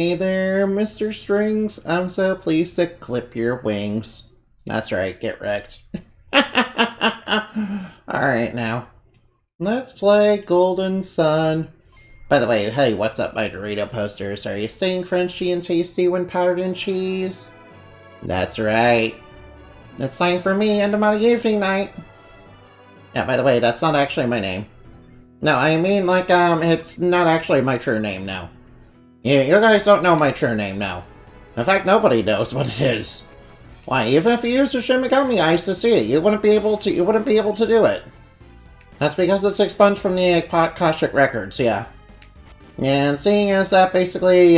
Hey there, Mr. Strings. I'm so pleased to clip your wings. That's right, get wrecked. Alright now. Let's play Golden Sun. By the way, hey, what's up, my Dorito posters? Are you staying crunchy and tasty when powdered in cheese? That's right. It's time for me and my evening night. Yeah, by the way, that's not actually my name. No, I mean, like, it's not actually my true name now. You guys don't know my true name now. In fact, nobody knows what it is. Why, even if you used your Shimigami eyes to see it, you wouldn't be able to do it. That's because it's expunged from the Akashic records, yeah. And seeing as that basically,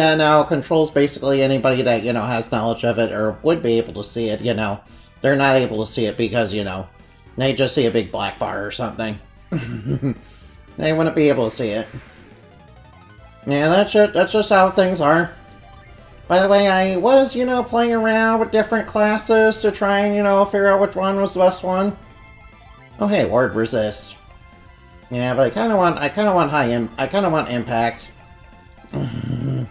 controls basically anybody that, has knowledge of it or would be able to see it, they're not able to see it because, they just see a big black bar or something. They wouldn't be able to see it. Yeah, that's just how things are. By the way, I was, playing around with different classes to try and, figure out which one was the best one. Oh hey, ward resist. Yeah, but I kinda want impact. Alright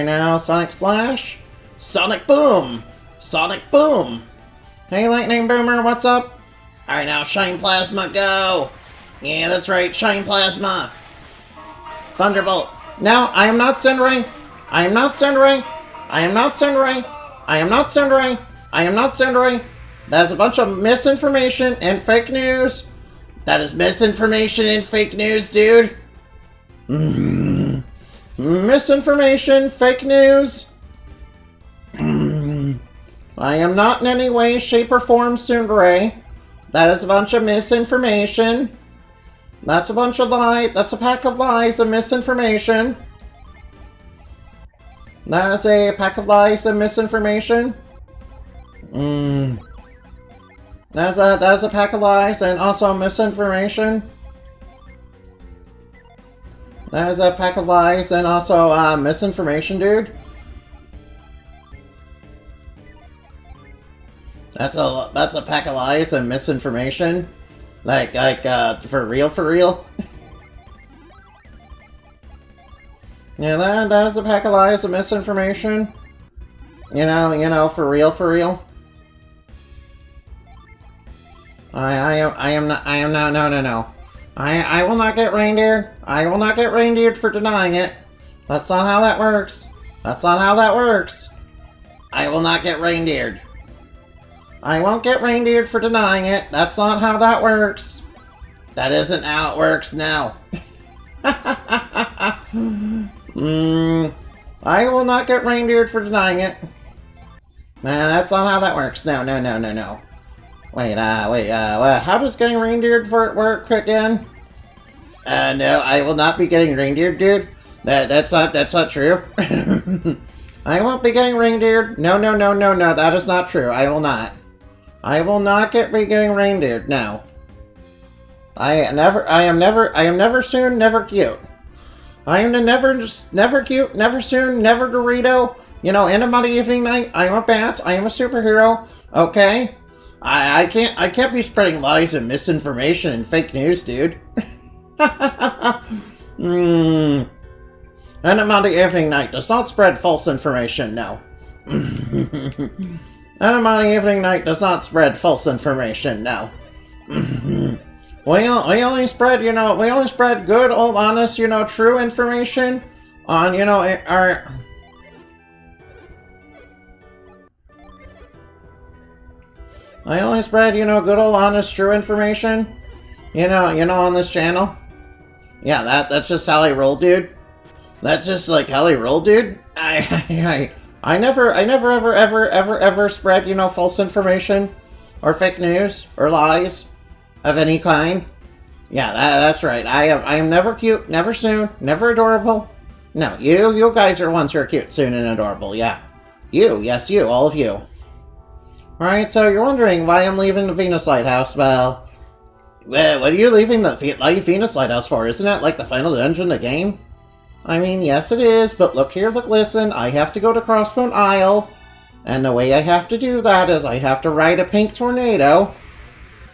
now, Sonic Slash. Sonic Boom! Sonic Boom! Hey Lightning Boomer, what's up? Alright now, Shine Plasma, go! Yeah, that's right, Shine Plasma! Thunderbolt! No, I am not Cinderace! I am not Cinderace! I am not Cinderace! I am not Cinderace! I am not Cinderace! That is a bunch of misinformation and fake news! That is misinformation and fake news, dude! Misinformation, fake news! I am not in any way, shape, or form Cinderace. That is a bunch of misinformation. That's a bunch of lies. That's a pack of lies and misinformation. That is a pack of lies and misinformation. That is a pack of lies and also misinformation. That is a pack of lies and also misinformation, dude. That's a pack of lies and misinformation. Like, for real, for real? Yeah, that is a pack of lies and misinformation. For real, for real. I will not get reindeered. I will not get reindeered for denying it. That's not how that works. That's not how that works. I will not get reindeered. I won't get reindeered for denying it. That's not how that works. That isn't how it works now. I will not get reindeered for denying it. Nah, that's not how that works. No. Wait, how does getting reindeered for it work again? No, I will not be getting reindeered, dude. That's not true. I won't be getting reindeered. No, that is not true. I will not. I will not getting reindeered, no. I am never soon, never cute. I am the never cute, never soon, never Dorito. End of my evening night, I am a bat, I am a superhero, okay? I can't be spreading lies and misinformation and fake news, dude. End of my evening night does not spread false information, no. Anime Evening Night does not spread false information, no. we only spread, we only spread good, old, honest, true information on, our... I only spread, good, old, honest, true information, on this channel. Yeah, that's just how I roll, dude. That's just, like, how I roll, dude. I never ever spread, false information or fake news or lies of any kind. Yeah, that's right. I am never cute, never soon, never adorable. No, you guys are ones who are cute, soon, and adorable. Yeah, yes, you, all of you. All right, so you're wondering why I'm leaving the Venus Lighthouse. Well, what are you leaving the Venus Lighthouse for? Isn't that like the final dungeon of the game? I mean, yes it is, but look here, look, listen, I have to go to Crossbone Isle, and the way I have to do that is I have to ride a pink tornado.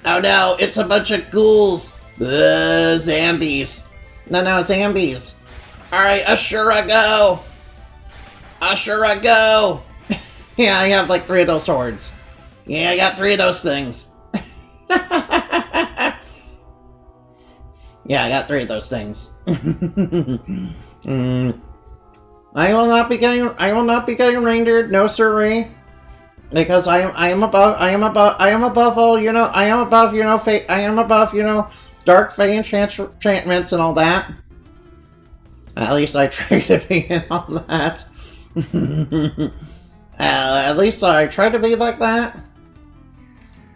Oh no, it's a bunch of ghouls! Zambies. No, Zambies. Alright, Ashura, go! Ashura, go! Yeah, I have like 3 of those swords. Yeah, I got 3 of those things. Yeah, I got 3 of those things. I will not be getting reindeered, no sirree. Because I am above all, you know, I am above, you know, fate, I am above, you know, dark fey enchantments and all that. At least I try to be in all that. At least I try to be like that.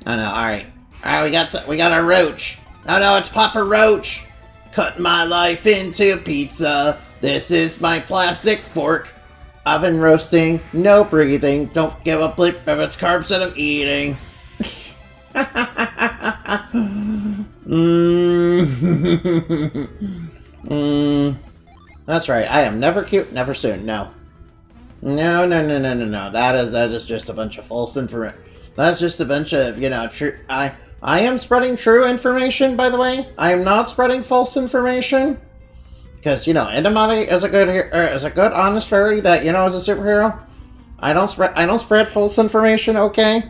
I know, alright. Alright, we got a roach. Oh no, it's Papa Roach. Cut my life into pizza. This is my plastic fork. Oven roasting, no breathing, don't give a bleep if it's carbs that I'm eating. That's right, I am never cute, never soon, no. No. That is just a bunch of false information. That's just a bunch of, you know, true. I am spreading true information, by the way. I am not spreading false information. Because, you know, Endomati is a good, honest fairy that, you know, is a superhero. I don't spread false information, okay?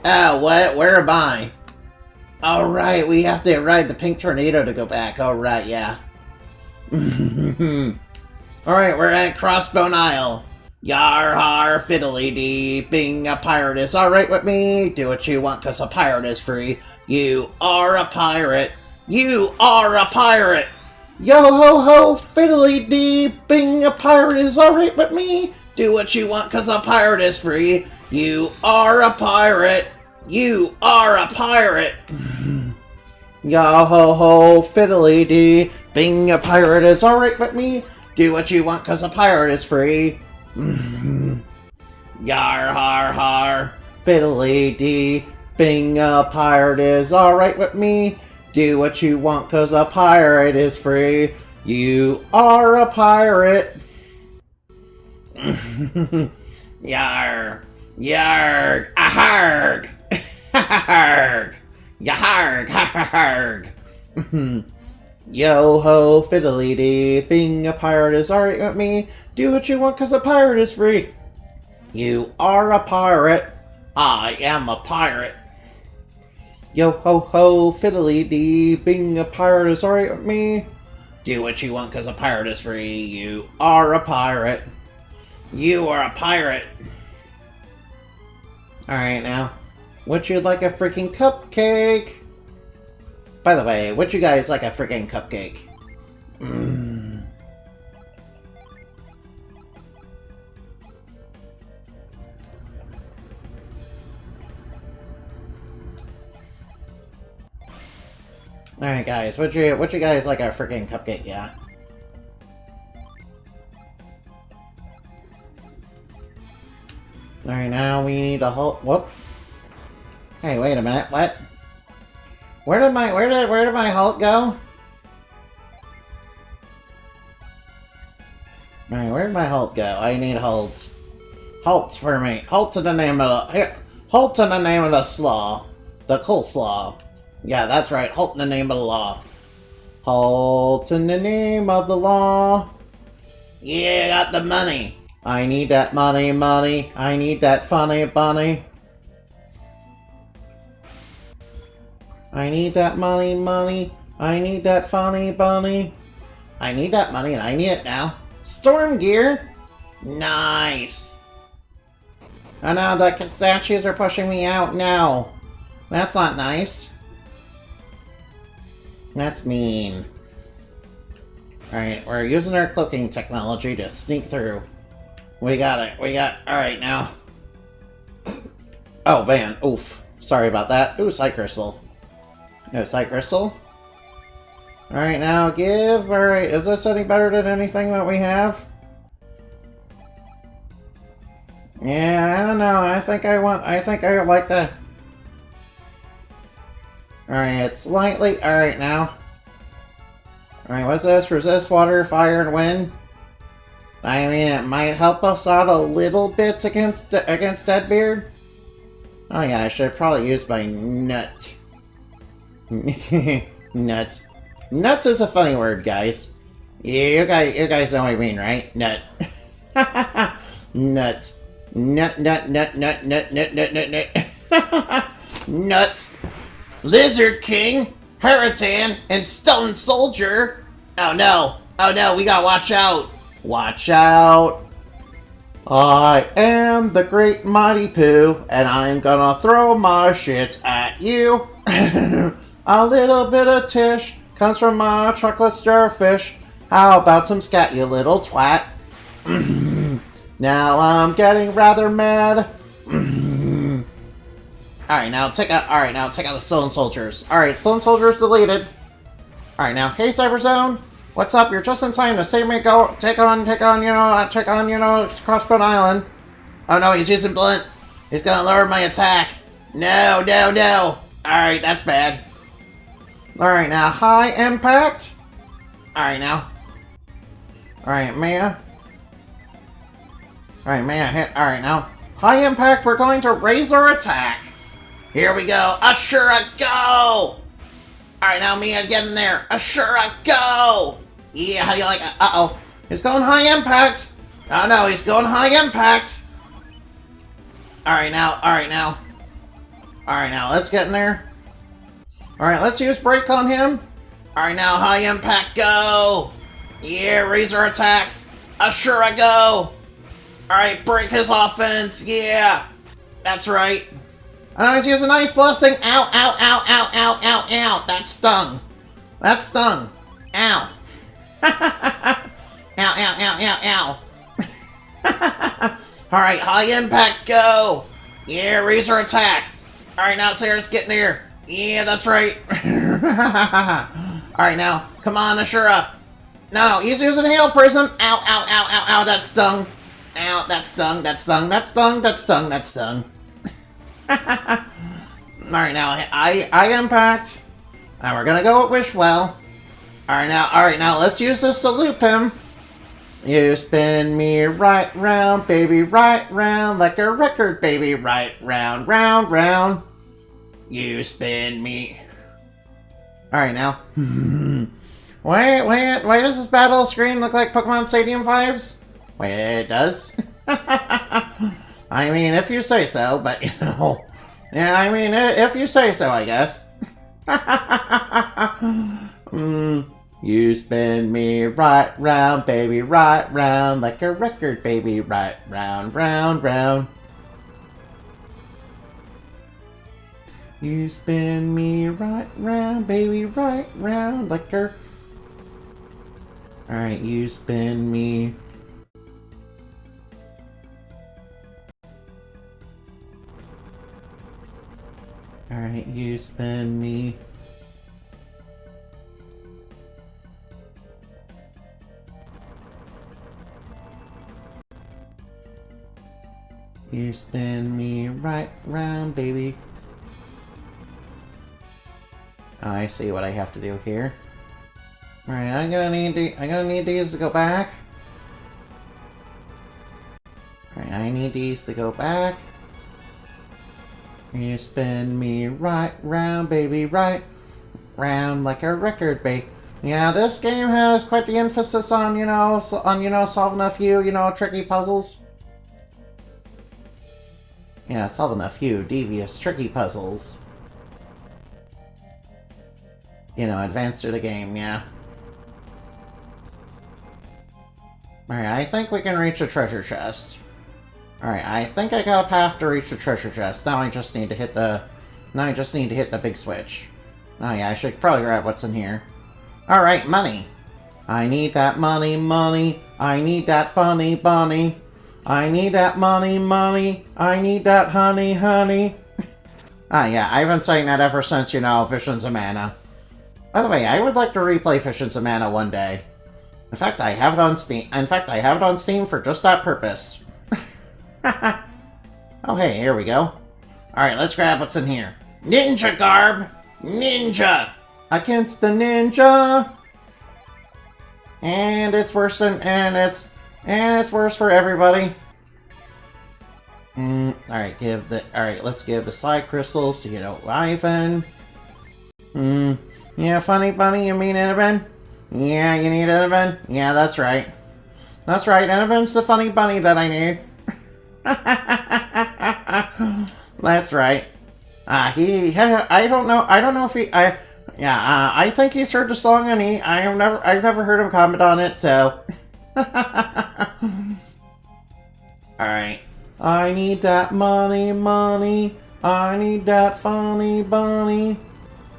Oh, what? Where am I? All right, we have to ride the pink tornado to go back. All right, yeah. All right, we're at Crossbone Isle. Yar har fiddly dee, being a pirate is all right with me. Do what you want, 'cause a pirate is free. You are a pirate. You are a pirate! Yo ho ho, fiddly dee, being a pirate is alright with me. Do what you want, 'cause a pirate is free. You are a pirate! You are a pirate! Yo ho ho, fiddly dee, being a pirate is alright with me. Do what you want, 'cause a pirate is free. Yar har har, fiddly dee, being a pirate is alright with me. Do what you want, 'cause a pirate is free. You are a pirate. Yarg. Yarg. Aharg. Aharg. Yaharg. Aharg. Yo ho, fiddly dee. Being a pirate is alright with me. Do what you want, 'cause a pirate is free. You are a pirate. I am a pirate. Yo ho ho, fiddly dee, being a pirate is alright with me. Do what you want, 'cause a pirate is free. You are a pirate. You are a pirate. Alright now, would you like a freaking cupcake? By the way, would you guys like a freaking cupcake? Alright guys, would you guys like a freaking cupcake, yeah? Alright, now we need a whole whoop. Hey, wait a minute, what? Where did my halt go? Alright, where did my halt go? I need halts. Halts for me. Halt in the name of the halt in the name of the slaw. The coleslaw. Yeah, that's right. Halt in the name of the law. Halt in the name of the law. Yeah, I got the money. I need that money. I need that funny bunny. I need that money. I need that funny bunny. I need that money and I need it now. Storm gear. Nice. Oh no, the statues are pushing me out now. That's not nice. That's mean. Alright, we're using our cloaking technology to sneak through. We got it. Alright, now. Oh, man. Oof. Sorry about that. Ooh, Sight Crystal. No Sight Crystal. Alright, now give... Alright, is this any better than anything that we have? Yeah, I don't know. I think I would like to... Alright, it's slightly... Alright, now. Alright, what's this? Resist water, fire, and wind? I mean, it might help us out a little bit against Deadbeard. Oh yeah, I should probably use my nut. Nut. Nuts is a funny word, guys. You guys know what I mean, right? Nut. Nut. Nut, nut, nut, nut, nut, nut, nut, nut, nut. Nut. Lizard King, Hurricane, and Stone Soldier. Oh no. Oh no, we gotta watch out. Watch out. I am the great mighty Pooh, and I'm gonna throw my shit at you. A little bit of tish comes from my chocolate starfish. How about some scat, you little twat? Now I'm getting rather mad. Alright, now take out the Stone Soldiers. Alright, Stone Soldiers deleted. Alright, now, hey Cyberzone, what's up? You're just in time to save me go take on, Crossbow Island. Oh no, he's using Blunt. He's gonna lower my attack. No, no, no. Alright, that's bad. Alright, now, high impact. Alright, now. Alright, Maya. Alright, Maya hit. Alright, now. High impact, we're going to raise our attack. Here we go. Ashura, go! Alright, now Mia, get in there. Ashura, go! Yeah, how do you like it? Uh-oh. He's going high impact. Oh no, he's going high impact. Alright, now. Alright, now. Alright, now, let's get in there. Alright, let's use Break on him. Alright, now, high impact, go! Yeah, razor attack. Ashura, go! Alright, break his offense. Yeah! That's right. And I was using Ice Blessing. Ow, ow, ow, ow, ow, ow, ow. That stung. That stung. Ow. Ow, ow, ow, ow, ow. Alright, high impact, go! Yeah, razor attack. Alright, now Sarah's getting here. Yeah, that's right. Alright, now, come on, Ashura. No, he's using Hail Prism. Ow, ow, ow, ow, ow, that stung. Ow, that stung, that stung, that stung, that stung, that stung. Alright, now, I impact. Now we're gonna go with Wishwell. Alright, now, let's use this to loop him. You spin me right round, baby, right round, like a record, baby, right round, round, round. You spin me. Alright, now. Why does this battle screen look like Pokemon Stadium vibes? Wait, it does? I mean, if you say so, but you know. Yeah, I mean, if you say so, I guess. You spin me right round, baby, right round, like a record, baby, right round, round, round. You spin me right round, baby, right round, like a... Alright, you spin me... Alright, you spin me... You spin me right round, baby. I see what I have to do here. Alright, I'm gonna need these to go back. Alright, I need these to go back. You spin me right round, baby, right round like a record, babe. Yeah, this game has quite the emphasis on, solving a few, tricky puzzles. Yeah, solving a few devious, tricky puzzles. Advance through the game, yeah. Alright, I think we can reach the treasure chest. Alright, I think I got a path to reach the treasure chest. Now I just need to hit the... big switch. Oh yeah, I should probably grab what's in here. Alright, money. I need that money, money. I need that funny bunny. I need that money, money. I need that honey, honey. Ah yeah, I've been saying that ever since, Visions of Mana. By the way, I would like to replay Visions of Mana one day. In fact, I have it on Steam for just that purpose. Oh hey, here we go. Alright, let's grab what's in here. Ninja garb! Ninja! Against the ninja! And it's worse it's worse for everybody. Alright, let's give the side crystals to, Ivan. Yeah, funny bunny, you mean Ivan? Yeah, you need Enabin? Yeah, that's right. That's right, Enabin's the funny bunny that I need. That's right. I don't know if he, I think he's heard the song and I've never heard him comment on it, so. Alright. I need that money, money. I need that funny bunny.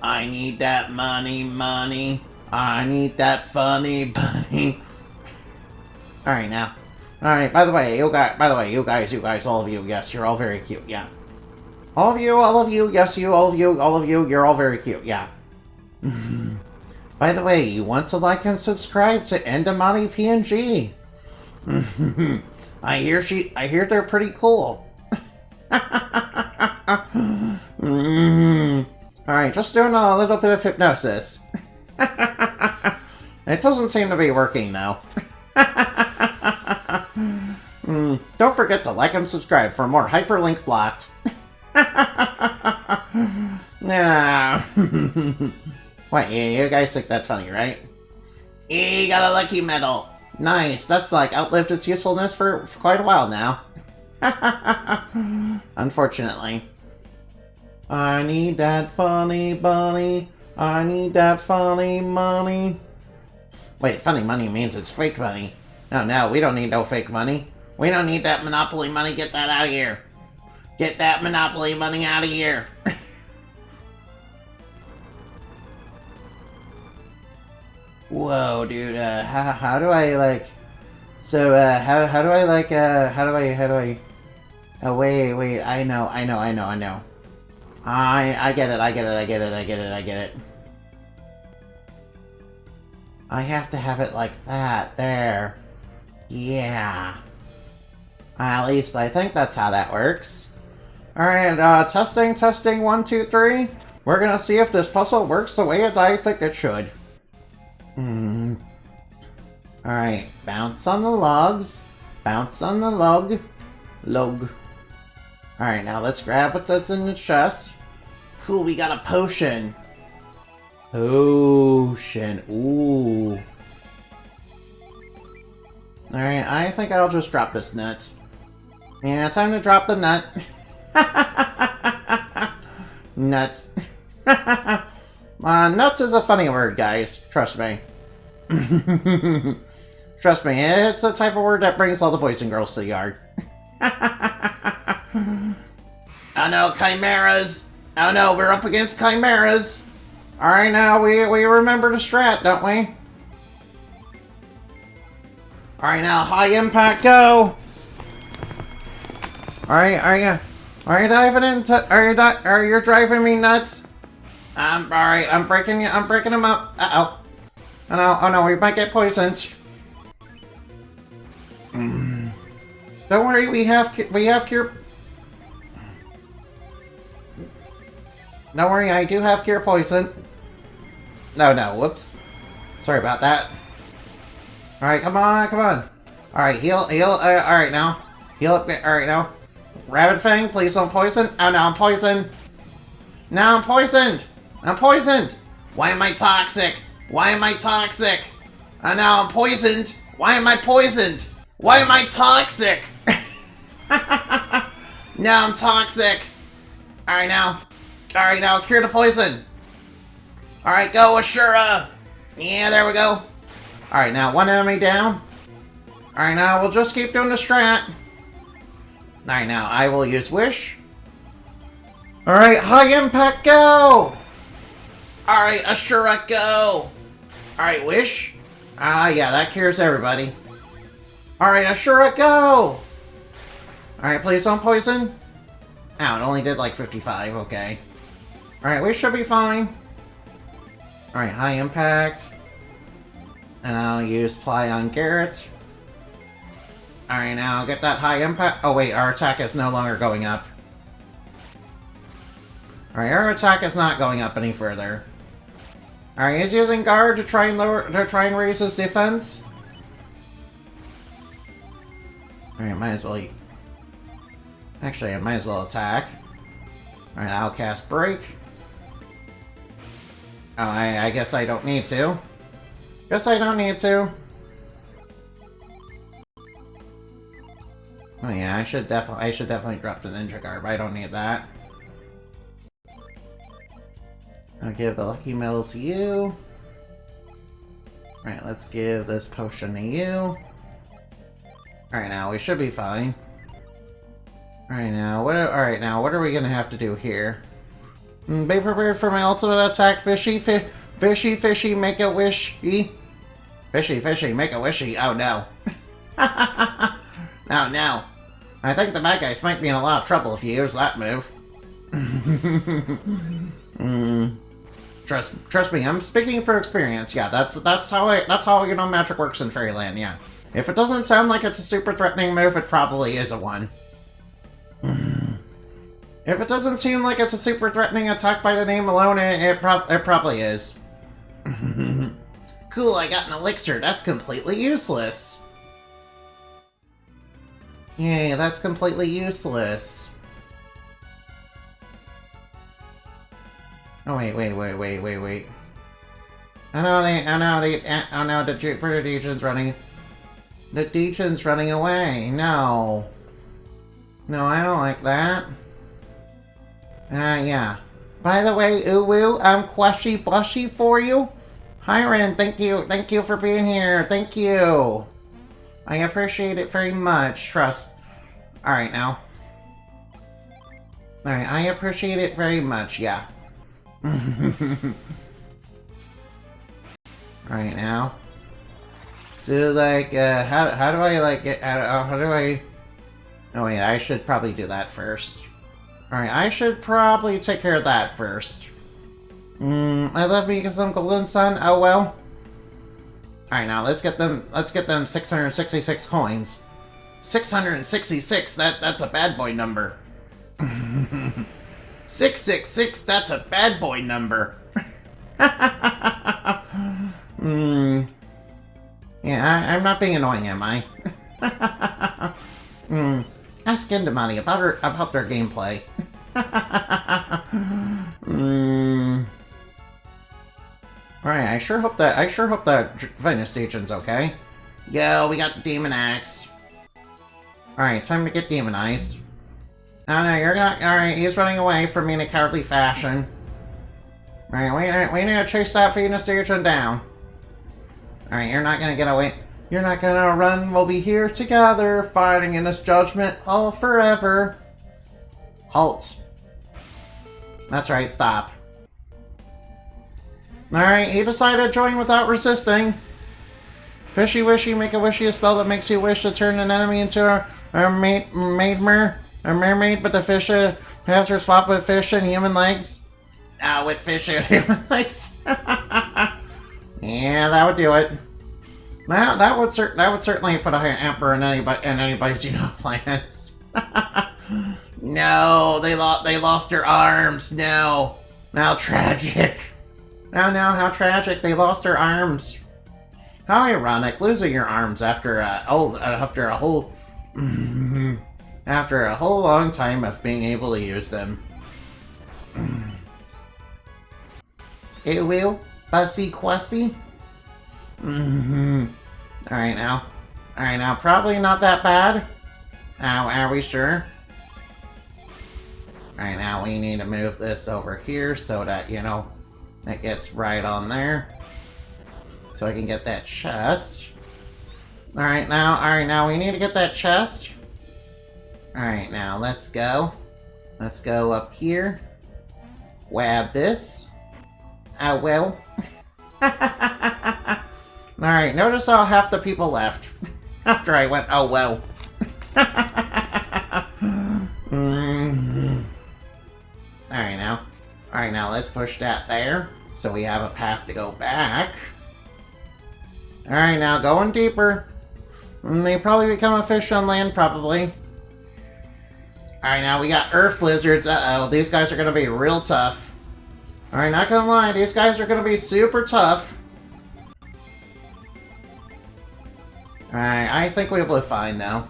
I need that money, money. I need that funny bunny. Alright now. Alright, by the way, you guys, all of you, yes, you're all very cute, yeah. All of you, yes, all of you, you're all very cute, yeah. By the way, you want to like and subscribe to Endamani PNG. I hear they're pretty cool. Alright, just doing a little bit of hypnosis. It doesn't seem to be working, though. Don't forget to like and subscribe for more Hyperlink Blocked. Wait, you guys think that's funny, right? You got a lucky medal. Nice, that's like outlived its usefulness for quite a while now. Unfortunately. I need that funny bunny. I need that funny money. Wait, funny money means it's fake money. Oh no, we don't need no fake money. We don't need that Monopoly money. Get that out of here. Get that Monopoly money out of here. Whoa, dude, how do I, like... So, how do I, like, how do I... Oh, wait, I know. I get it. I have to have it like that, there. Yeah. At least I think that's how that works. Alright, testing, 1, 2, 3. We're gonna see if this puzzle works the way that I think it should. Alright, bounce on the logs. Bounce on the log. Alright, now let's grab what that's in the chest. Cool, we got a potion. Potion, ooh. Alright, I think I'll just drop this nut. Yeah, time to drop the nut. Nut. Nuts is a funny word, guys. Trust me. Trust me, it's the type of word that brings all the boys and girls to the yard. Oh no, chimeras! Oh no, we're up against chimeras! Alright, now we remember the strat, don't we? Alright, now high impact, go! Alright, are you diving into... Are you driving me nuts? Alright, I'm breaking him up. Uh-oh. Oh no, we might get poisoned. Don't worry, we have cure... Don't worry, I do have cure poison. No, whoops. Sorry about that. Alright, come on. Alright, heal, alright now. Heal up, alright now. Rabbit Fang, please don't poison. Oh no, I'm poisoned. Now I'm poisoned. Why am I toxic? Oh no, I'm poisoned. Why am I poisoned? Why am I toxic? Now I'm toxic. Alright now, cure the poison. Alright, go, Ashura. Yeah, there we go. Alright, now one enemy down. Alright, now we'll just keep doing the strat. Alright, now I will use Wish. Alright, high impact, go! Alright, Ashura, go! Alright, Wish. Yeah, that cures everybody. Alright, Ashura, go! Alright, please don't poison. Ow, it only did like 55, okay. Alright, we should be fine. Alright, high impact. And I'll use Ply on Garrett. Alright, now get that high impact. Oh wait, our attack is no longer going up. Alright, our attack is not going up any further. Alright, he's using guard to try and raise his defense. Alright, might as well eat. Actually, I might as well attack. Alright, I'll cast Break. Oh, I guess I don't need to. Guess I don't need to. Oh yeah, I should definitely drop the ninja garb. I don't need that. I'll give the lucky medal to you. Alright, let's give this potion to you. Alright, now we should be fine. Alright, now what are we gonna have to do here? Be prepared for my ultimate attack, fishy, fishy, make a wishy. Fishy, make a wishy. Oh no. Oh no. I think the bad guys might be in a lot of trouble if you use that move. Trust me, I'm speaking for experience. Yeah, that's how you know magic works in Fairyland. Yeah, if it doesn't sound like it's a super threatening move, it probably is a one. If it doesn't seem like it's a super threatening attack by the name alone, it probably is. Cool, I got an elixir. That's completely useless. Yay, that's completely useless. Oh, wait. Oh no, the Jupiter Legion's running. The Legion's running away. No. No, I don't like that. Yeah. By the way, Uwu, I'm Quashy Blushy for you. Hi, Ren, thank you for being here. Thank you. I appreciate it very much. Trust. Alright, now. Alright, I appreciate it very much, yeah. Alright, now. So, like, how do I, like, get, how do I... Oh, wait, I should probably do that first. Alright, I should probably take care of that first. I love me because I'm Golden Sun, oh well. Alright, now, let's get them 666 coins. 666, that's a bad boy number. 666, that's a bad boy number. Yeah, I'm not being annoying, am I? Ask Endemani about their gameplay. Alright, I sure hope that Venus Station's okay. Yo, we got the Demon Axe. Alright, time to get demonized. No, you're not. Alright, he's running away from me in a cowardly fashion. Alright, we need to chase that Venus Station down. Alright, you're not gonna get away. You're not gonna run. We'll be here together, fighting in this judgment all forever. Halt. That's right, stop. Alright, he decided to join without resisting. Fishy Wishy, make a wishy, a spell that makes you wish to turn an enemy into a mermaid, but the fish has her swap with fish and human legs. With fish and human legs. Yeah, that would do it. That would certainly put a hamper in anybody's plans. No, they lost their arms. No, how tragic. No, how tragic. They lost their arms. How ironic, losing your arms after a whole long time of being able to use them. It will, Bussy Quessy. Alright now, probably not that bad. Are we sure? Alright, now we need to move this over here so that, it gets right on there. So I can get that chest. Alright, now we need to get that chest. Alright, now let's go. Let's go up here. Grab this. Oh, well. Alright, notice how half the people left. After I went, oh, well. Alright, now let's push that there. So we have a path to go back. Alright, now going deeper. They probably become a fish on land, probably. Alright, now we got earth lizards. Uh-oh, these guys are gonna be real tough. Alright, not gonna lie, these guys are gonna be super tough. Alright, I think we'll be fine, though.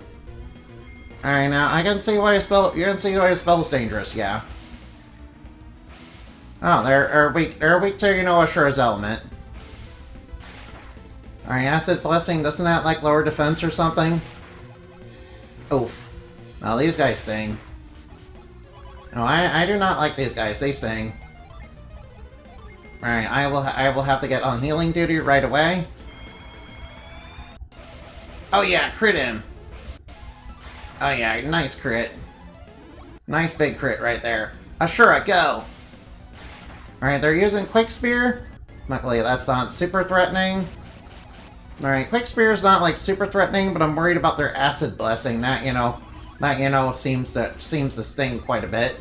Alright, now, you can see why a spell's dangerous, yeah. Oh, they're weak to, Ashura's element. Alright, Acid Blessing, doesn't that like lower defense or something? Oof. Well, these guys sting. No, I do not like these guys, they sting. Alright, I will have to get on healing duty right away. Oh yeah, crit him. Oh yeah, nice crit. Nice big crit right there. Ashura, go! Alright, they're using Quick Spear. Luckily, that's not super threatening. Alright, Quick Spear is not like super threatening, but I'm worried about their Acid Blessing. That seems to sting quite a bit.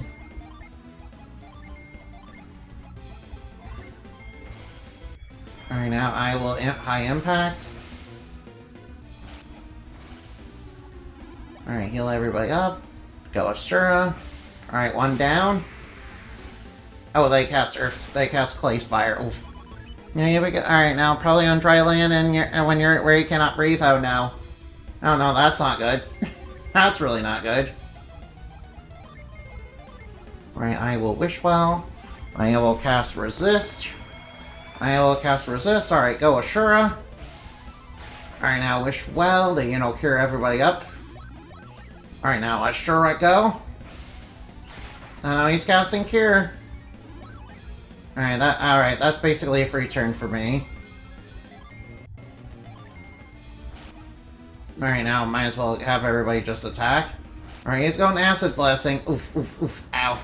Alright, now I will high impact. Alright, heal everybody up. Go Ashura. Alright, one down. Oh, they cast Clay Spire. Oof. Yeah, here we go. Alright, now probably on dry land and when you're where you cannot breathe. Oh no. Oh no, that's not good. That's really not good. Alright, I will Wish Well. I will cast Resist. Alright, go Ashura. Alright, now Wish Well to, cure everybody up. Alright, now Ashura, go. Oh no, he's casting Cure. Alright, that's basically a free turn for me. Alright, now might as well have everybody just attack. Alright, he's going Acid Blessing. Oof, oof, oof, ow.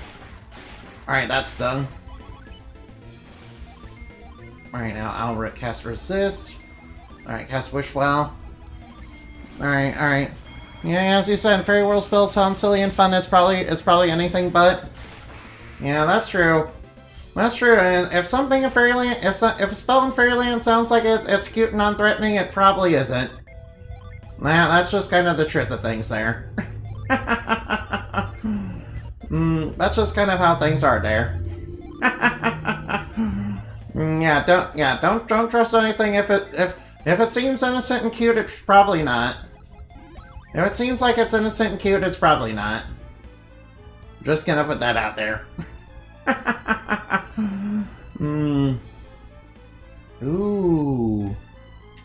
Alright, that stung. Alright, now I'll cast Resist. Alright, cast Wish Well. Alright. Yeah, as you said, Fairy World spells sound silly and fun. It's probably anything but. Yeah, that's true. That's true, and if something in Fairyland, if a spell in Fairyland sounds like it's cute and non-threatening, it probably isn't. Nah, that's just kind of the truth of things there. That's just kind of how things are there. Don't trust anything if it seems innocent and cute, it's probably not. If it seems like it's innocent and cute, it's probably not. Just gonna put that out there. Ooh.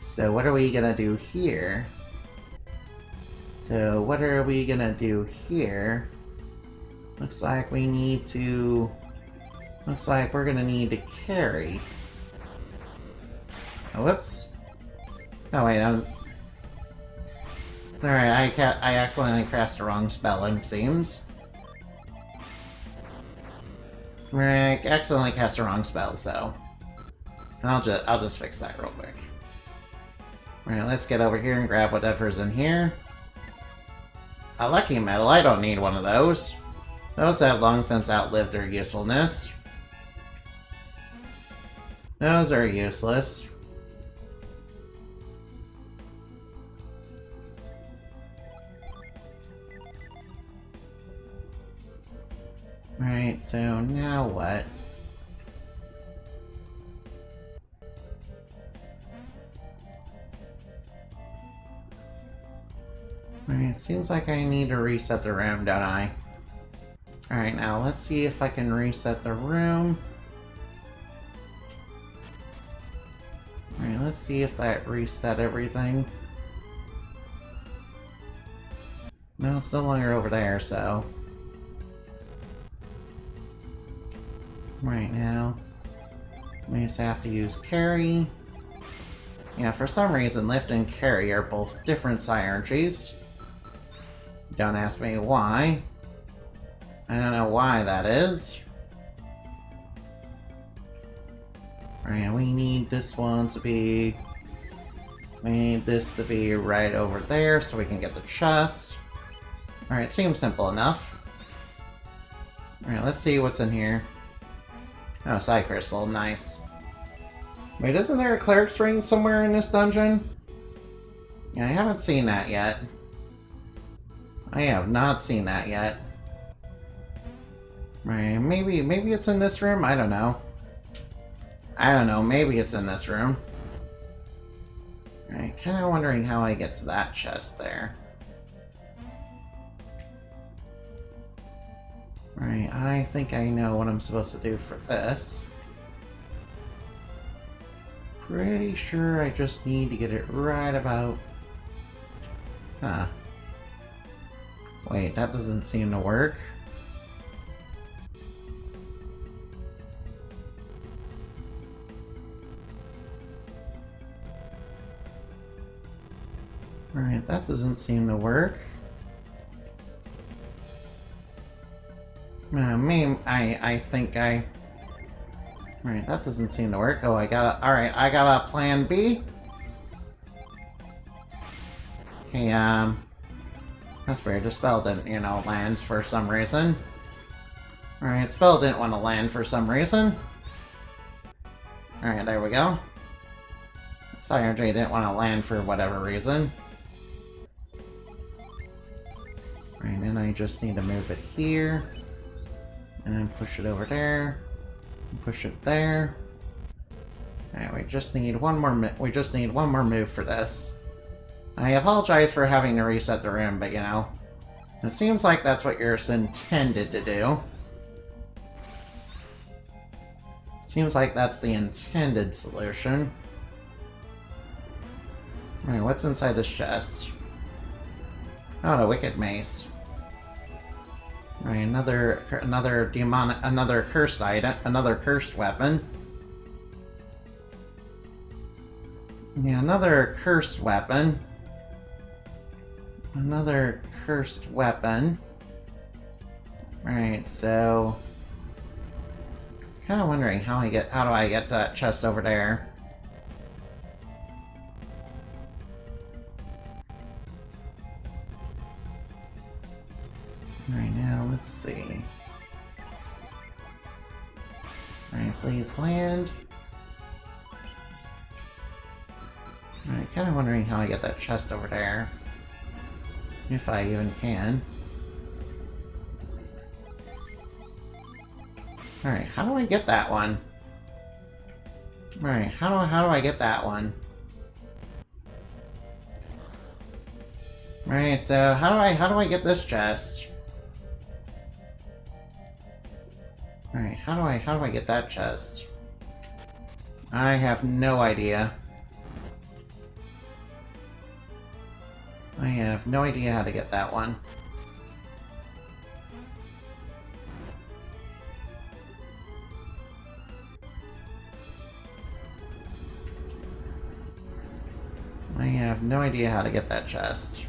So what are we gonna do here? Looks like we're gonna need to carry. Oh, whoops. Oh wait, Alright, I accidentally cast the wrong spell, it seems. I accidentally cast the wrong spell, so I'll just fix that real quick. Alright, let's get over here and grab whatever's in here. A Lucky Medal, I don't need one of those. Those have long since outlived their usefulness. Those are useless. Alright, so now what? Alright, seems like I need to reset the room, don't I? Alright, now let's see if I can reset the room. Alright, let's see if that reset everything. No, it's no longer over there, so... Right now, we just have to use carry. Yeah, for some reason, lift and carry are both different synergies. Don't ask me why. I don't know why that is. Right, we need this one to be... We need this to be right over there so we can get the chest. Alright, seems simple enough. Alright, let's see what's in here. Oh, Side Crystal, nice. Wait, isn't there a Cleric's Ring somewhere in this dungeon? Yeah, I haven't seen that yet. I have not seen that yet. Right, maybe it's in this room? I don't know. Maybe it's in this room. Right, kinda wondering how I get to that chest there. Right, I think I know what I'm supposed to do for this. pretty sure I just need to get it right about... Huh. Wait, that doesn't seem to work. Alright, that doesn't seem to work. I think I... Alright, that doesn't seem to work. Oh, I got a... Alright, I got a plan B. Hey, that's weird. The spell didn't, you know, land for some reason. Alright, spell didn't want to land for some reason. Alright, there we go. Sire J didn't want to land for whatever reason. Alright, and I just need to move it here. And then push it over there. And push it there. Alright, we just need one more move for this. I apologize for having to reset the room, but you know, it seems like that's what you're intended to do. Seems like that's the intended solution. Alright, what's inside this chest? Oh, the Wicked Mace. Right, another cursed item, another cursed weapon. Yeah, another cursed weapon. Another cursed weapon. Right, so kind of wondering how do I get that chest over there? Right now, let's see. Alright, please land. Alright, kind of wondering how I get that chest over there. If I even can. Alright, how do I get that one? Alright, how do I get that one? Right, so how do I get this chest? Alright, how do I get that chest? I have no idea. I have no idea how to get that one. I have no idea how to get that chest.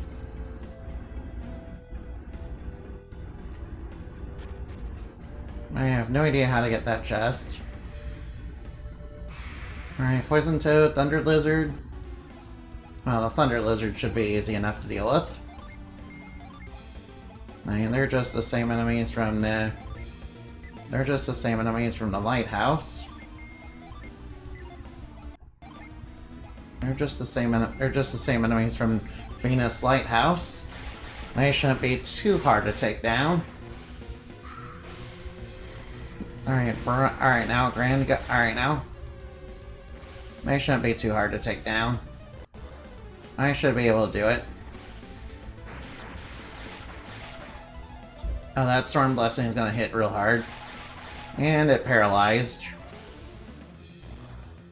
I have no idea how to get that chest. Alright, Poison Toad, Thunder Lizard. Well, the Thunder Lizard should be easy enough to deal with. I mean, they're just the same enemies from the... They're just the same enemies from the Lighthouse. They're just the same enemies from Venus Lighthouse. They shouldn't be too hard to take down. Alright, now, alright, now. They shouldn't be too hard to take down. I should be able to do it. Oh, that Storm Blessing is gonna hit real hard. And it paralyzed.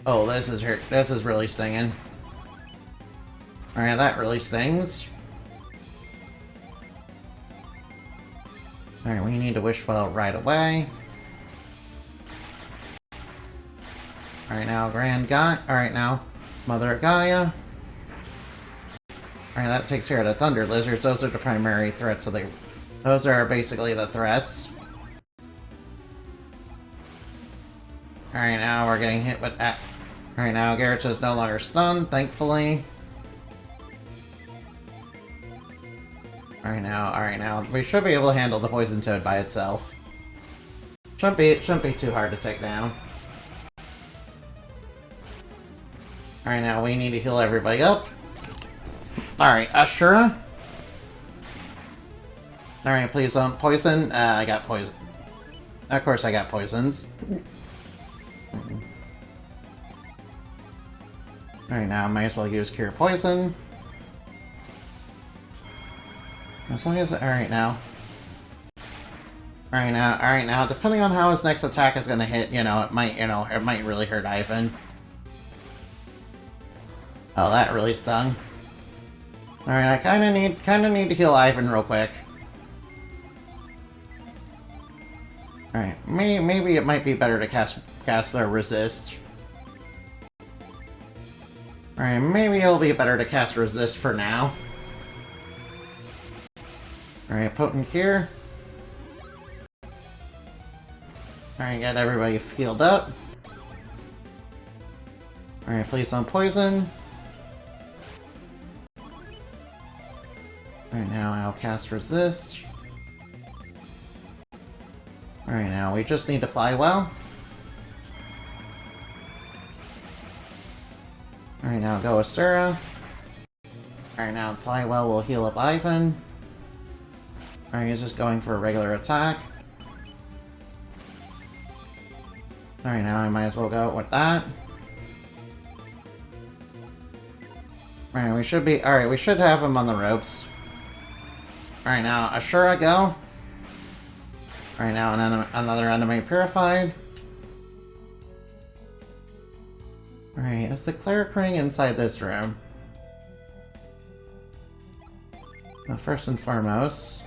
Oh, this is hurt. This is really stinging. Alright, that really stings. Alright, we need to Wish Well right away. Alright, now Grand Gaia. Alright, now Mother Gaia. Alright, that takes care of the Thunder Lizards. Those are the primary threats, so those are basically the threats. Alright, now we're getting hit with that. Alright, now Garrett is no longer stunned, thankfully. Alright, now. We should be able to handle the Poison Toad by itself. Shouldn't be too hard to take down. Alright, now we need to heal everybody up. Alright, Ashura. Alright, please don't poison. I got poison. Of course I got poisons. Alright, now I might as well use Cure Poison. As long as... Alright, now. Alright, now, depending on how his next attack is gonna hit, it might really hurt Ivan. Oh, that really stung. Alright, I kinda need to heal Ivan real quick. Alright, maybe it might be better to cast a resist. Alright, maybe it'll be better to cast resist for now. Alright, potent cure. Alright, get everybody healed up. Alright, please don't poison. Alright, now I'll cast resist. Alright, now we just need to fly well. Alright, now go Asura. Alright, now fly well will heal up Ivan. Alright, he's just going for a regular attack. Alright, now I might as well go with that. Alright, we should be... Alright, we should have him on the ropes. Alright, now Ashura, go. Alright, now another enemy purified. Alright, is the cleric ring inside this room? Well, first and foremost...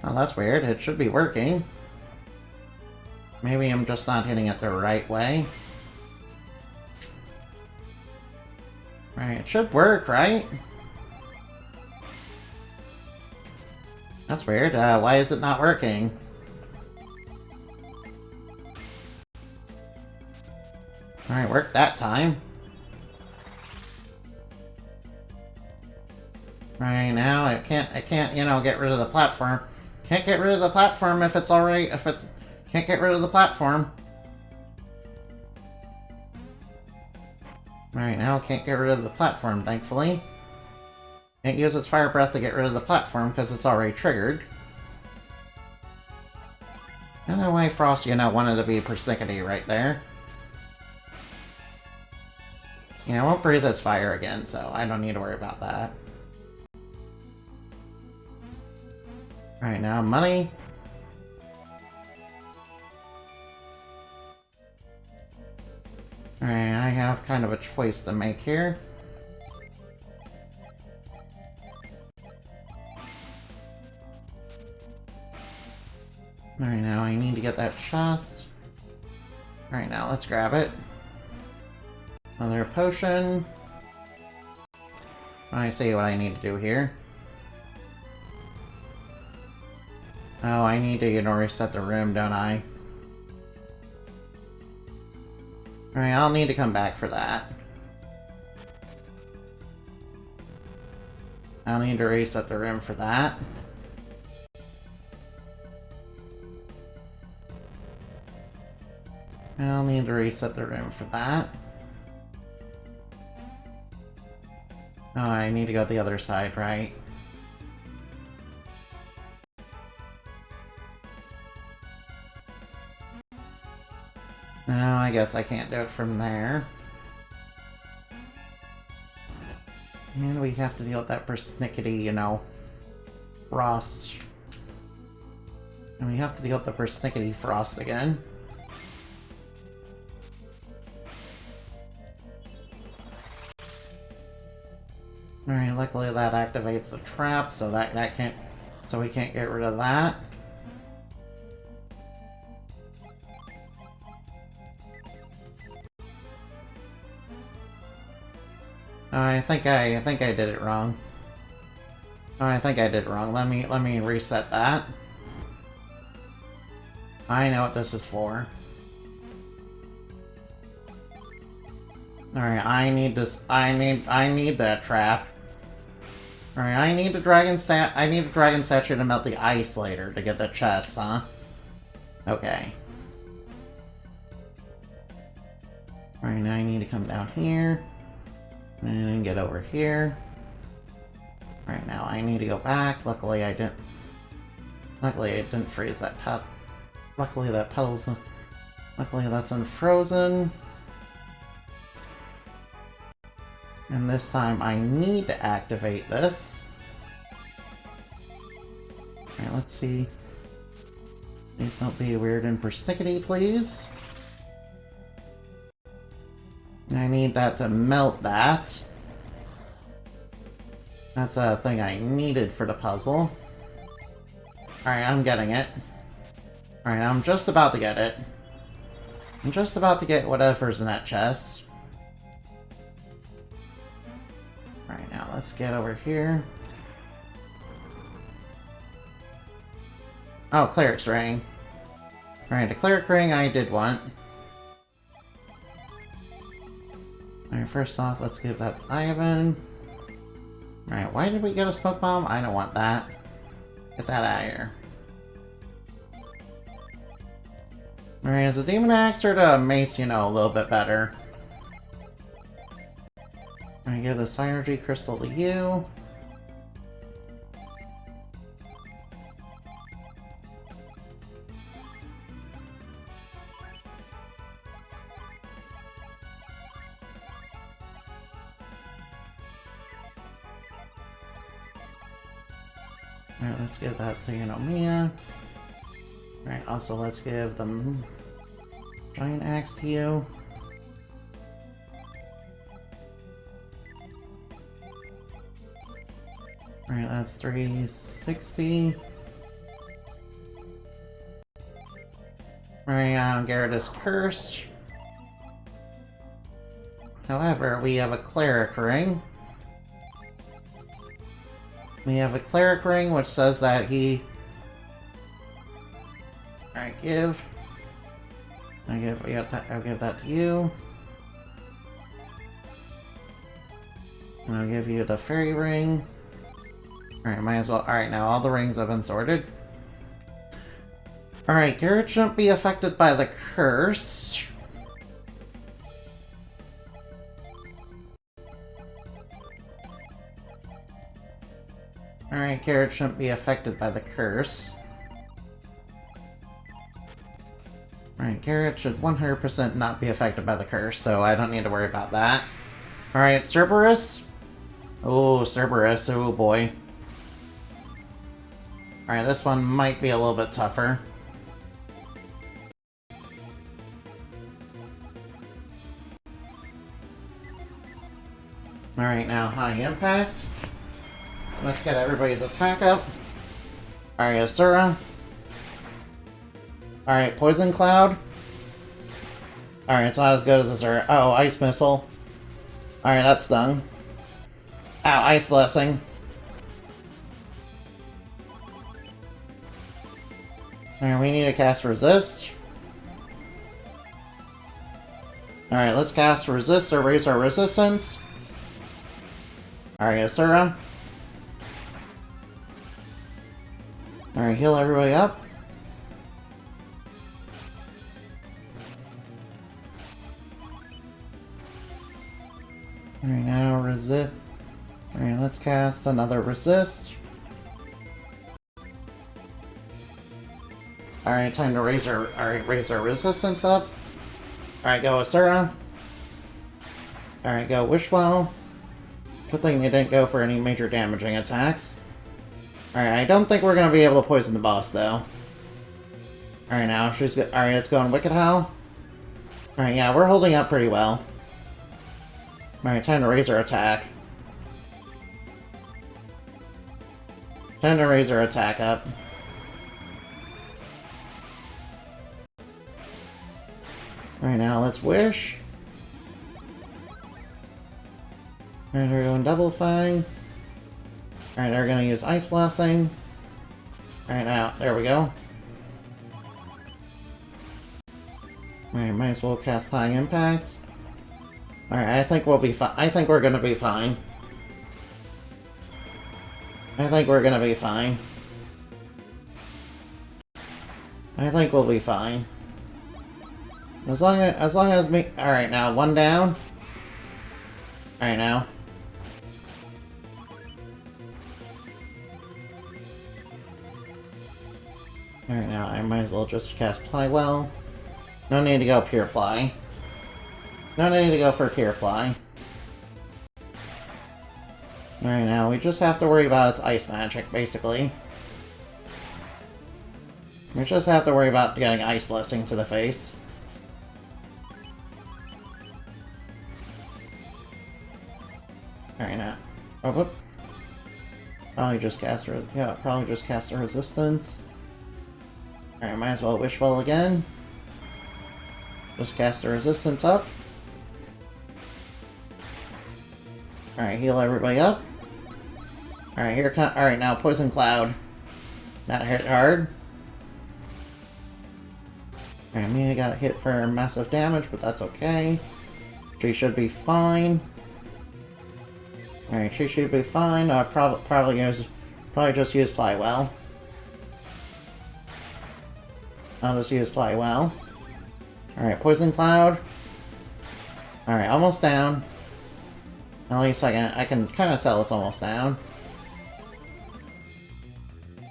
Oh, that's weird. It should be working. Maybe I'm just not hitting it the right way. Right, it should work, right? That's weird. Why is it not working? Alright, worked that time. Right now, I can't, you know, get rid of the platform. Can't get rid of the platform if it's already, can't get rid of the platform. Right now, can't get rid of the platform, thankfully. Can't use its fire breath to get rid of the platform because it's already triggered. I don't know why Frost, you know, wanted to be persnickety right there. Yeah, I won't breathe its fire again, so I don't need to worry about that. Alright, now money. Alright, I have kind of a choice to make here. Alright, now I need to get that chest. Alright, now let's grab it. Another potion. I see what I need to do here. Oh, I need to, you know, reset the room, don't I? Alright, I'll need to come back for that. I'll need to reset the room for that. I'll need to reset the room for that. Oh, I need to go the other side, right? No, I guess I can't do it from there. And we have to deal with that persnickety, you know, frost. And we have to deal with the persnickety frost again. Alright, luckily that activates the trap, so that can't... So we can't get rid of that. I think I did it wrong. Oh, I think I did it wrong. Let me reset that. I know what this is for. Alright, I need this. I need that trap. Alright, I need a dragon statue to melt the ice later to get the chest, huh? Okay. Alright, now I need to come down here. And get over here. Right now, I need to go back. Luckily, I didn't. Luckily, I didn't freeze that pet. Luckily, that petal's. Luckily, that's unfrozen. And this time, I need to activate this. let's see. Please don't be weird and persnickety, please. I need that to melt that. That's a thing I needed for the puzzle. Alright, I'm getting it. Alright, I'm just about to get it. I'm just about to get whatever's in that chest. Alright, now let's get over here. Oh, Cleric's Ring. Alright, the Cleric Ring I did want. Alright, first off, let's give that to Ivan. Alright, why did we get a Smoke Bomb? I don't want that. Get that out of here. Alright, is the Demon Axe or the Mace, you know, a little bit better? I'm gonna give the Synergy Crystal to you. Alright, let's give that to Mia. Alright, also let's give the Giant Axe to you. Alright, that's 360. Alright, Garrett is cursed. However, we have a Cleric Ring. We have a Cleric Ring, which says that he... Alright, give. I'll give that to you. And I'll give you the Fairy Ring. Alright, might as well. Alright, now all the rings have been sorted. Alright, Garrett shouldn't be affected by the curse. Alright, Garrett shouldn't be affected by the curse. Alright, Garrett should 100% not be affected by the curse, so I don't need to worry about that. Alright, Cerberus. Oh, Cerberus, oh boy. Alright, this one might be a little bit tougher. Alright, now high impact. Let's get everybody's attack up. Alright, Asura. Alright, Poison Cloud. Alright, it's not as good as Asura. Oh, Ice Missile. Alright, that stung. Ow, Ice Blessing. Alright, we need to cast Resist. Alright, let's cast Resist or raise our resistance. Alright, Asura. Alright, heal everybody up. Alright, now resist. Alright, let's cast another resist. Alright, time to raise our resistance up. Alright, go Asura. Alright, go Wishwell. Good thing you didn't go for any major damaging attacks. Alright, I don't think we're gonna be able to poison the boss, though. Alright, now she's good. Alright, let's go on Wicked Howl. Alright, yeah, we're holding up pretty well. Alright, time to raise our attack. Time to raise our attack up. Alright, now let's wish. Alright, we're going Double Fang. Alright, they're gonna use Ice Blessing. Alright, now, there we go. Alright, might as well cast High Impact. Alright, I think we'll be fine. I think we're gonna be fine. I think we're gonna be fine. I think we'll be fine. As long as me. Alright, now, one down. Alright, now. Alright, now I might as well just cast Plywell. No need to go Pure Ply. No need to go for Pure Ply. Alright, now we just have to worry about its ice magic, basically. We just have to worry about getting Ice Blessing to the face. Alright, now. Oh, whoop. Probably just cast a resistance. Alright, might as well Wishful again. Just cast the resistance up. Alright, heal everybody up. Alright, alright, now Poison Cloud. Not hit hard. Alright, Mia got hit for massive damage, but that's okay. She should be fine. Alright, she should be fine. Probably just use Flywell. I'll just use Flywell. Alright, Poison Cloud. Alright, almost down. At least I can kind of tell it's almost down.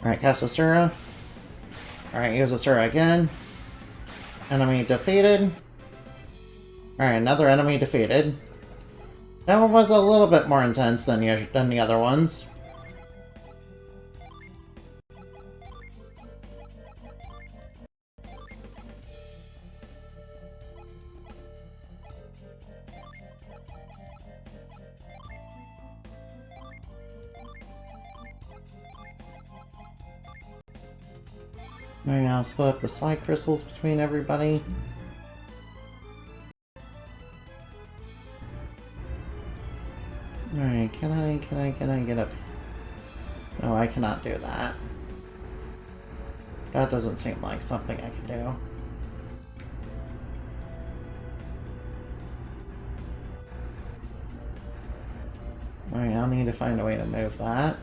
Alright, cast Asura. Alright, use Asura again. Enemy defeated. Alright, another enemy defeated. That one was a little bit more intense than the other ones. Alright, now split up the side crystals between everybody. Alright, can I get up? No, I cannot do that. That doesn't seem like something I can do. Alright, I'll need to find a way to move that.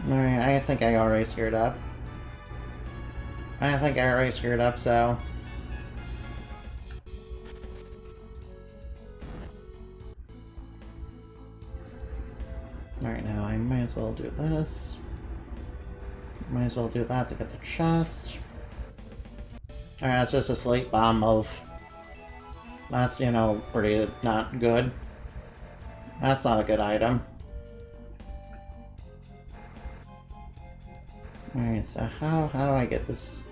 Alright, I think I already screwed up. So... Alright, now I might as well do this. Might as well do that to get the chest. Alright, it's just a Sleep Bomb of... That's, you know, pretty not good. That's not a good item. Alright, so how do I get this?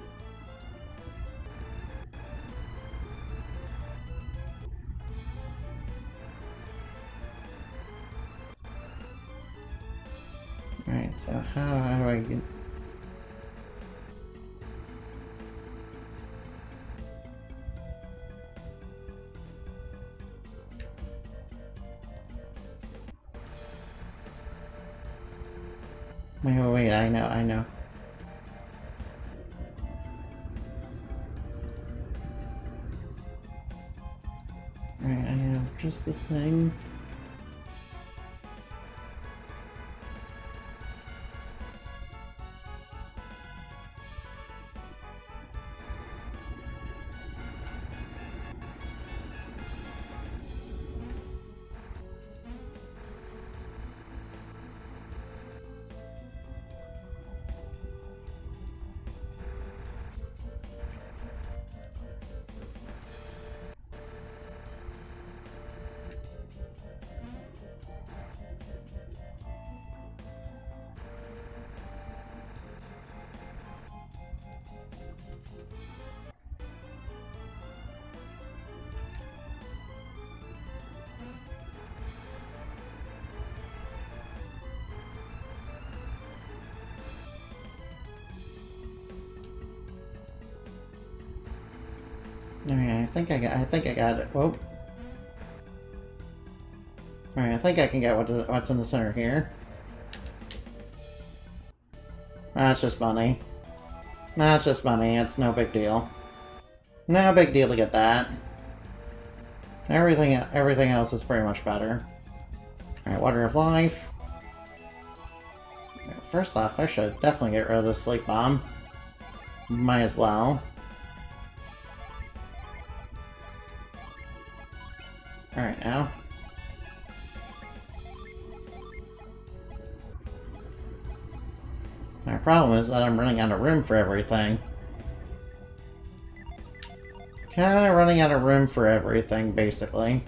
Alright, so how do I get... Wait, I know. Alright, I have just the thing. Alright, I think I got it. Whoa. Alright, I think I can get what's in the center here. That's just money. That's just money, it's no big deal. No big deal to get that. Everything else is pretty much better. Alright, Water of Life. First off, I should definitely get rid of the Sleep Bomb. Might as well. Alright, now. My problem is that I'm running out of room for everything. Kinda running out of room for everything, basically.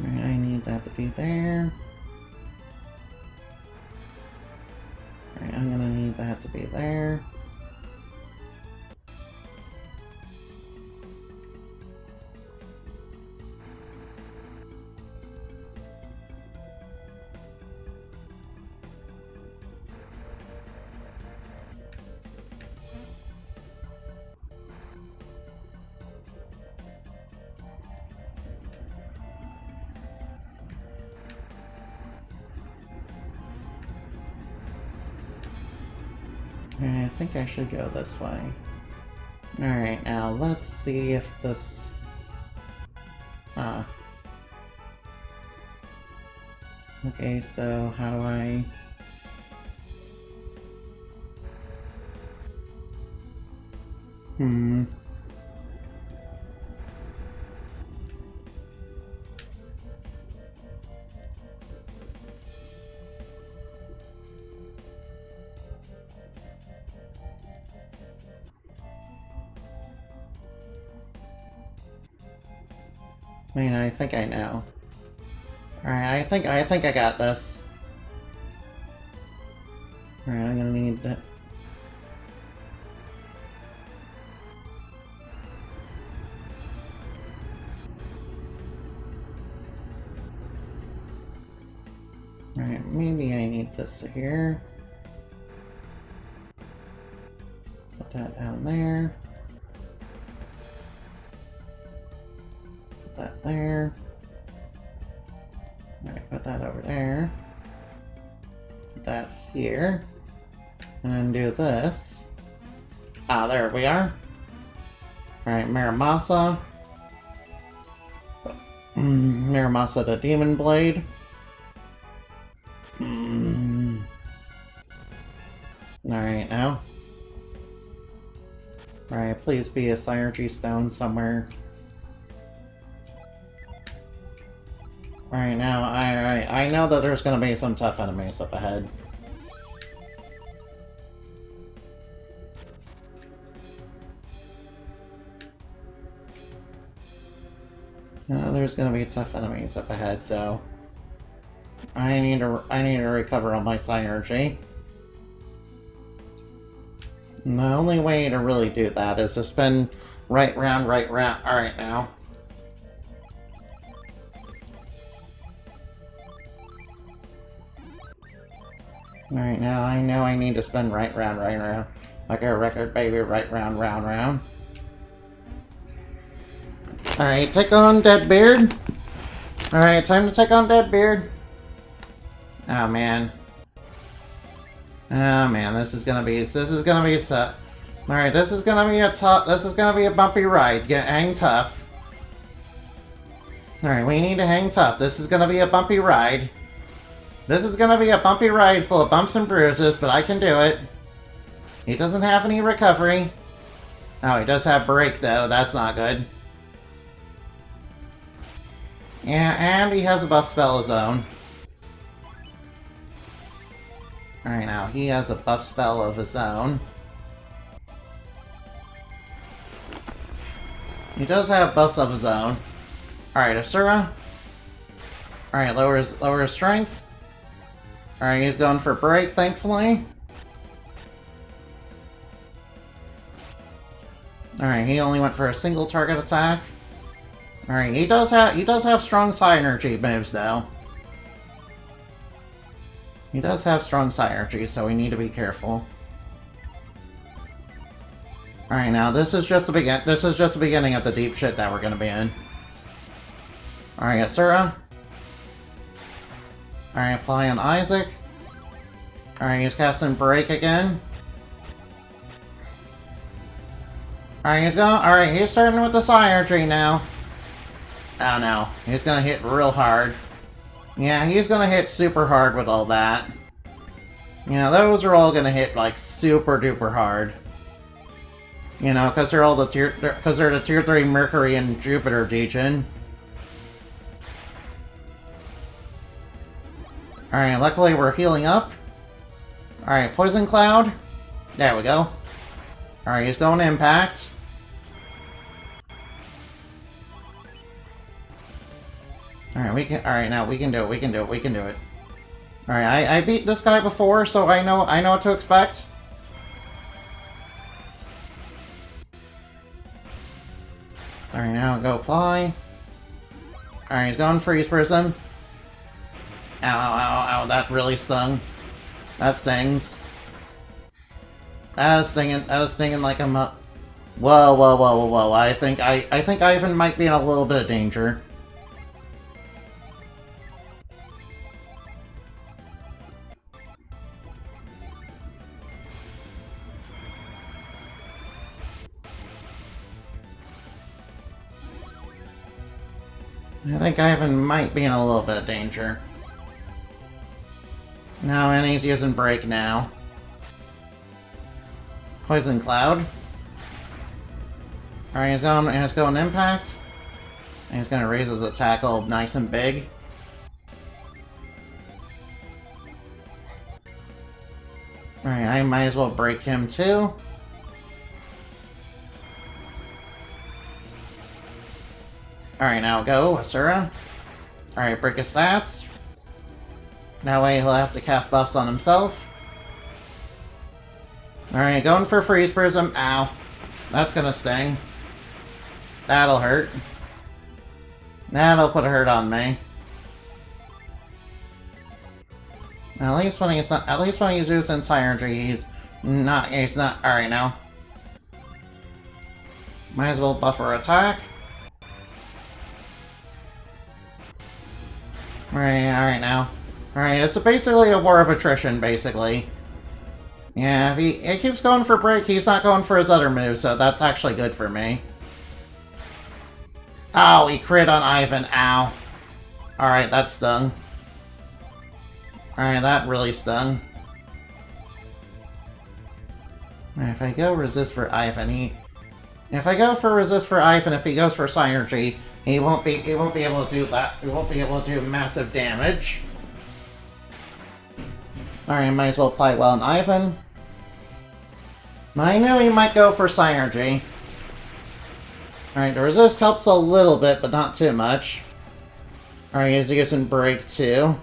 Alright, I need that to be there. Alright, I'm gonna need that to be there. I think I should go this way. Alright, now let's see if this... Okay, so how do I... I mean, I think I know. Alright, I think I got this. Alright, I'm gonna need that. Alright, maybe I need this here. Put that down there. Put that there. Alright, put that over there. Put that here. And then do this. Ah, there we are. Alright, Muramasa. Muramasa the Demon Blade. Alright, now. Alright, please be a Synergy Stone somewhere. Alright, now, I know that there's gonna be some tough enemies up ahead. I know there's gonna be tough enemies up ahead, so... I need to recover all my Synergy. And the only way to really do that is to spin right round. Alright, now. Alright, now I know I need to spin right round. Like a record, baby, right round. Alright, take on Deadbeard. Alright, time to take on Deadbeard. Oh man. Oh man, this is gonna be so. Alright, this is gonna be a bumpy ride. Hang tough. Alright, we need to hang tough. This is gonna be a bumpy ride. This is gonna be a bumpy ride full of bumps and bruises, but I can do it. He doesn't have any recovery. Oh, he does have break though. That's not good. Yeah, and he has a buff spell of his own. Alright, now he has a buff spell of his own. He does have buffs of his own. Alright, Asura. Alright, lower his strength. Alright, he's going for break, thankfully. Alright, he only went for a single target attack. Alright, he does have strong Synergy moves though. He does have strong Synergy, so we need to be careful. Alright, now this is just the beginning of the deep shit that we're gonna be in. Alright, Asura. Alright, apply on Isaac. Alright, he's casting Break again. Alright, he's starting with the Synergy now. Oh no, he's gonna hit real hard. Yeah, he's gonna hit super hard with all that. Yeah, those are all gonna hit, like, super duper hard. You know, because they're all the because they're the tier 3 Mercury and Jupiter region. Alright, luckily we're healing up. Alright, Poison Cloud. There we go. Alright, he's going Impact. Alright, now we can do it, we can do it, we can do it. Alright, I beat this guy before, so I know what to expect. Alright, now go Fly. Alright, he's going Freeze Prism. Ow, ow, ow, ow, that really stung. That stings. That is stinging like I'm a... Whoa, whoa, whoa, whoa, whoa. I think Ivan might be in a little bit of danger. I think Ivan might be in a little bit of danger. No, and he's using Break now. Poison Cloud. Alright, he's going Impact. And he's gonna raise his attack all nice and big. Alright, I might as well break him too. Alright, now go, Asura. Alright, break his stats. That way he'll have to cast buffs on himself. Alright, going for Freeze Prism. Ow. That's gonna sting. That'll hurt. That'll put a hurt on me. At least when he's using Synergy, he's not alright now. Might as well buffer attack. Alright now. Alright, it's basically a war of attrition, basically. Yeah, if he keeps going for Break, he's not going for his other moves, so that's actually good for me. Oh, he crit on Ivan. Ow. Alright, that stung. Alright, that really stung. Alright, if I go Resist for Ivan, if I go for Resist for Ivan, if he goes for Synergy, he won't be able to do that. He won't be able to do massive damage. Alright, might as well apply well on Ivan. I knew he might go for Synergy. Alright, the Resist helps a little bit, but not too much. Alright, he's using Break too.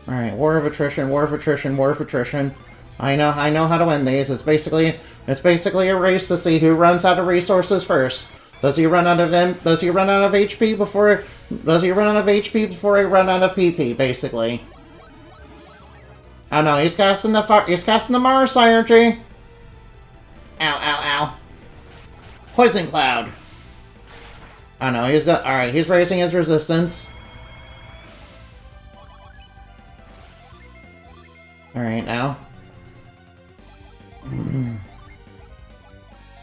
Alright, War of Attrition, War of Attrition, War of Attrition. I know how to win these. It's basically a race to see who runs out of resources first. Does he run out of HP before I run out of PP, basically? Oh no, he's casting the Mars Synergy. Ow, ow, ow. Poison Cloud. Oh no, alright, he's raising his resistance. Alright now.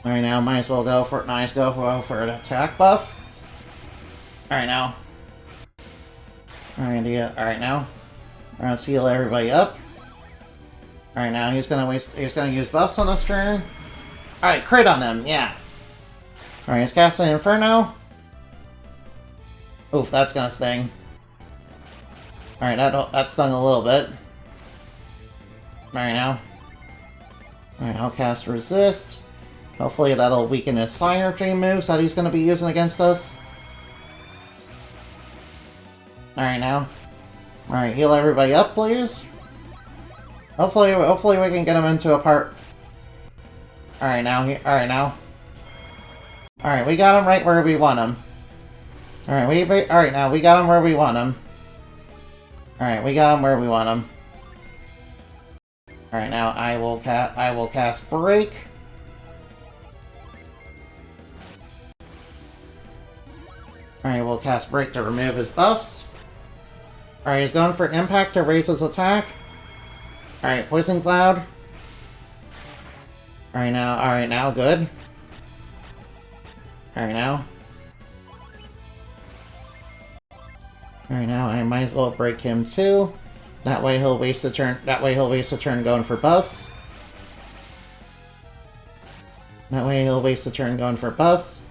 Alright now, might as well go for an attack buff. Alright now. Alright, yeah, alright now. Alright, let's heal everybody up. Alright now, he's gonna use buffs on this turn. Alright, crit on him, yeah. Alright, he's casting Inferno. Oof, that's gonna sting. Alright, that stung a little bit. Alright now. Alright, I'll cast Resist. Hopefully that'll weaken his Synergy moves that he's gonna be using against us. Alright now. Alright, heal everybody up, please. Hopefully we can get him into a part. Alright now, Alright, we got him right where we want him. Alright, now we got him where we want him. Alright, we got him where we want him. Alright, now I will cast Break. Alright, we'll cast Break to remove his buffs. Alright, he's going for Impact to raise his attack. Alright, Poison Cloud. Alright now, good. Alright now. Alright now, I might as well break him too. That way he'll waste a turn. That way he'll waste a turn going for buffs. That way he'll waste a turn going for buffs.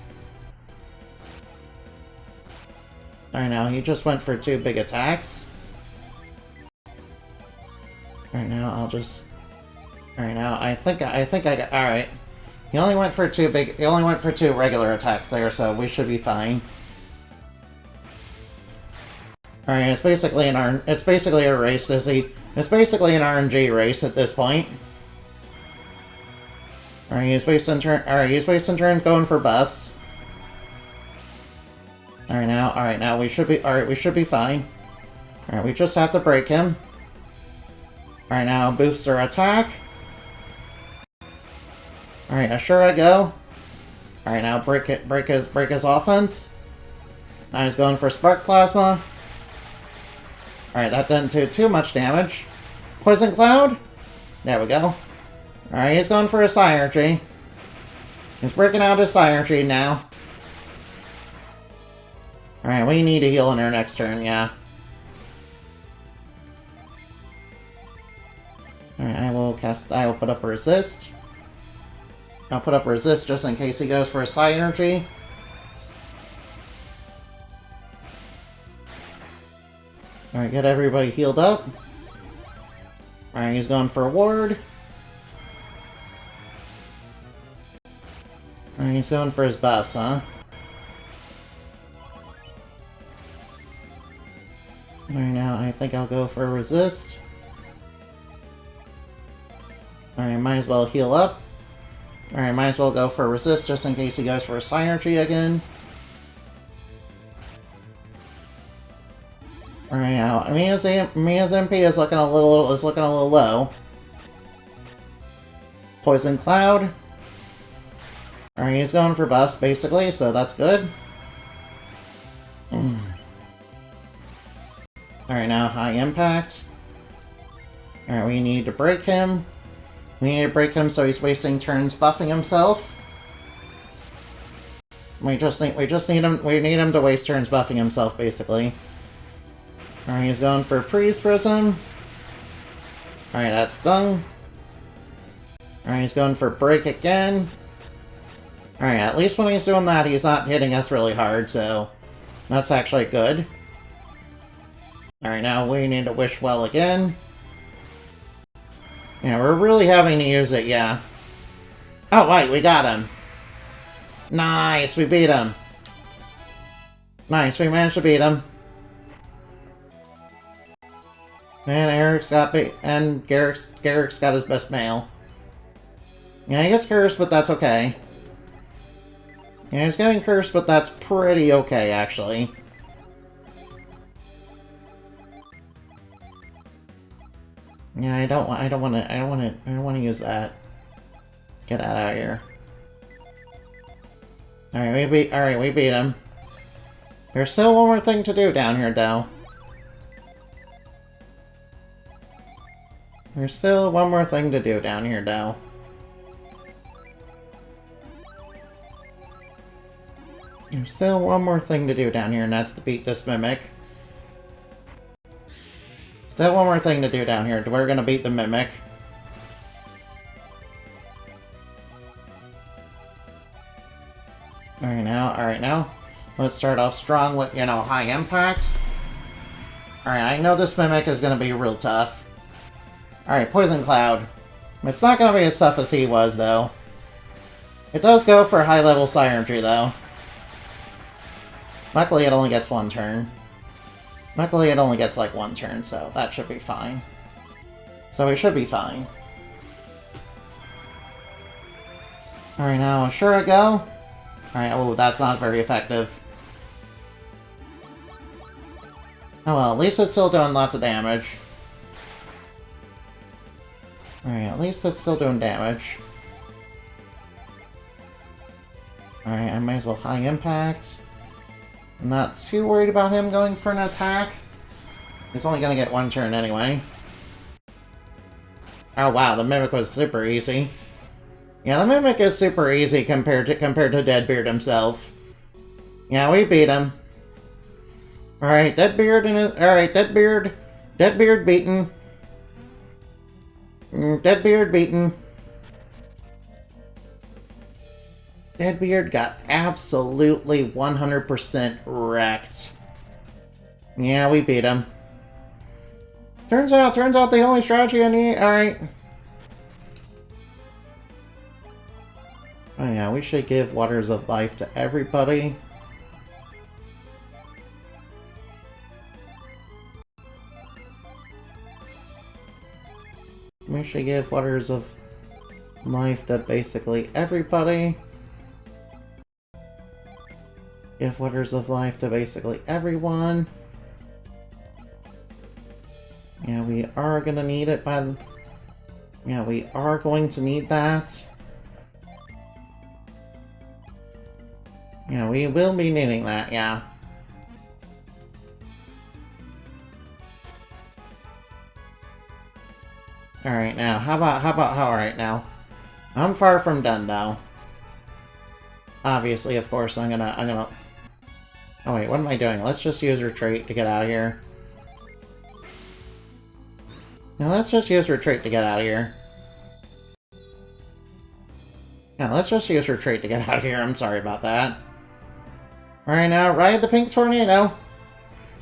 Alright, now he just went for 2 big attacks. Alright, now I'll just... Alright, now I think I got... Alright. He only went for 2 regular attacks there, so we should be fine. Alright, it's basically a race, Dizzy. It's basically an RNG race at this point. Alright, he's wasting turn going for buffs. Alright, now we should be fine. Alright, we just have to break him. Alright, now boosts our attack. Alright, now sure I go. Alright, now break his offense. Now he's going for Spark Plasma. Alright, that didn't do too much damage. Poison Cloud? There we go. Alright, he's going for a Psyurgy. He's breaking out his Psyurgy now. Alright, we need to heal in our next turn, yeah. Alright, I will put up a resist. I'll put up resist just in case he goes for a Psyurgy. Alright, get everybody healed up. Alright, he's going for a ward. Alright, he's going for his buffs, huh? Alright, now I think I'll go for a resist. Alright, might as well heal up. Alright, might as well go for a resist just in case he goes for a Psyurgy again. Alright, now Mia's MP is looking a little low. Poison Cloud. Alright, he's going for buffs basically, so that's good. Alright, now High Impact. Alright, we need to break him. We need to break him so he's wasting turns buffing himself. We need him to waste turns buffing himself, basically. Alright, he's going for Priest Prism. Alright, that's done. Alright, he's going for Break again. Alright, at least when he's doing that, he's not hitting us really hard, so that's actually good. Alright, now we need to Wish Well again. Yeah, we're really having to use it, yeah. Oh, wait, we got him. Nice, we beat him. Nice, we managed to beat him. And Garrick's got his best mail. Yeah, he gets cursed, but that's okay. Yeah, he's getting cursed, but that's pretty okay, actually. Yeah, I don't want to use that. Get that out of here. Alright, we beat him. There's still one more thing to do down here, though. There's still one more thing to do down here, though. There's still one more thing to do down here, and that's to beat this Mimic. Still one more thing to do down here. We're gonna beat the Mimic. Alright now. Let's start off strong with, high impact. Alright, I know this Mimic is gonna be real tough. Alright, Poison Cloud. It's not gonna be as tough as he was, though. It does go for high-level Psyurgy, though. Luckily, it only gets one turn. Luckily, it only gets, like, one turn, so that should be fine. So we should be fine. Alright, now, sure I go. Alright, oh, that's not very effective. Oh well, at least it's still doing lots of damage. Alright, at least it's still doing damage. Alright, I might as well high impact. I'm not too worried about him going for an attack. He's only gonna get one turn anyway. Oh wow, the Mimic was super easy. Yeah, the Mimic is super easy compared to Deadbeard himself. Yeah, we beat him. Alright, Deadbeard Deadbeard beaten. Deadbeard beaten. Deadbeard got absolutely 100% wrecked. Yeah, we beat him. Turns out the only strategy I need... Alright. Oh yeah, we should give Waters of Life to everybody. We should give Waters of Life to basically everybody. Give Waters of Life to basically everyone. Yeah, we are gonna need it by the... Yeah, we are going to need that. Yeah, we will be needing that, yeah. Alright, now, how about alright now? I'm far from done, though. Obviously, of course, I'm gonna... Oh wait, what am I doing? Let's just use Retreat to get out of here. Now let's just use Retreat to get out of here. Yeah, let's just use Retreat to get out of here. I'm sorry about that. Alright now, ride the Pink Tornado.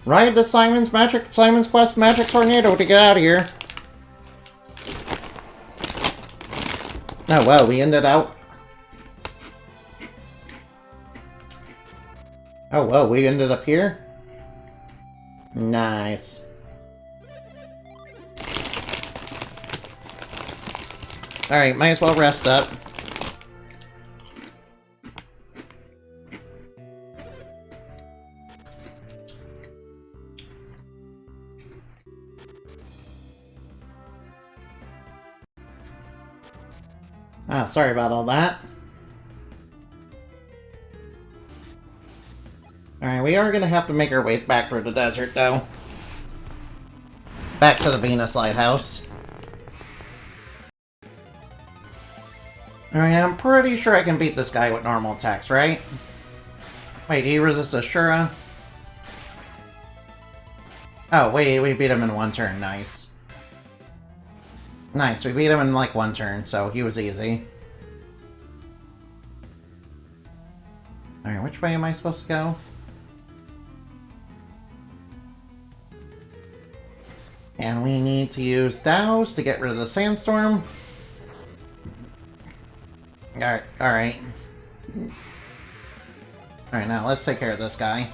Ride the Simon's Quest Magic Tornado to get out of here. Oh well, we ended out. Oh well, we ended up here? Nice. Alright, might as well rest up. Ah, sorry about all that. Alright, we are gonna have to make our way back through the desert, though. Back to the Venus Lighthouse. Alright, I'm pretty sure I can beat this guy with normal attacks, right? Wait, he resists Ashura? Oh, wait, we beat him in one turn. Nice. Nice, we beat him in, like, one turn, so he was easy. Alright, which way am I supposed to go? And we need to use Dows to get rid of the Sandstorm. Alright, alright. Alright, now let's take care of this guy.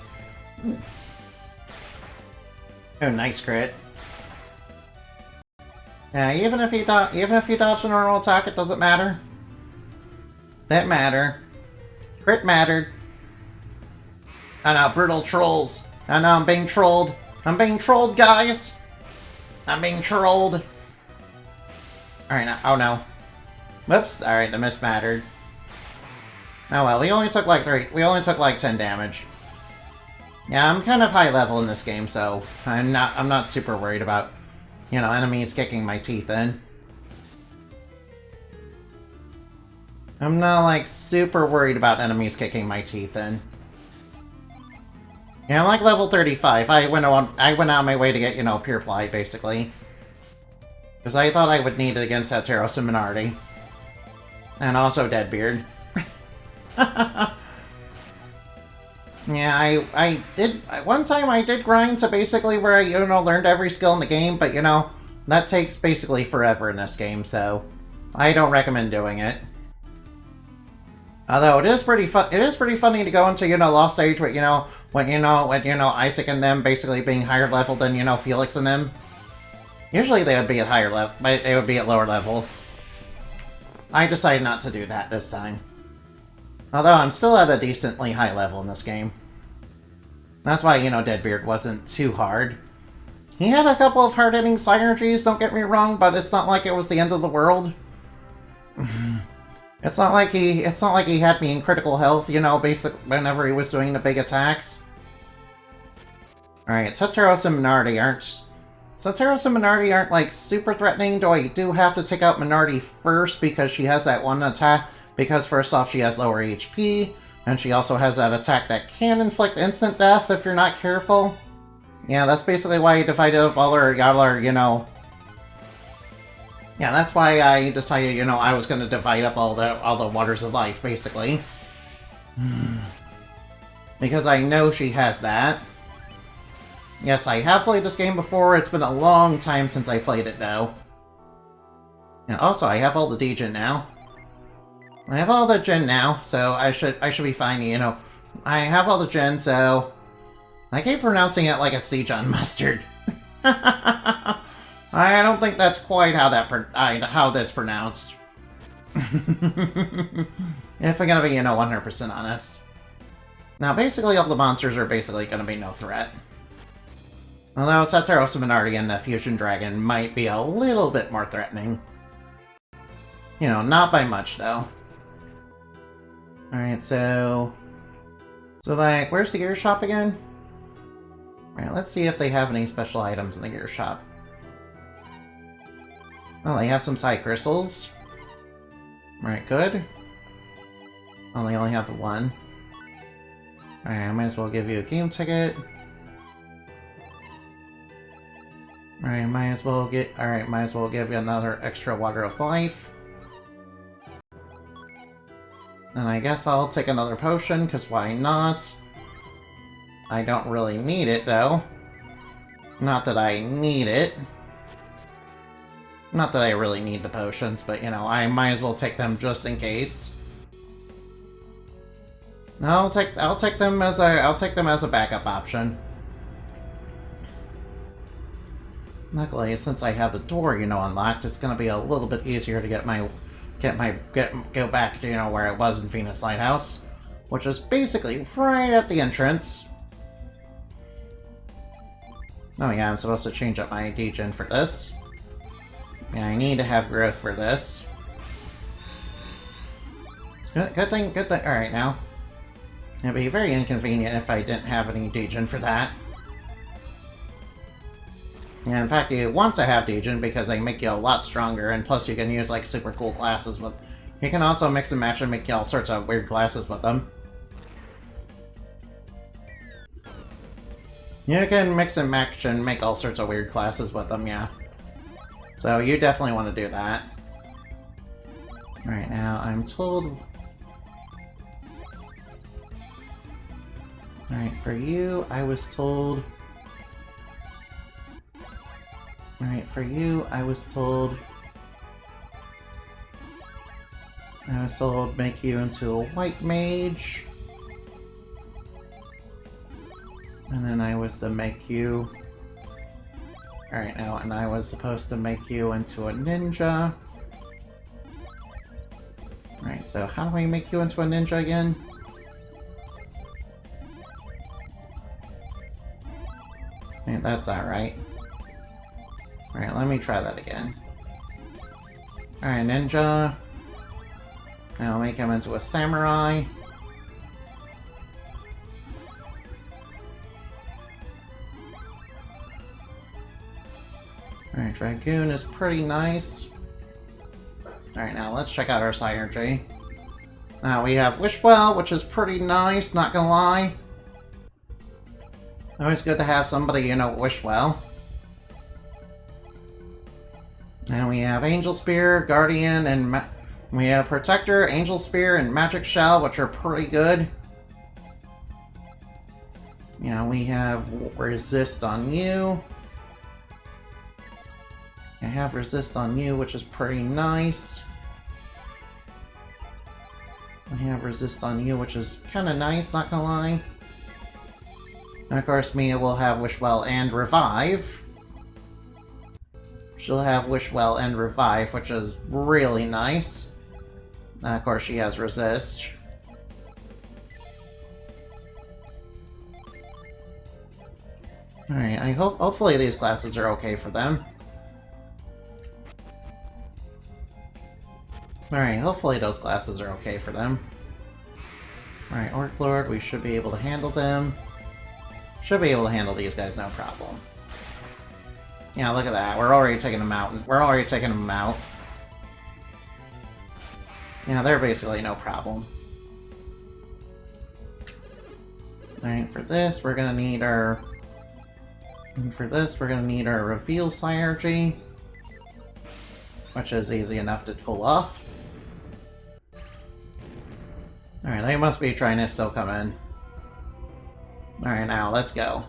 Oh, nice crit. Yeah, even if you dodge a normal attack, it doesn't matter. That matter. Crit mattered. Oh no, brutal trolls. Oh no, I'm being trolled. I'm being trolled, guys. I'm being trolled. Alright, now, oh no. Whoops, alright, the miss mattered. Oh well, we only took like 10 damage. Yeah, I'm kind of high level in this game, so I'm not super worried about, you know, enemies kicking my teeth in. I'm not, like, super worried about enemies kicking my teeth in. Yeah, I'm like level 35. I went on my way to get, you know, Pure Ply, basically. Because I thought I would need it against Heteros and Minardi. And also Deadbeard. Yeah, I did... One time I did grind to basically where I, you know, learned every skill in the game, but, you know, that takes basically forever in this game, so I don't recommend doing it. Although it is pretty funny to go into, you know, Lost Age with, when Isaac and them basically being higher level than, you know, Felix and them. Usually they would be at higher level, but they would be at lower level. I decided not to do that this time. Although I'm still at a decently high level in this game. That's why, you know, Deadbeard wasn't too hard. He had a couple of hard-hitting synergies, don't get me wrong, but it's not like it was the end of the world. It's not like he had me in critical health, you know, whenever he was doing the big attacks. Alright, Heteros and Minardi aren't like super threatening, though I do have to take out Minardi first because she has that one attack. Because first off, she has lower HP, and she also has that attack that can inflict instant death if you're not careful. Yeah, that's basically why I divided up all our, you know... Yeah, that's why I decided, you know, I was going to divide up all the Waters of Life, basically. Because I know she has that. Yes, I have played this game before. It's been a long time since I played it, though. And also, I have all the Degen now. I have all the Gen now, so I should be fine, you know. I have all the Gen, so... I keep pronouncing it like it's Dijon mustard. I don't think that's quite how that's pronounced. If I'm gonna be, you know, 100% honest. Now, basically, all the monsters are basically gonna be no threat. Although Satoru Minardi and the Fusion Dragon might be a little bit more threatening. You know, not by much, though. Alright, so, like, where's the gear shop again? Alright, let's see if they have any special items in the gear shop. Well, they have some side crystals. Alright, good. Oh, they only have the one. Alright, I might as well give you a game ticket. Alright, might as well give you another extra Water of Life. And I guess I'll take another potion, because why not? I don't really need it, though. Not that I need it. Not that I really need the potions, but, you know, I might as well take them just in case. I'll take them as a backup option. Luckily, since I have the door, you know, unlocked, it's gonna be a little bit easier to go back to, you know, where I was in Venus Lighthouse, which is basically right at the entrance. Oh yeah, I'm supposed to change up my degen for this. Yeah, I need to have growth for this. Good thing. Alright, now. It'd be very inconvenient if I didn't have any degen for that. Yeah, in fact, you want to have degen because they make you a lot stronger, and plus you can use, like, super cool classes with... You can also mix and match and make all sorts of weird classes with them. You can mix and match and make all sorts of weird classes with them, yeah. So you definitely want to do that. Alright, now I'm told... Alright, for you, I was told... Alright, for you, I was told make you into a white mage. And then I was to make you... Alright, now, and I was supposed to make you into a ninja. Alright, so how do we make you into a ninja again? Alright, that's alright. Alright, let me try that again. Alright, ninja. Now I'll make him into a samurai. Alright, Dragoon is pretty nice. Alright, now let's check out our synergy. Now we have Wishwell, which is pretty nice, not gonna lie. Always good to have somebody, you know, wish well. And we have Angel Spear, Guardian, and we have Protector, Angel Spear, and Magic Shell, which are pretty good. Yeah, we have Resist on you. I have Resist on you, which is pretty nice. I have Resist on you, which is kind of nice, not gonna lie. And of course, Mia will have Wishwell and Revive. She'll have Wishwell and Revive, which is really nice. And of course, she has Resist. Alright, hopefully these classes are okay for them. Alright, hopefully those classes are okay for them. Alright, Orc Lord, we should be able to handle them. Should be able to handle these guys, no problem. Yeah, look at that. We're already taking them out. Yeah, they're basically no problem. Alright, for this, we're gonna need our... And for this, we're going to need our reveal synergy, which is easy enough to pull off. Alright, they must be trying to still come in. Alright, now, let's go.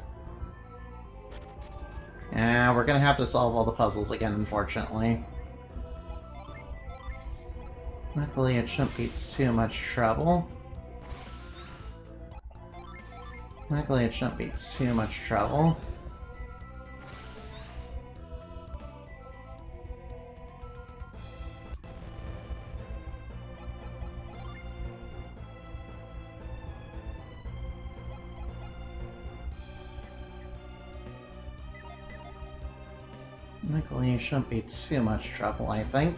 Yeah, we're gonna have to solve all the puzzles again, unfortunately. Luckily, it shouldn't be too much trouble. Luckily, it shouldn't be too much trouble. Luckily, it shouldn't be too much trouble, I think.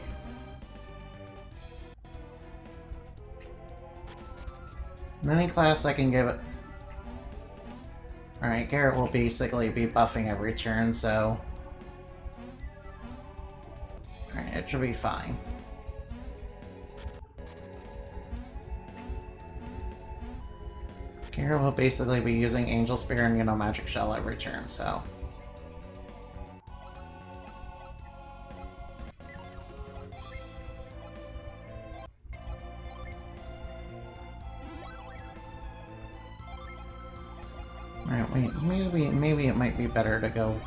Any class I can give it. Alright, Garrett will basically be buffing every turn, so... Alright, it should be fine. Garrett will basically be using Angel Spear and, you know, Magic Shell every turn, so... Alright, wait, maybe it might be better to go...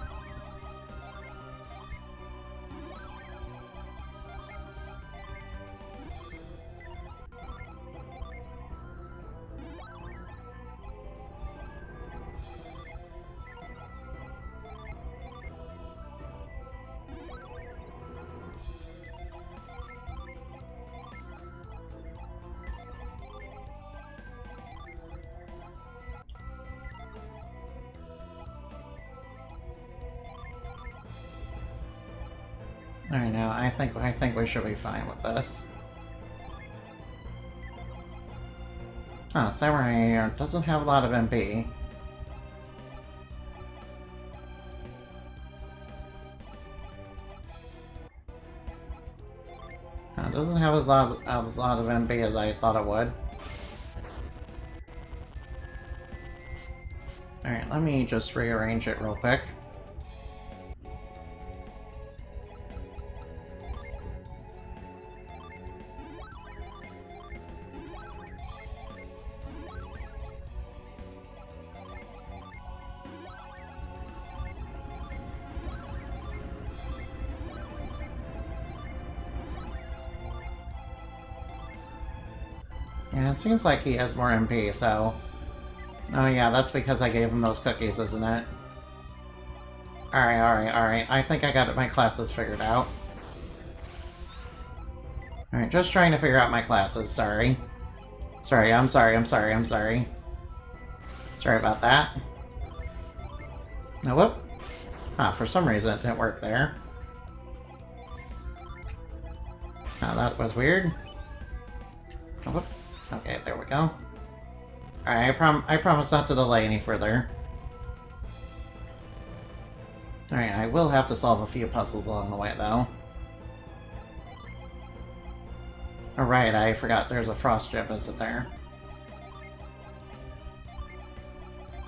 Alright, now I think we should be fine with this. Oh, Samurai doesn't have a lot of MP. It doesn't have as lot of MP as I thought it would. Alright, let me just rearrange it real quick. Yeah, it seems like he has more MP, so... Oh yeah, that's because I gave him those cookies, isn't it? Alright. I think I got my classes figured out. Alright, just trying to figure out my classes, sorry. I'm sorry. Sorry about that. No, whoop. Ah, for some reason it didn't work there. Oh, that was weird. Oh, whoop. Okay, there we go. Alright, I promise not to delay any further. Alright, I will have to solve a few puzzles along the way, though. Alright, I forgot there's a frost gem, isn't there?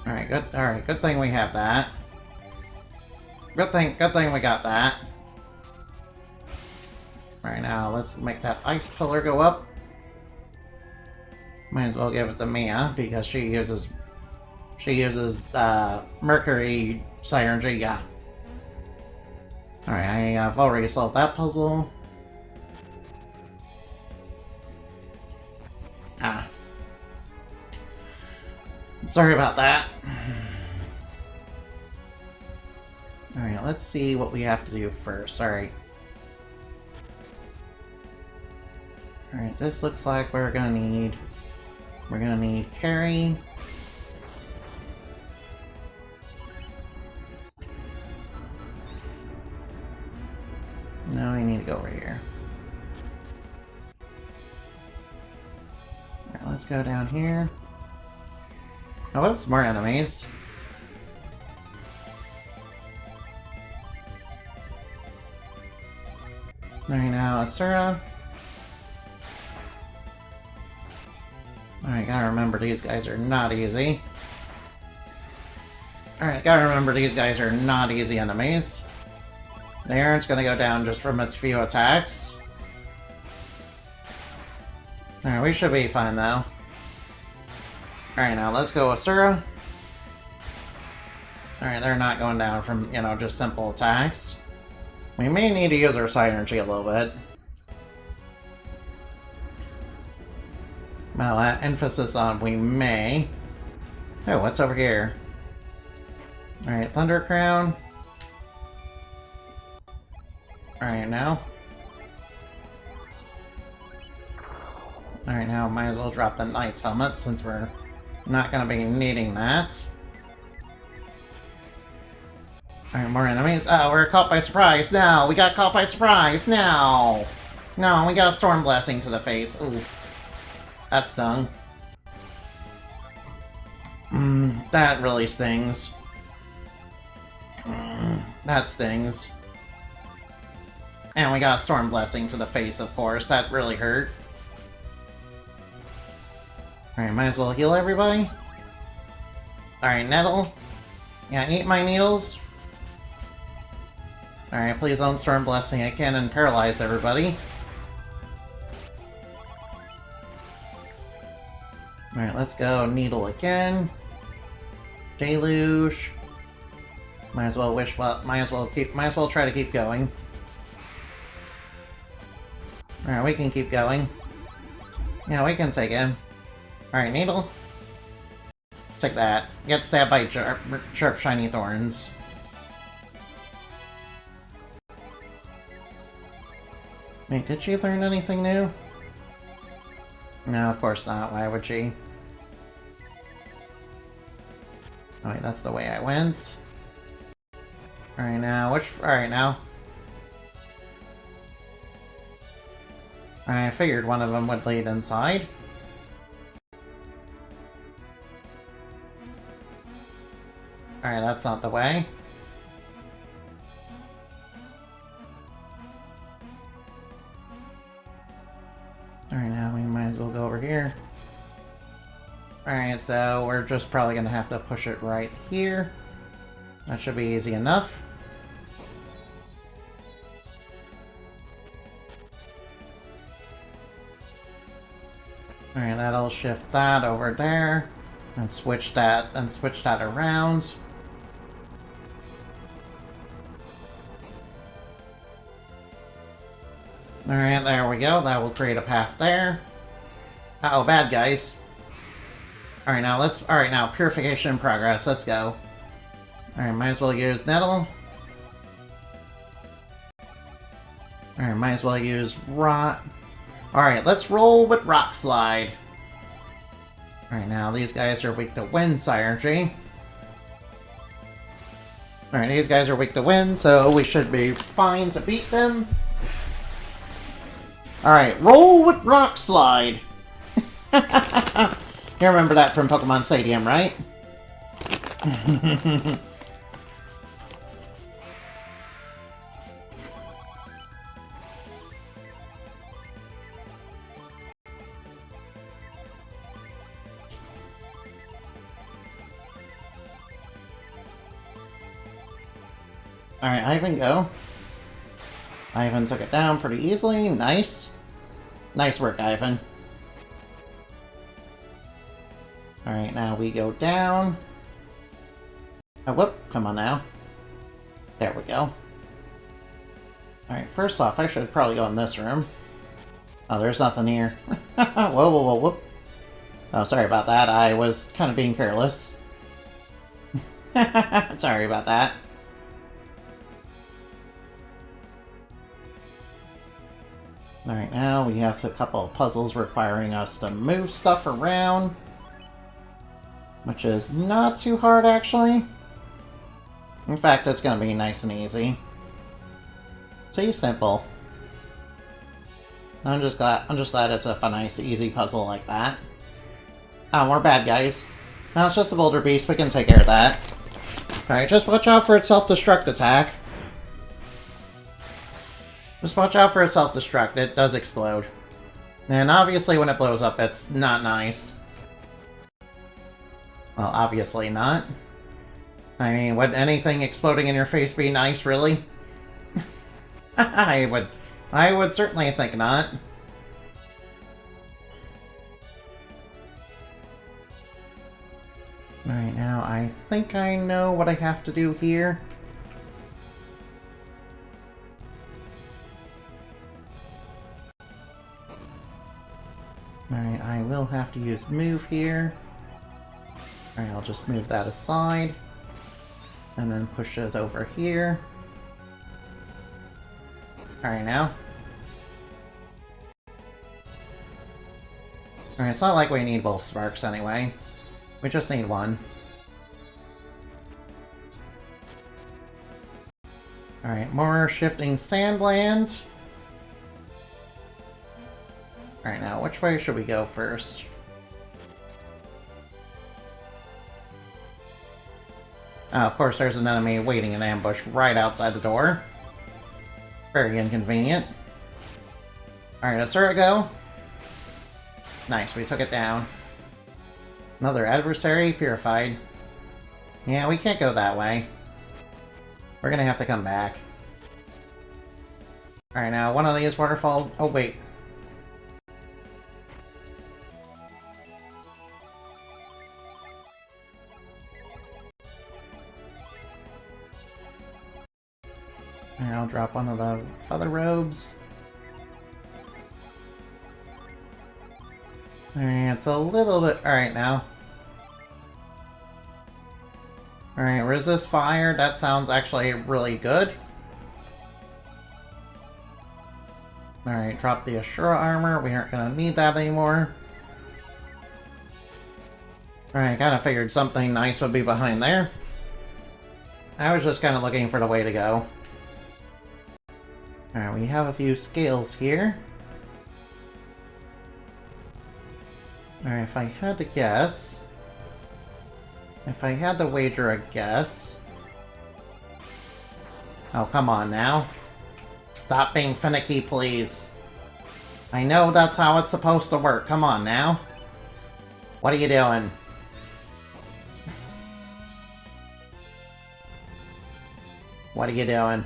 Alright, good thing we have that. Good thing we got that. Alright, now let's make that ice pillar go up. Might as well give it to Mia, because she uses Mercury Synergy, yeah. Alright, I've already solved that puzzle. Ah. Sorry about that. Alright, let's see what we have to do first. Alright. Alright, this looks like we're gonna need carry. Now we need to go over here. Alright, let's go down here. Oh, whoops, more enemies. Alright, now Asura. Alright, gotta remember these guys are not easy. Alright, gotta remember these guys are not easy enemies. The Errant's gonna go down just from its few attacks. Alright, we should be fine though. Alright, now let's go Asura. Alright, they're not going down from, you know, just simple attacks. We may need to use our Synergy a little bit. Well, emphasis on we may. Oh, what's over here? Alright, Thunder Crown. Alright, now. Alright, now might as well drop the Knight's Helmet since we're not going to be needing that. Alright, more enemies. Oh, we're caught by surprise. No, we got caught by surprise. No. No, we got a Storm Blessing to the face. Oof. That stung. That really stings. That stings. And we got a Storm Blessing to the face, of course. That really hurt. Alright, might as well heal everybody. Alright, Nettle. Yeah, eat my needles. Alright, please don't Storm Blessing again and paralyze everybody. Alright, let's go Needle again. Deluge. Might as well try to keep going. Alright, we can keep going. Yeah, we can take him. Alright, Needle. Take that. Get stabbed by sharp shiny thorns. Wait, did she learn anything new? No, of course not. Why would she? Oh wait, that's the way I went. Alright now, alright now. I figured one of them would lead inside. Alright, that's not the way. Alright, now we might as well go over here. Alright, so we're just probably gonna have to push it right here. That should be easy enough. Alright, that'll shift that over there. And switch that around. Alright, there we go. That will create a path there. Uh-oh, bad guys. Alright, now purification in progress. Let's go. Alright, might as well use Nettle. Alright, might as well use Rot. Alright, let's roll with Rock Slide. Alright, now these guys are weak to wind synergy. Alright, these guys are weak to wind, so we should be fine to beat them. Alright, roll with Rock Slide. You remember that from Pokemon Stadium, right? Alright, Ivan, go. Ivan took it down pretty easily. Nice. Nice work, Ivan. Alright, now we go down. Oh, whoop. Come on now. There we go. Alright, first off, I should probably go in this room. Oh, there's nothing here. Whoa, whoa, whoa, whoop. Oh, sorry about that. I was kind of being careless. Sorry about that. Alright, now we have a couple of puzzles requiring us to move stuff around. Which is not too hard, actually. In fact, it's gonna be nice and easy. Too simple. I'm just glad it's a nice, easy puzzle like that. Oh, more bad guys. No, it's just a boulder beast, we can take care of that. Alright, just watch out for its self-destruct attack. Just watch out for its self-destruct, it does explode. And obviously when it blows up, it's not nice. Well, obviously not. I mean, would anything exploding in your face be nice, really? I would certainly think not. Alright, now I think I know what I have to do here. Alright, I will have to use move here. Alright, I'll just move that aside. And then push it over here. Alright, now. Alright, it's not like we need both sparks anyway. We just need one. Alright, more shifting sandland. Alright, now which way should we go first? Of course, there's an enemy waiting in ambush right outside the door. Very inconvenient. Alright, let's let it go. Nice, we took it down. Another adversary purified. Yeah, we can't go that way. We're gonna have to come back. Alright, now one of these waterfalls... Oh, wait. And I'll drop one of the feather robes. Alright, it's a little bit... Alright, now. Alright, resist fire. That sounds actually really good. Alright, drop the Ashura armor. We aren't gonna need that anymore. Alright, kinda figured something nice would be behind there. I was just kinda looking for the way to go. Alright, we have a few scales here. Alright, if I had to guess... If I had to wager a guess... Oh, come on now. Stop being finicky, please. I know that's how it's supposed to work. Come on now. What are you doing? What are you doing?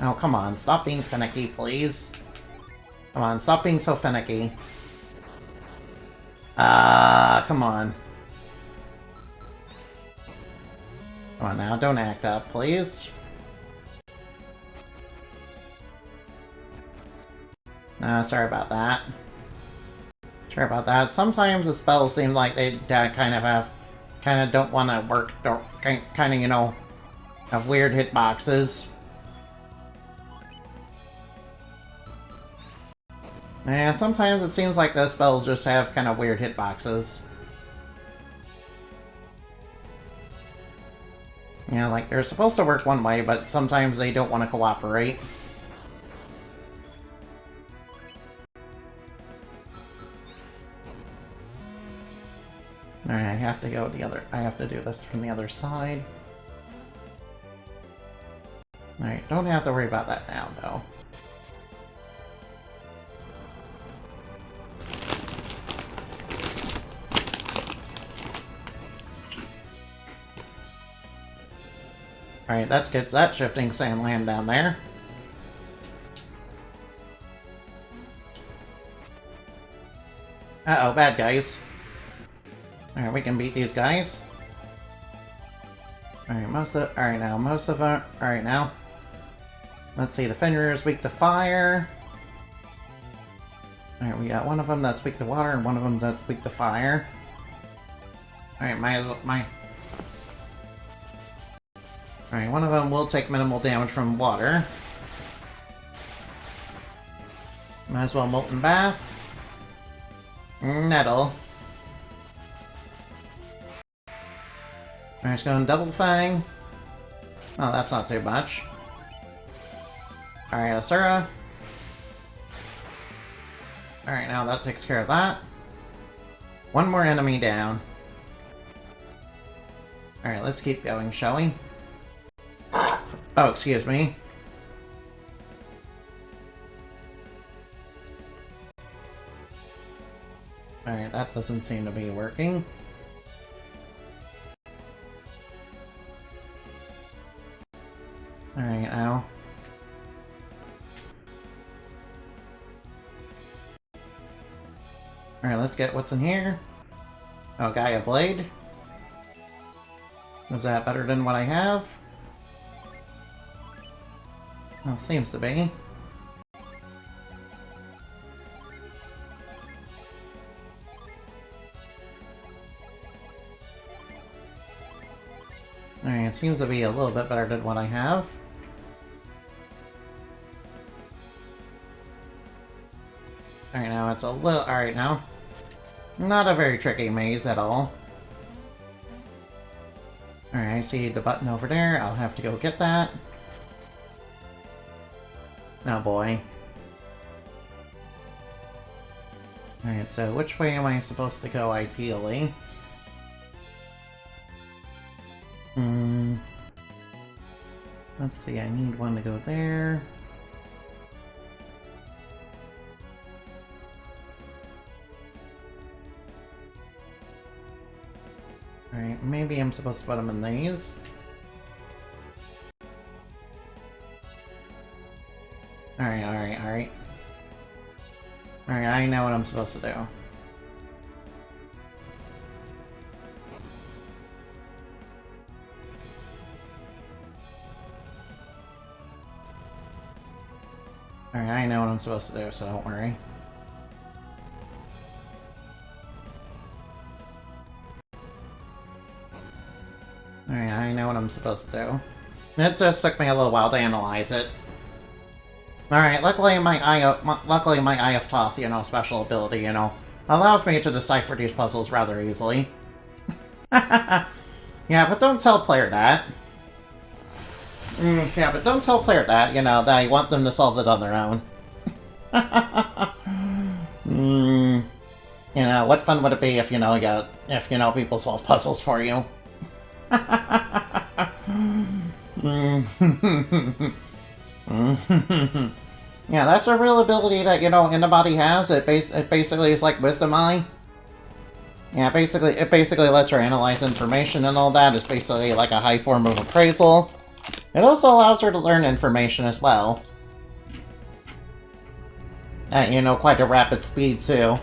Oh, come on. Stop being finicky, please. Come on, stop being so finicky. Come on. Come on now, don't act up, please. Sorry about that. Sorry about that. Sometimes the spells seem like they kind of don't want to work, kind of, you know, have weird hitboxes. Yeah, sometimes it seems like the spells just have kind of weird hitboxes. Yeah, like they're supposed to work one way, but sometimes they don't want to cooperate. Alright, I have to go the other... I have to do this from the other side. Alright, don't have to worry about that now, though. Alright, that gets that shifting sandland down there. Uh-oh, bad guys. Alright, we can beat these guys. Alright, most of them... Alright, now. Let's see, Defender is weak to fire. Alright, we got one of them that's weak to water and one of them that's weak to fire. Alright, Alright, one of them will take minimal damage from water. Might as well Molten Bath. Nettle. Alright, let's go in Double Fang. Oh, that's not too much. Alright, Asura. Alright, now that takes care of that. One more enemy down. Alright, let's keep going, shall we? Oh, excuse me. Alright, that doesn't seem to be working. Alright, now. Alright, let's get what's in here. Oh, Gaia Blade. Is that better than what I have? Well, seems to be. Alright, it seems to be a little bit better than what I have. Alright, now it's a little... Alright, now. Not a very tricky maze at all. Alright, I see the button over there. I'll have to go get that. Oh boy. Alright, so which way am I supposed to go ideally? Let's see, I need one to go there. Alright, maybe I'm supposed to put them in these. Alright. Alright, I know what I'm supposed to do. Alright, I know what I'm supposed to do, so don't worry. Alright, I know what I'm supposed to do. It just took me a little while to analyze it. Alright, luckily my Eye of Thoth, you know, special ability, you know, allows me to decipher these puzzles rather easily. Yeah, but don't tell player that. Yeah, but don't tell player that, you know, that you want them to solve it on their own. You know, what fun would it be if, you know, people solve puzzles for you? Yeah, that's a real ability that, you know, anybody has. It basically is like Wisdom Eye. Yeah, it basically lets her analyze information and all that. It's basically like a high form of appraisal. It also allows her to learn information as well. At, you know, quite a rapid speed, too.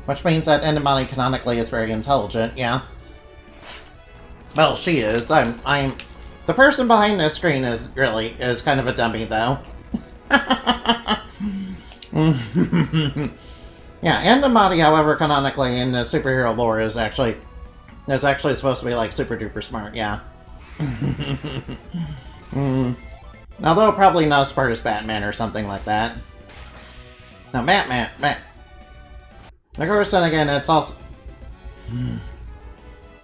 Which means that anybody canonically is very intelligent, yeah. Well, she is. I'm... The person behind this screen is kind of a dummy, though. Yeah, Andamati, however, canonically in the superhero lore is actually supposed to be like super duper smart, yeah. Although probably not as smart as Batman or something like that. Now, Batman. Of course, then again, it's also.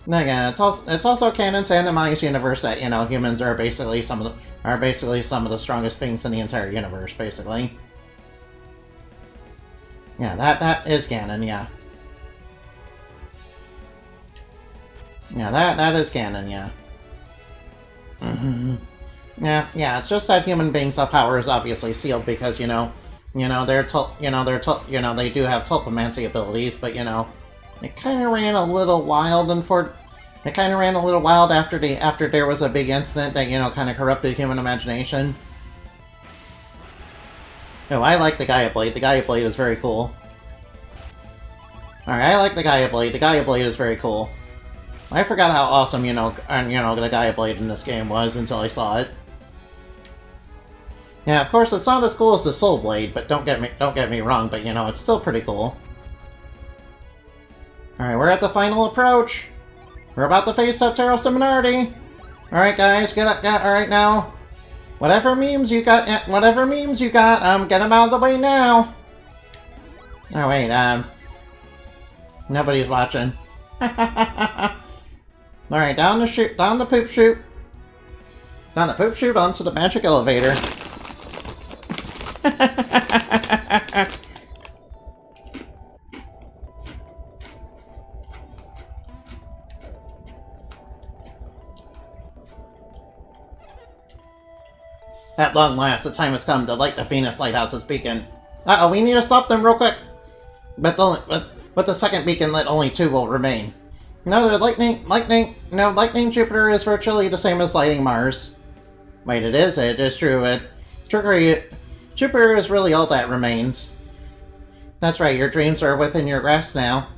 Then again, it's also canon to Andamati's universe that, you know, humans are basically some of the strongest beings in the entire universe, basically. Yeah, that is canon, yeah. Yeah, that is canon, yeah. Yeah, it's just that human beings' power is obviously sealed because, they do have telepomancy abilities, but, you know, it kind of ran a little wild after there was a big incident that, you know, kind of corrupted human imagination. Oh, I like the Gaia Blade. The Gaia Blade is very cool. Alright, I like the Gaia Blade. The Gaia Blade is very cool. I forgot how awesome, the Gaia Blade in this game was until I saw it. Yeah, of course, it's not as cool as the Soul Blade, but don't get me wrong, but, you know, it's still pretty cool. Alright, we're at the final approach. We're about to face Septero Similarity. Alright, guys, get alright now. Whatever memes you got, get them out of the way now. Oh, wait, nobody's watching. Alright, down the poop chute. Down the poop chute onto the magic elevator. At long last, the time has come to light the Venus Lighthouse's beacon. Uh-oh, we need to stop them real quick. But With the second beacon lit, only 2 will remain. No, the lightning Jupiter is virtually the same as lighting Mars. Wait, it is true. Jupiter is really all that remains. That's right, your dreams are within your grasp now.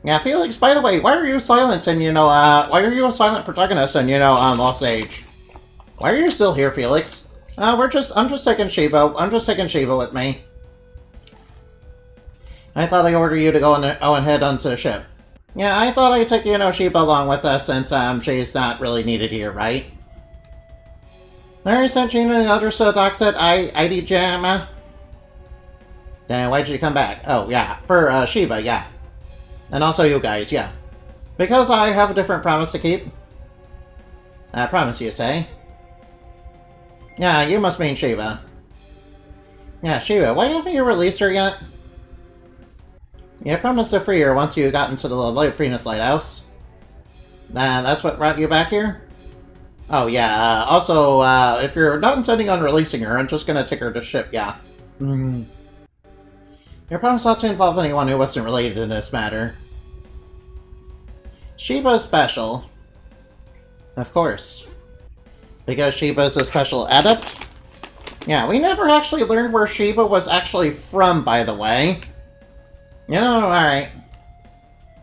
Yeah, Felix, by the way, why are you silent and, why are you a silent protagonist and, on Lost Age? Why are you still here, Felix? I'm just taking Shiba. I'm just taking Shiba with me. I thought I ordered you to go and head onto the ship. Yeah, I thought I'd take, Shiba along with us since, she's not really needed here, right? Larry sent Gina and others to the dock said ID Jam. Then why did you come back? Oh, yeah, for, Shiba, yeah. And also you guys, yeah. Because I have a different promise to keep. I promise you say. Yeah, you must mean Shiba. Yeah, Shiba, why haven't you released her yet? You promised to free her once you got into the Freenus Lighthouse. That's what brought you back here? Oh, yeah, also, if you're not intending on releasing her, I'm just gonna take her to ship, yeah. Your promise not to involve anyone who wasn't related in this matter. Shiba is special. Of course. Because Shiba is a special adept? Yeah, we never actually learned where Shiba was actually from, by the way. Alright.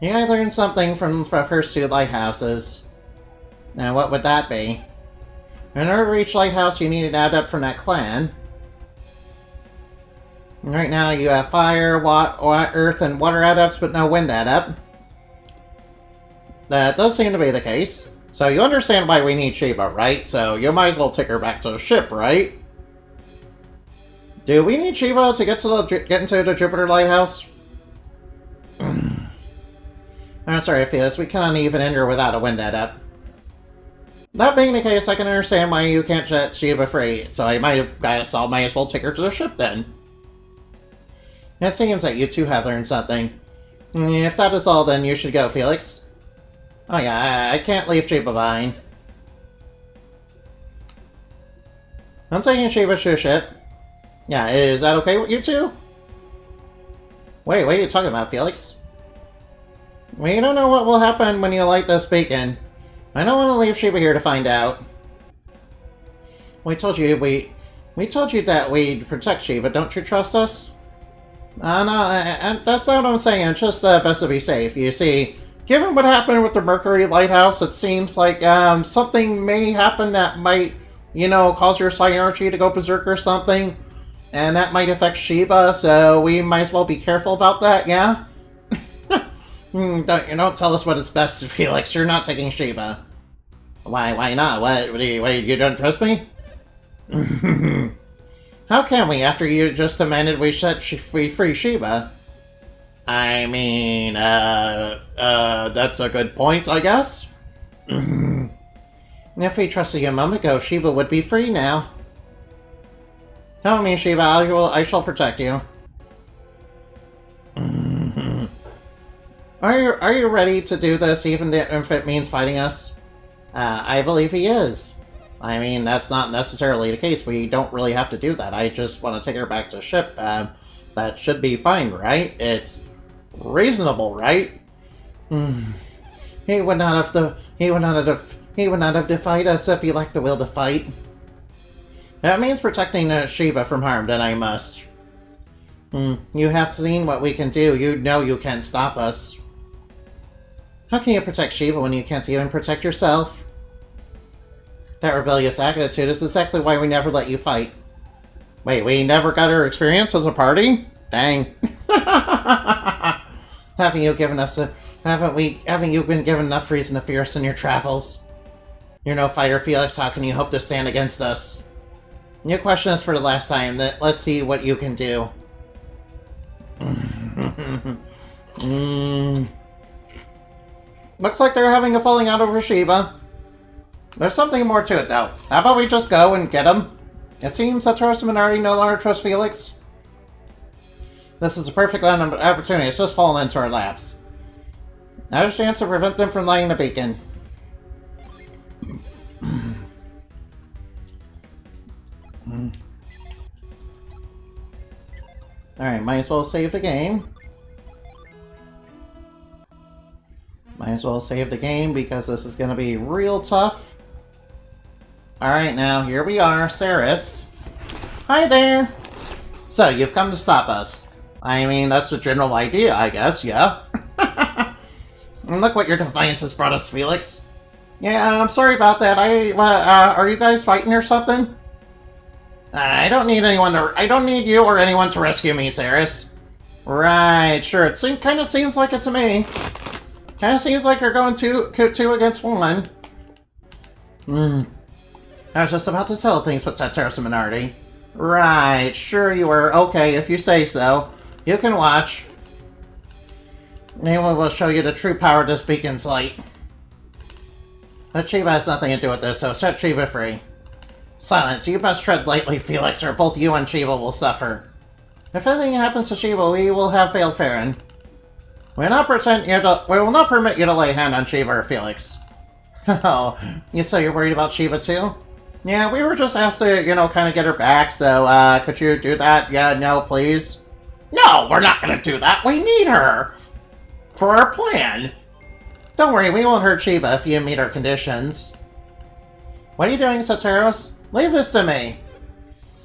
You guys learned something from the first 2 lighthouses. Now, what would that be? In order to reach Lighthouse, you need an adept from that clan. Right now, you have fire, earth, and water adepts, but no wind adept. That does seem to be the case. So you understand why we need Shiba, right? So you might as well take her back to the ship, right? Do we need Shiba to get into the Jupiter Lighthouse? I'm sorry, Felix, we cannot even enter without a wind adept. That being the case, I can understand why you can't set Shiba free, so I might as well take her to the ship then. It seems that you two have learned something. If that is all, then you should go, Felix. Oh yeah, I can't leave Shiba behind. I'm taking Shiba to the ship. Yeah, is that okay with you two? Wait, what are you talking about, Felix? We don't know what will happen when you light this beacon. I don't want to leave Shiba here to find out. We told you that we'd protect Shiba. Don't you trust us? No, that's not what I'm saying. It's just best to be safe. You see, given what happened with the Mercury Lighthouse, it seems like something may happen that might, cause your psi energy to go berserk or something. And that might affect Shiba, so we might as well be careful about that, yeah? Don't tell us what is best, Felix. You're not taking Shiba. Why not? What, you don't trust me? How can we, after you just demanded we set free Shiba? I mean, that's a good point, I guess? If we trusted you a moment ago, Shiba would be free now. Tell me, Shiba, I shall protect you. Are you ready to do this, even if it means fighting us? I believe he is. I mean, that's not necessarily the case. We don't really have to do that. I just want to take her back to the ship. That should be fine, right? It's reasonable, right? He would not have defied us if he lacked the will to fight. That means protecting Shiba from harm, then I must. You have seen what we can do. You know you can't stop us. How can you protect Shiba when you can't even protect yourself? That rebellious attitude is exactly why we never let you fight. Wait, we never got our experience as a party? Dang. Haven't you been given enough reason to fear us in your travels? You're no fighter, Felix. How can you hope to stand against us? You question us for the last time. Let's see what you can do. Looks like they're having a falling out over Shiba. There's something more to it, though. How about we just go and get him? It seems that Fearsome already no longer trusts Felix. This is a perfect opportunity. It's just fallen into our laps. Now there's a chance to prevent them from lighting the beacon. Alright, might as well save the game. Might as well save the game because this is going to be real tough. Alright, now here we are, Ceres. Hi there! So, you've come to stop us. I mean, that's the general idea, I guess, yeah? And look what your defiance has brought us, Felix. Yeah, I'm sorry about that. Are you guys fighting or something? I don't need you or anyone to rescue me, Ceres. Right, sure. It kind of seems like it to me. Kind of seems like you're going two against one. I was just about to settle things with Satoru's minority. Right, sure you were. Okay, if you say so. You can watch. Anyone will show you the true power of this beacon's light. But Shiba has nothing to do with this, so set Shiba free. Silence, you must tread lightly, Felix, or both you and Shiba will suffer. If anything happens to Shiba, we will have failed Farron. We will not permit you to lay hand on Shiba or Felix. Oh, so you're worried about Shiba too? Yeah, we were just asked to, kind of get her back, so, could you do that? Yeah, no, please? No, we're not gonna do that! We need her! For our plan! Don't worry, we won't hurt Shiba if you meet our conditions. What are you doing, Satoros? Leave this to me.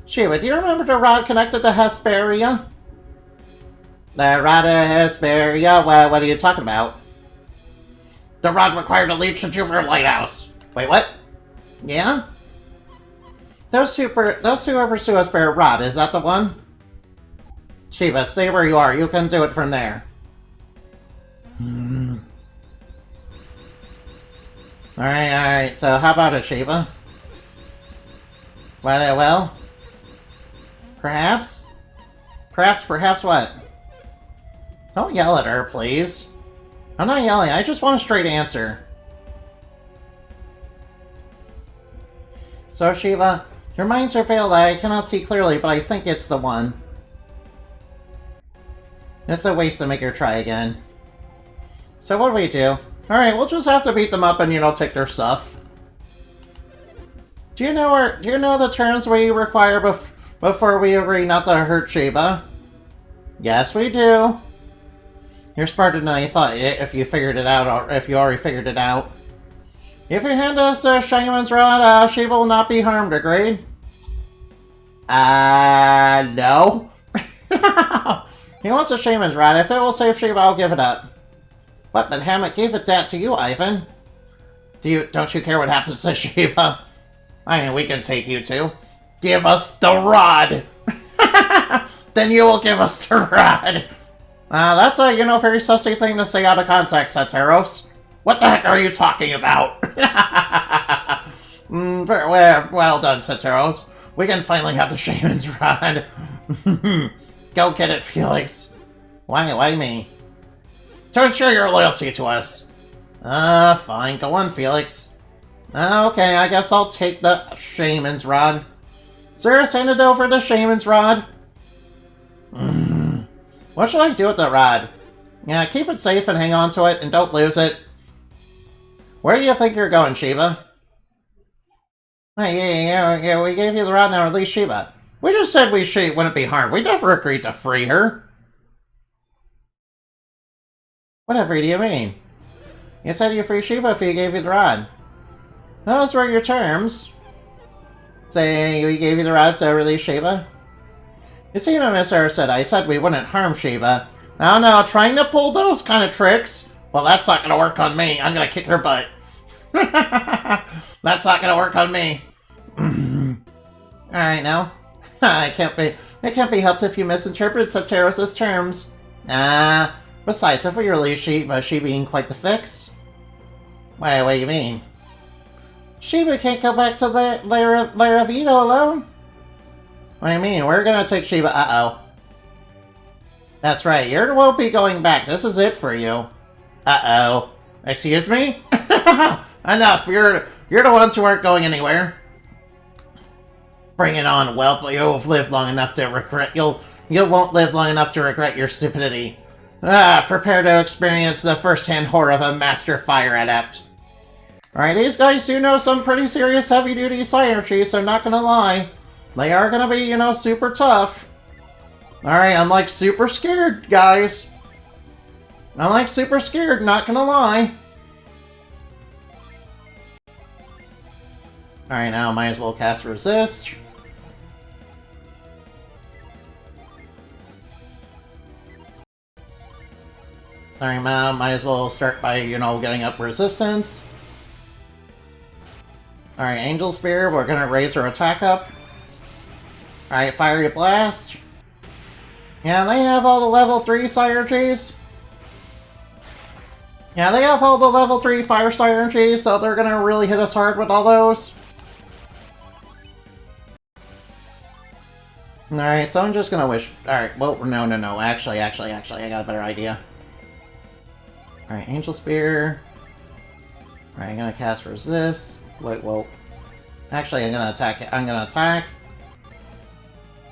Shiba, do you remember the rod connected to Hesperia? The rod of Hesperia? What are you talking about? The rod required to leap to Jupiter Lighthouse. Wait, what? Yeah? Those two are pursue Hesperia rod, is that the one? Shiba, stay where you are. You can do it from there. Alright, so how about it, Shiba? Well? Perhaps? Perhaps what? Don't yell at her, please. I'm not yelling, I just want a straight answer. So, Shiba, your minds are veiled. I cannot see clearly, but I think it's the one. It's a waste to make her try again. So what do we do? Alright, we'll just have to beat them up and, take their stuff. Do you know the terms we require before we agree not to hurt Shiba? Yes, we do. You're smarter than I thought if you figured it out, or if you already figured it out. If you hand us Shaman's Rod, Shiba will not be harmed, agreed? No. He wants a Shaman's Rod. If it will save Shiba, I'll give it up. What, but Hammett gave it that to you, Ivan. Don't you care what happens to Shiba? I mean, we can take you too. Give us the rod! Then you will give us the rod! That's a, very sussy thing to say out of context, Satoros. What the heck are you talking about? Well done, Satoros. We can finally have the Shaman's Rod. Go get it, Felix. Why me? To ensure your loyalty to us. Fine. Go on, Felix. Okay, I guess I'll take the Shaman's Rod. Ceres handed over the Shaman's Rod. What should I do with the rod? Yeah, keep it safe and hang on to it, and don't lose it. Where do you think you're going, Shiba? Yeah, we gave you the rod, now release Shiba. We just said she wouldn't be harmed. We never agreed to free her. Whatever do you mean? You said you free Shiba if he gave you the rod. Those were your terms. Say we gave you the rod, so release Shiba? You see, Miss Earth said I said we wouldn't harm Shiba. No, trying to pull those kind of tricks? Well, that's not gonna work on me. I'm gonna kick her butt. That's not gonna work on me. Alright, now. It can't be helped if you misinterpret Satoros' terms. Besides, if we release Shiba, she being quite the fix. What do you mean? Shiba can't go back to Lair of Ito alone? What do you mean? We're gonna take Shiba. Uh-oh. That's right, you won't be going back. This is it for you. Uh-oh. Excuse me? Enough. You're the ones who aren't going anywhere. Bring it on, whelp. You've lived long enough to regret. You won't live long enough to regret your stupidity. Prepare to experience the first-hand horror of a master fire adept. Alright, these guys do know some pretty serious heavy-duty synergy, so not gonna lie. They are gonna be, super tough. Alright, I'm super scared, guys. I'm super scared, not gonna lie. Alright, now might as well cast Resist. Alright, might as well start by, you know, getting up resistance. Alright, Angel Spear, we're gonna raise her attack up. Alright, Fiery Blast. Yeah, they have all the level 3 synergies. Yeah, they have all the level 3 fire synergies, so they're gonna really hit us hard with all those. Alright, so I'm just gonna wish... Alright, well, no. Actually, I got a better idea. Alright, Angel Spear. Alright, I'm gonna cast Resist. Wait, whoa. Actually, I'm gonna attack it. I'm gonna attack.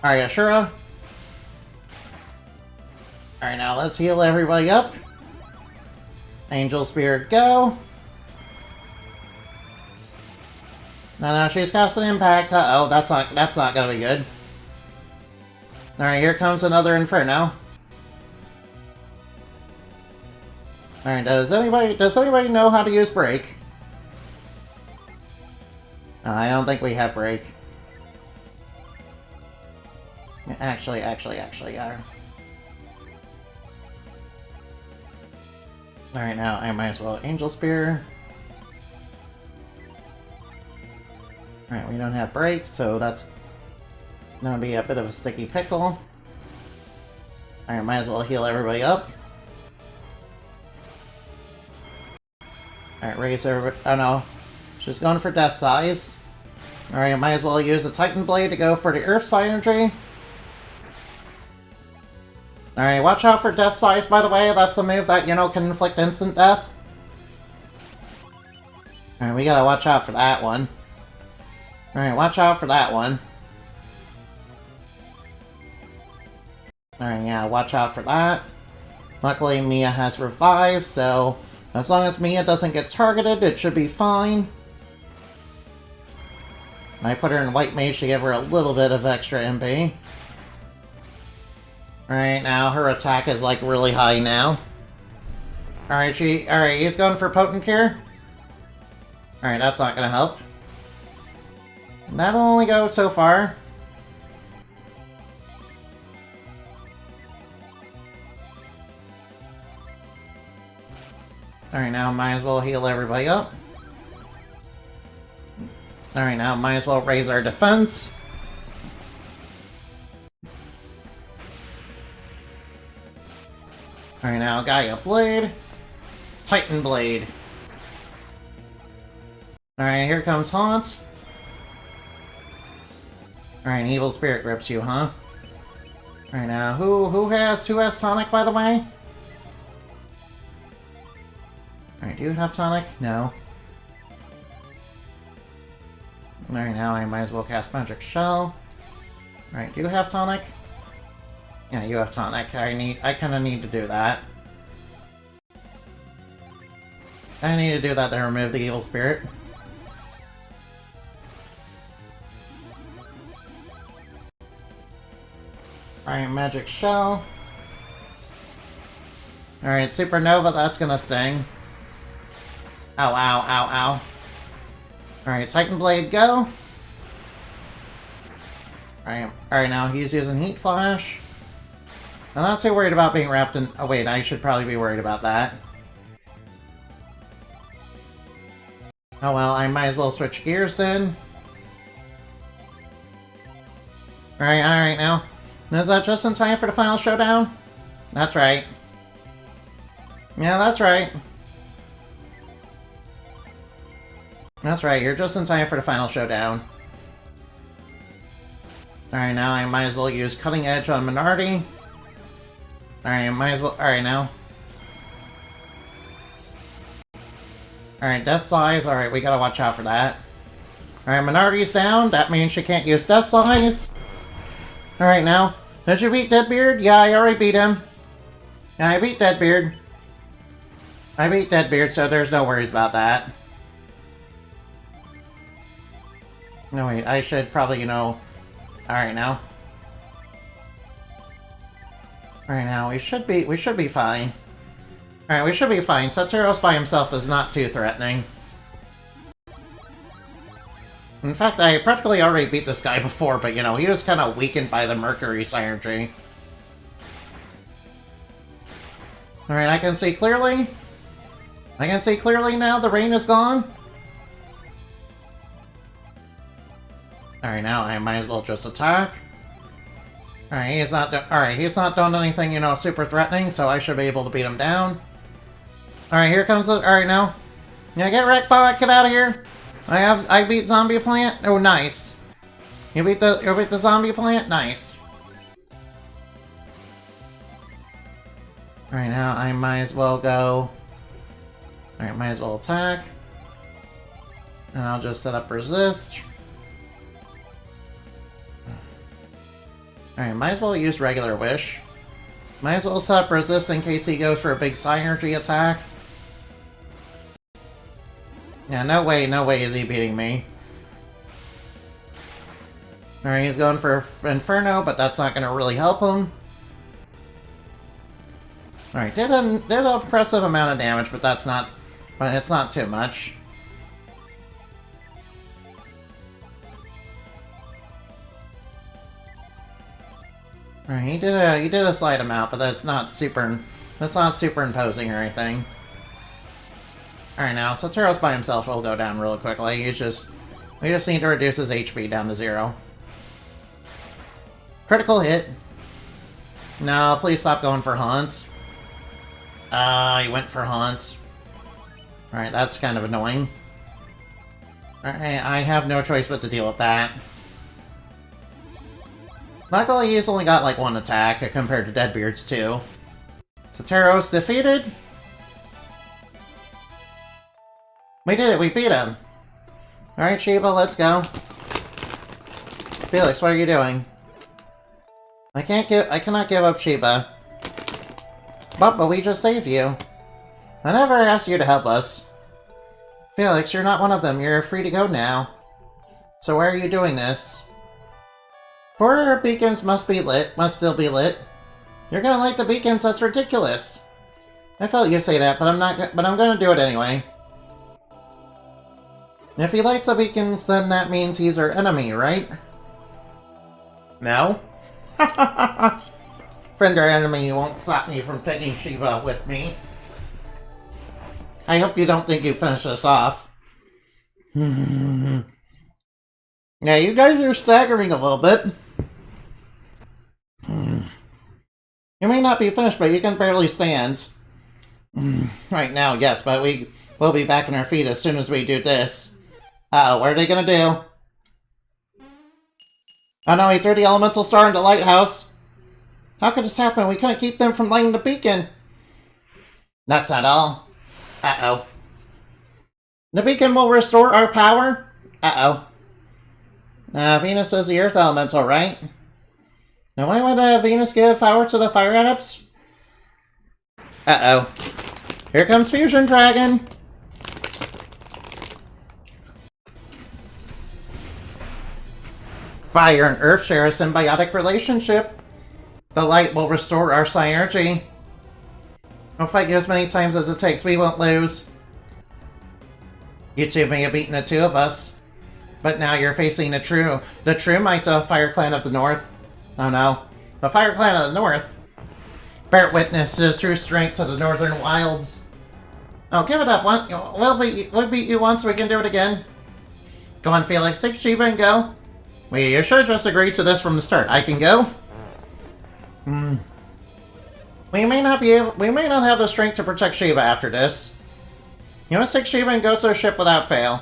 Alright, Ashura. Alright, now let's heal everybody up. Angel Spear, go! No, she's casting Impact. Uh-oh, that's not gonna be good. Alright, here comes another Inferno. Alright, does anybody know how to use Break? I don't think we have Break. Actually, yeah. Alright, now I might as well Angel Spear. Alright, we don't have Break, so that's gonna be a bit of a sticky pickle. Alright, might as well heal everybody up. Alright, raise everybody. Oh no. She's going for Death Size. Alright, I might as well use a Titan Blade to go for the Earth Synergy. Alright, watch out for Death Size, by the way. That's the move that, you know, can inflict instant death. Alright, we gotta watch out for that one. Alright, watch out for that one. Alright, yeah, watch out for that. Luckily, Mia has revived, so as long as Mia doesn't get targeted, it should be fine. I put her in White Mage to give her a little bit of extra MP. Alright, now her attack is like really high now. Alright, he's going for Potent Cure. Alright, that's not gonna help. That'll only go so far. Alright, now might as well heal everybody up. Alright, now might as well raise our defense. Alright, now Gaia Blade. Titan Blade. Alright, here comes Haunt. Alright, Evil Spirit grips you, huh? Alright, now who has tonic, by the way? Alright, do you have tonic? No. Alright, now I might as well cast Magic Shell. Alright, do you have tonic? Yeah, you have tonic. I kinda need to do that. I need to do that to remove the Evil Spirit. Alright, Magic Shell. Alright, Supernova, that's gonna sting. Ow, ow, ow, ow. Alright, Titan Blade, go! Alright, now he's using Heat Flash. I'm not too worried about being wrapped in... Oh wait, I should probably be worried about that. Oh well, I might as well switch gears then. Alright now. Is that just in time for the final showdown? That's right. Yeah, that's right. That's right, you're just in time for the final showdown. Alright, now I might as well use Cutting Edge on Minority. Alright, might as well... Alright, now. Alright, Death Size. Alright, we gotta watch out for that. Alright, Minority's down. That means she can't use Death Size. Alright, now. Did you beat Deadbeard? Yeah, I already beat him. Yeah, I beat Deadbeard. I beat Deadbeard, so there's no worries about that. No, wait, I should probably, you know... Alright, now. Alright, now, we should be fine. Alright, we should be fine. Saturos by himself is not too threatening. In fact, I practically already beat this guy before, but, you know, he was kind of weakened by the Mercury synergy. Alright, I can see clearly. I can see clearly now. The rain is gone. Alright, now I might as well just attack. Alright, he's not doing anything, you know, super threatening, so I should be able to beat him down. Alright, here comes the... Alright, now. Yeah, get wrecked, bot. Get out of here. I beat Zombie Plant. Oh, nice. You beat the Zombie Plant? Nice. Alright, now I might as well go... Alright, might as well attack. And I'll just set up resist. Alright, might as well use regular wish. Might as well set up resist in case he goes for a big synergy attack. Yeah, no way is he beating me. Alright, he's going for Inferno, but that's not gonna really help him. Alright, did an impressive amount of damage, but it's not too much. Alright, he did a slight amount, but that's not superimposing or anything. Alright, now Soteros by himself will go down real quickly. We just need to reduce his HP down to 0. Critical hit. No, please stop going for haunts. He went for haunts. Alright, that's kind of annoying. Alright, I have no choice but to deal with that. Luckily, he's only got like 1 attack compared to Deadbeard's 2. Soteros defeated. We did it, we beat him. Alright, Shiba, let's go. Felix, what are you doing? I cannot give up Shiba. But we just saved you. I never asked you to help us. Felix, you're not one of them. You're free to go now. So why are you doing this? 4 beacons must still be lit. You're gonna light the beacons? That's ridiculous. I felt you say that, but I'm gonna do it anyway. If he lights the beacons, then that means he's our enemy, right? No? Friend or enemy won't stop me from taking Shiba with me. I hope you don't think you finish this off. Yeah, you guys are staggering a little bit. You may not be finished, but you can barely stand. Right now, yes, but we will be back on our feet as soon as we do this. Uh-oh, what are they gonna do? Oh no, he threw the elemental star into the lighthouse. How could this happen? We couldn't keep them from lighting the beacon. That's not all. Uh-oh. The beacon will restore our power? Uh-oh. Venus is the earth elemental, right? Now why would Venus give power to the fire adepts? Uh-oh. Here comes Fusion Dragon! Fire and Earth share a symbiotic relationship. The light will restore our synergy. We'll fight you as many times as it takes. We won't lose. You two may have beaten the 2 of us, but now you're facing the true might of Fire Clan of the North. Oh no, the Fire Clan of the North. Bear witness to the true strengths of the Northern Wilds. Oh, give it up. We'll beat you once. We can do it again. Go on, Felix. Take Shiba and go. You should have just agreed to this from the start. I can go? We may not have the strength to protect Shiba after this. You must take Shiba and go to a ship without fail.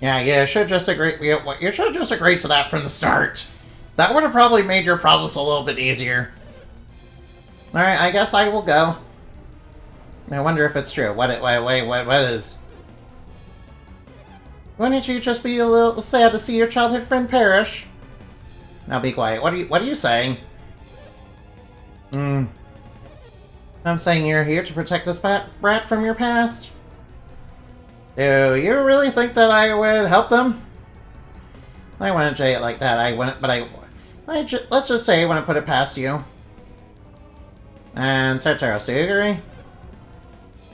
Yeah, you should just agree. You should just agree to that from the start. That would have probably made your problems a little bit easier. Alright, I guess I will go. I wonder if it's true. What is? Wouldn't you just be a little sad to see your childhood friend perish? Now be quiet. What are you saying? I'm saying you're here to protect this brat from your past. Do you really think that I would help them? I wouldn't say it like that. Let's just say I wouldn't put it past you. And Soteros, do you agree?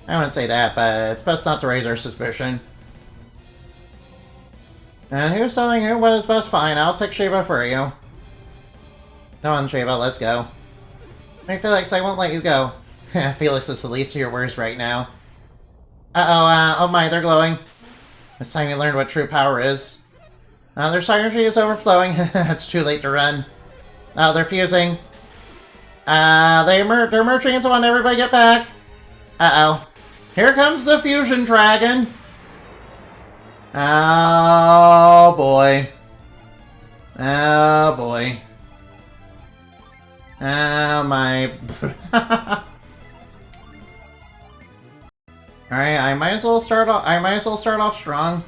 I wouldn't say that, but it's best not to raise our suspicion. And who's telling who what is best? Fine, I'll take Shiva for you. Come on, Shiva, let's go. Hey, Felix, I won't let you go. Felix is the least of your worries right now. Oh my, they're glowing. It's time you learned what true power is. Their energy is overflowing. It's too late to run. Oh, they're fusing. They're merging into one. Everybody get back. Uh-oh. Here comes the fusion dragon. Oh, boy. Oh, boy. Oh, my... Alright, I might as well start off strong.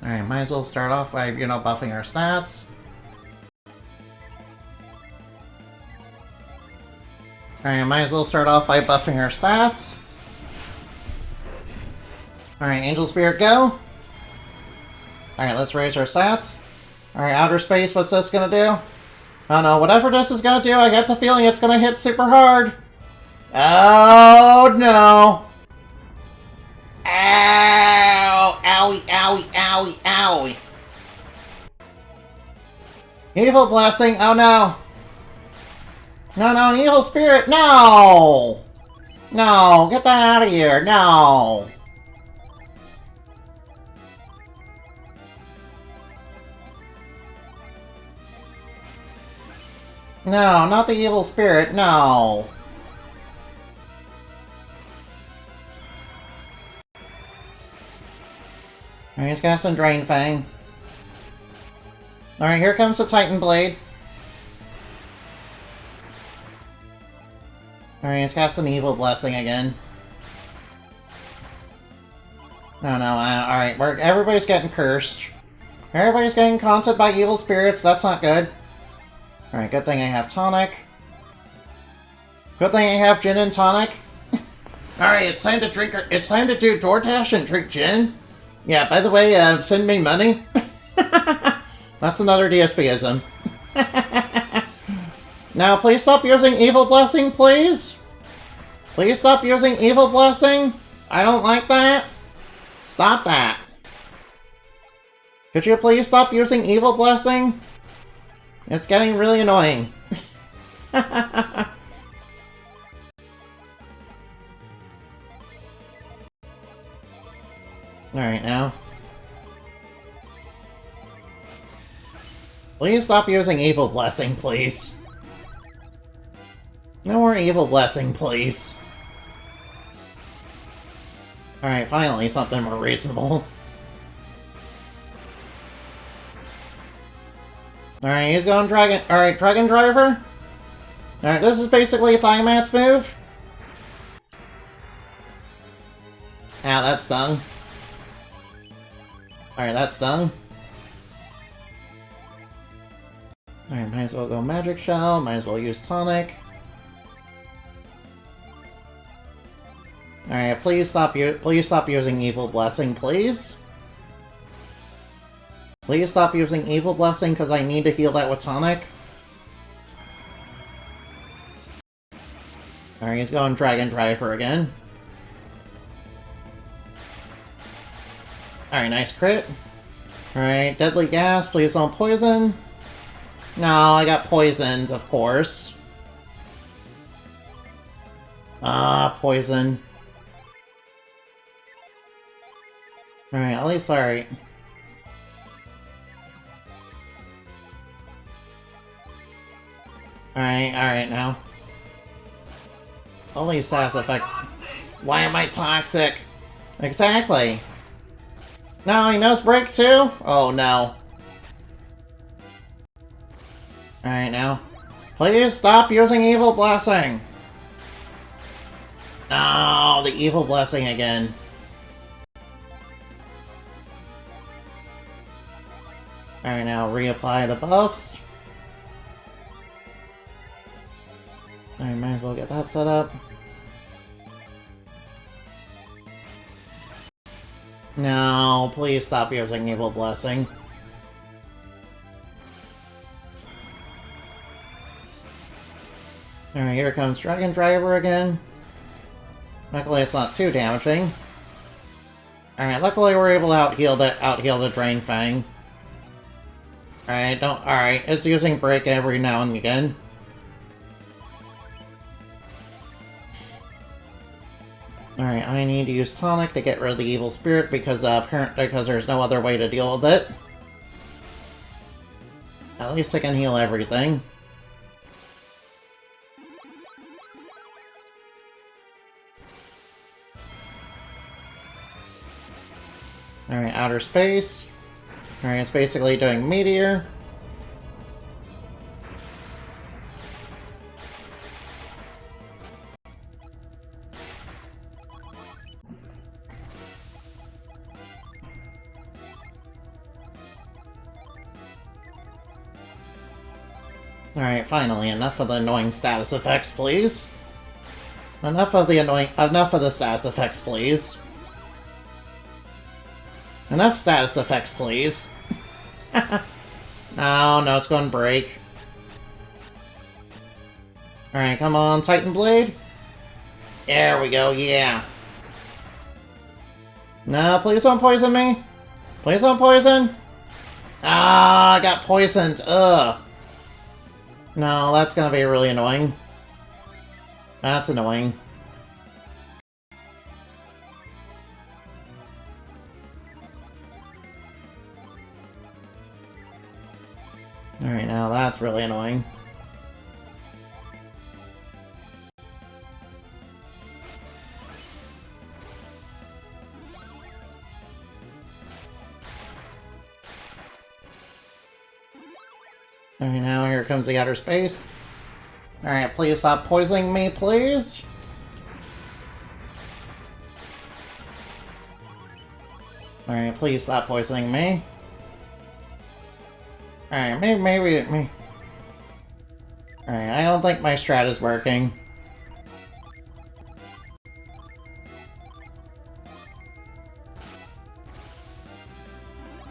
Alright, might as well start off by, you know, buffing our stats. Alright, might as well start off by buffing our stats. Alright, Angel Spirit, go! Alright, let's raise our stats. Alright, Outer Space, what's this gonna do? Oh no, whatever this is gonna do, I get the feeling it's gonna hit super hard! Oh no! Ow! Owie, owie, owie, owie! Evil Blessing, oh no! No, no, an Evil Spirit, no! No, get that out of here, no! No, not the Evil Spirit, no! Alright, he's got some Drain Fang. Alright, here comes the Titan Blade. Alright, he's got some Evil Blessing again. No, no, alright, everybody's getting cursed. Everybody's getting haunted by evil spirits, that's not good. Alright, good thing I have tonic. Good thing I have gin and tonic. Alright, it's time to drink, it's time to do DoorDash and drink gin. Yeah, by the way, send me money. That's another DSPism. Now, please stop using Evil Blessing, please? Please stop using Evil Blessing? I don't like that. Stop that. Could you please stop using Evil Blessing? It's getting really annoying. Alright, now. Please stop using Evil Blessing, please. No more Evil Blessing, please. Alright, finally something more reasonable. Alright, he's going Dragon... Alright, Dragon Driver? Alright, this is basically a Thigh-Mat's move. Ow, that stung. Alright, that stung. Alright, might as well go Magic Shell, might as well use Tonic. Alright, please stop using Evil Blessing, please. Please stop using Evil Blessing, because I need to heal that with Tonic. Alright, he's going Dragon Driver again. Alright, nice crit. Alright, Deadly Gas, please don't poison. No, I got poisoned, of course. Ah, poison. Alright, at least, alright. Alright now. Only sass effect. Why am I toxic? Exactly. No, he knows break too? Oh no. Alright now. Please stop using Evil Blessing! No, the Evil Blessing again. Alright, now reapply the buffs. Alright, might as well get that set up. No, please stop using Evil Blessing. Alright, here comes Dragon Driver again. Luckily it's not too damaging. Alright, luckily we're able to out-heal the Drain Fang. Alright, it's using Break every now and again. Alright, I need to use Tonic to get rid of the Evil Spirit because there's no other way to deal with it. At least I can heal everything. Alright, Outer Space. Alright, it's basically doing Meteor. Alright, finally, enough of the annoying status effects, please. Enough of the status effects, please. Enough status effects, please. No, it's going to break. Alright, come on, Titan Blade. There we go, yeah. No, please don't poison me. Please don't poison. Ah, I got poisoned. Ugh. No, that's gonna be really annoying. That's annoying. Alright, now that's really annoying. Alright, now here comes the Outer Space. Alright, please stop poisoning me, please. Alright, please stop poisoning me. Alright, maybe. Alright, I don't think my strat is working.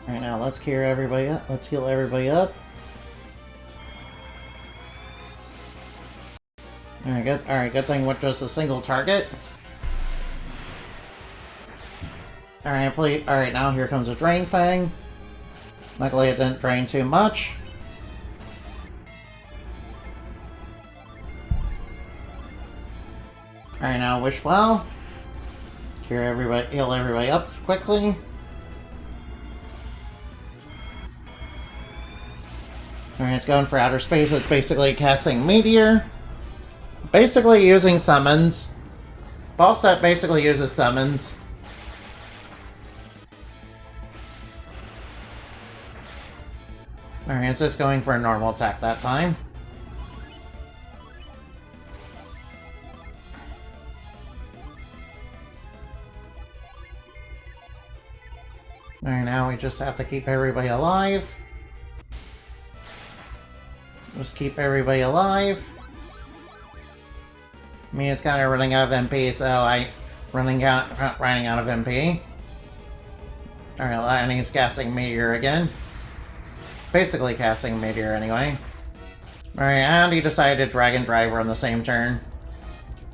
Alright, now let's heal everybody up. Let's heal everybody up. Alright, good thing with just a single target. Alright, now here comes a Drain Fang. Luckily it didn't drain too much. Alright, now Wish Well. Heal everybody up quickly. Alright, it's going for Outer Space. It's basically casting Meteor. Basically using summons. Boss set basically uses summons. Alright, it's just going for a normal attack that time. Alright, now we just have to keep everybody alive. Just keep everybody alive. I mean, it's kind of running out of MP, so running out of MP. Alright, and he's casting Meteor again. Basically casting Meteor anyway. Alright, and he decided to Dragon Driver on the same turn.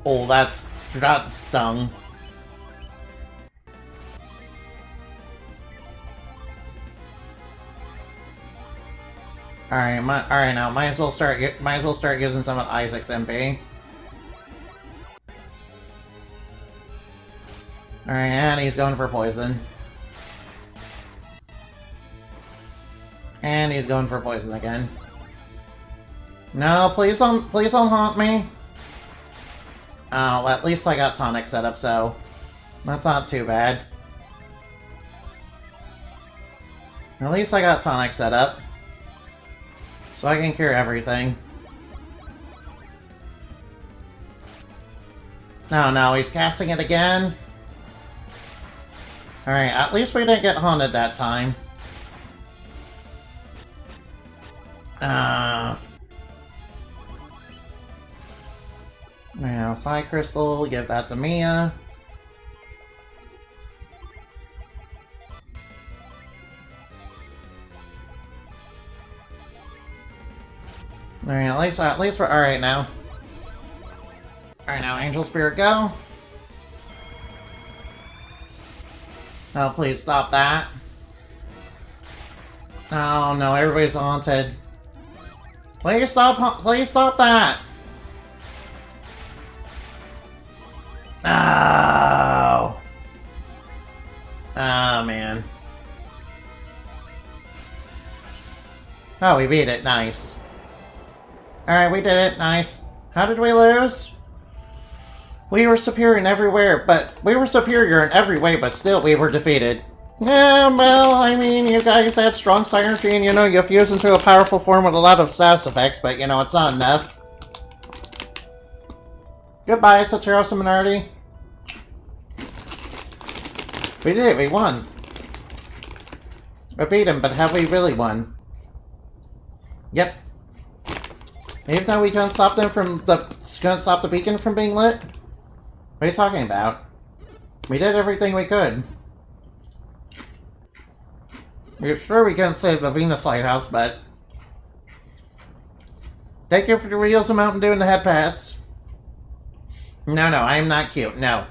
Oh, that stung. Alright, now might as well start using some of Isaac's MP. Alright, and he's going for poison. And he's going for poison again. No, please don't haunt me. Oh, well, at least I got Tonic set up, so that's not too bad. At least I got Tonic set up. So I can cure everything. No, he's casting it again. Alright, at least we didn't get haunted that time. Now, Psy Crystal, give that to Mia. Alright, at least we're alright now. Alright, now Angel Spirit go. Oh, please stop that. Oh no, everybody's haunted. Please stop that! Oh! Oh, man. Oh, we beat it. Nice. Alright, we did it. Nice. How did we lose? We were superior in everywhere, but we were superior in every way, but still we were defeated. Yeah, well, I mean, you guys had strong synergy and, you know, you fused into a powerful form with a lot of status effects, but, you know, it's not enough. Goodbye, Satoru Minority. We did, we won. We beat him, but have we really won? Yep. Even though we couldn't stop the beacon from being lit? What are you talking about? We did everything we could. We're sure we couldn't save the Venus Lighthouse, but... Thank you for the reels of Mountain Dew and the head pats. No, I am not cute. No.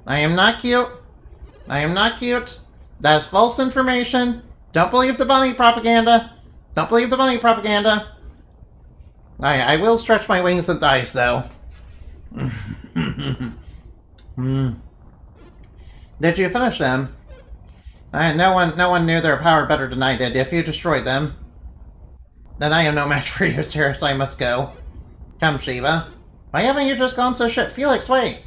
I am not cute. I am not cute. That's false information. Don't believe the bunny propaganda. Don't believe the bunny propaganda. I will stretch my wings and thighs, though. Did you finish them? No one knew their power better than I did. If you destroyed them, then I am no match for you, sir, so I must go. Come, Shiva. Why haven't you just gone so shit? Felix, wait!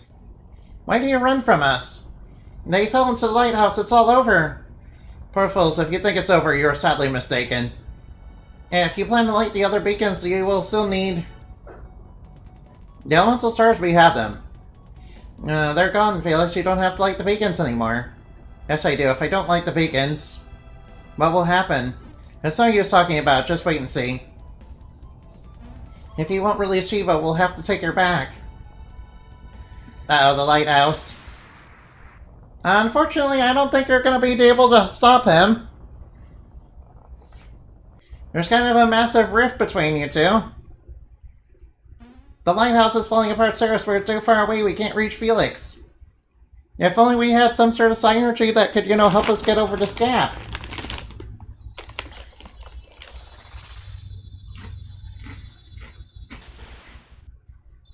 Why do you run from us? They fell into the lighthouse, it's all over. Poor fools, if you think it's over, you're sadly mistaken. If you plan to light the other beacons, you will still need... The elemental stars, we have them. They're gone, Felix, you don't have to light the beacons anymore. Yes, I do. If I don't light the beacons, what will happen? It's no use talking about, just wait and see. If you won't release Shiva, we'll have to take her back. Uh-oh, the lighthouse. Unfortunately, I don't think you're going to be able to stop him. There's kind of a massive rift between you two. The lighthouse is falling apart, Cyrus. We're too far away. We can't reach Felix. If only we had some sort of synergy that could, you know, help us get over this gap.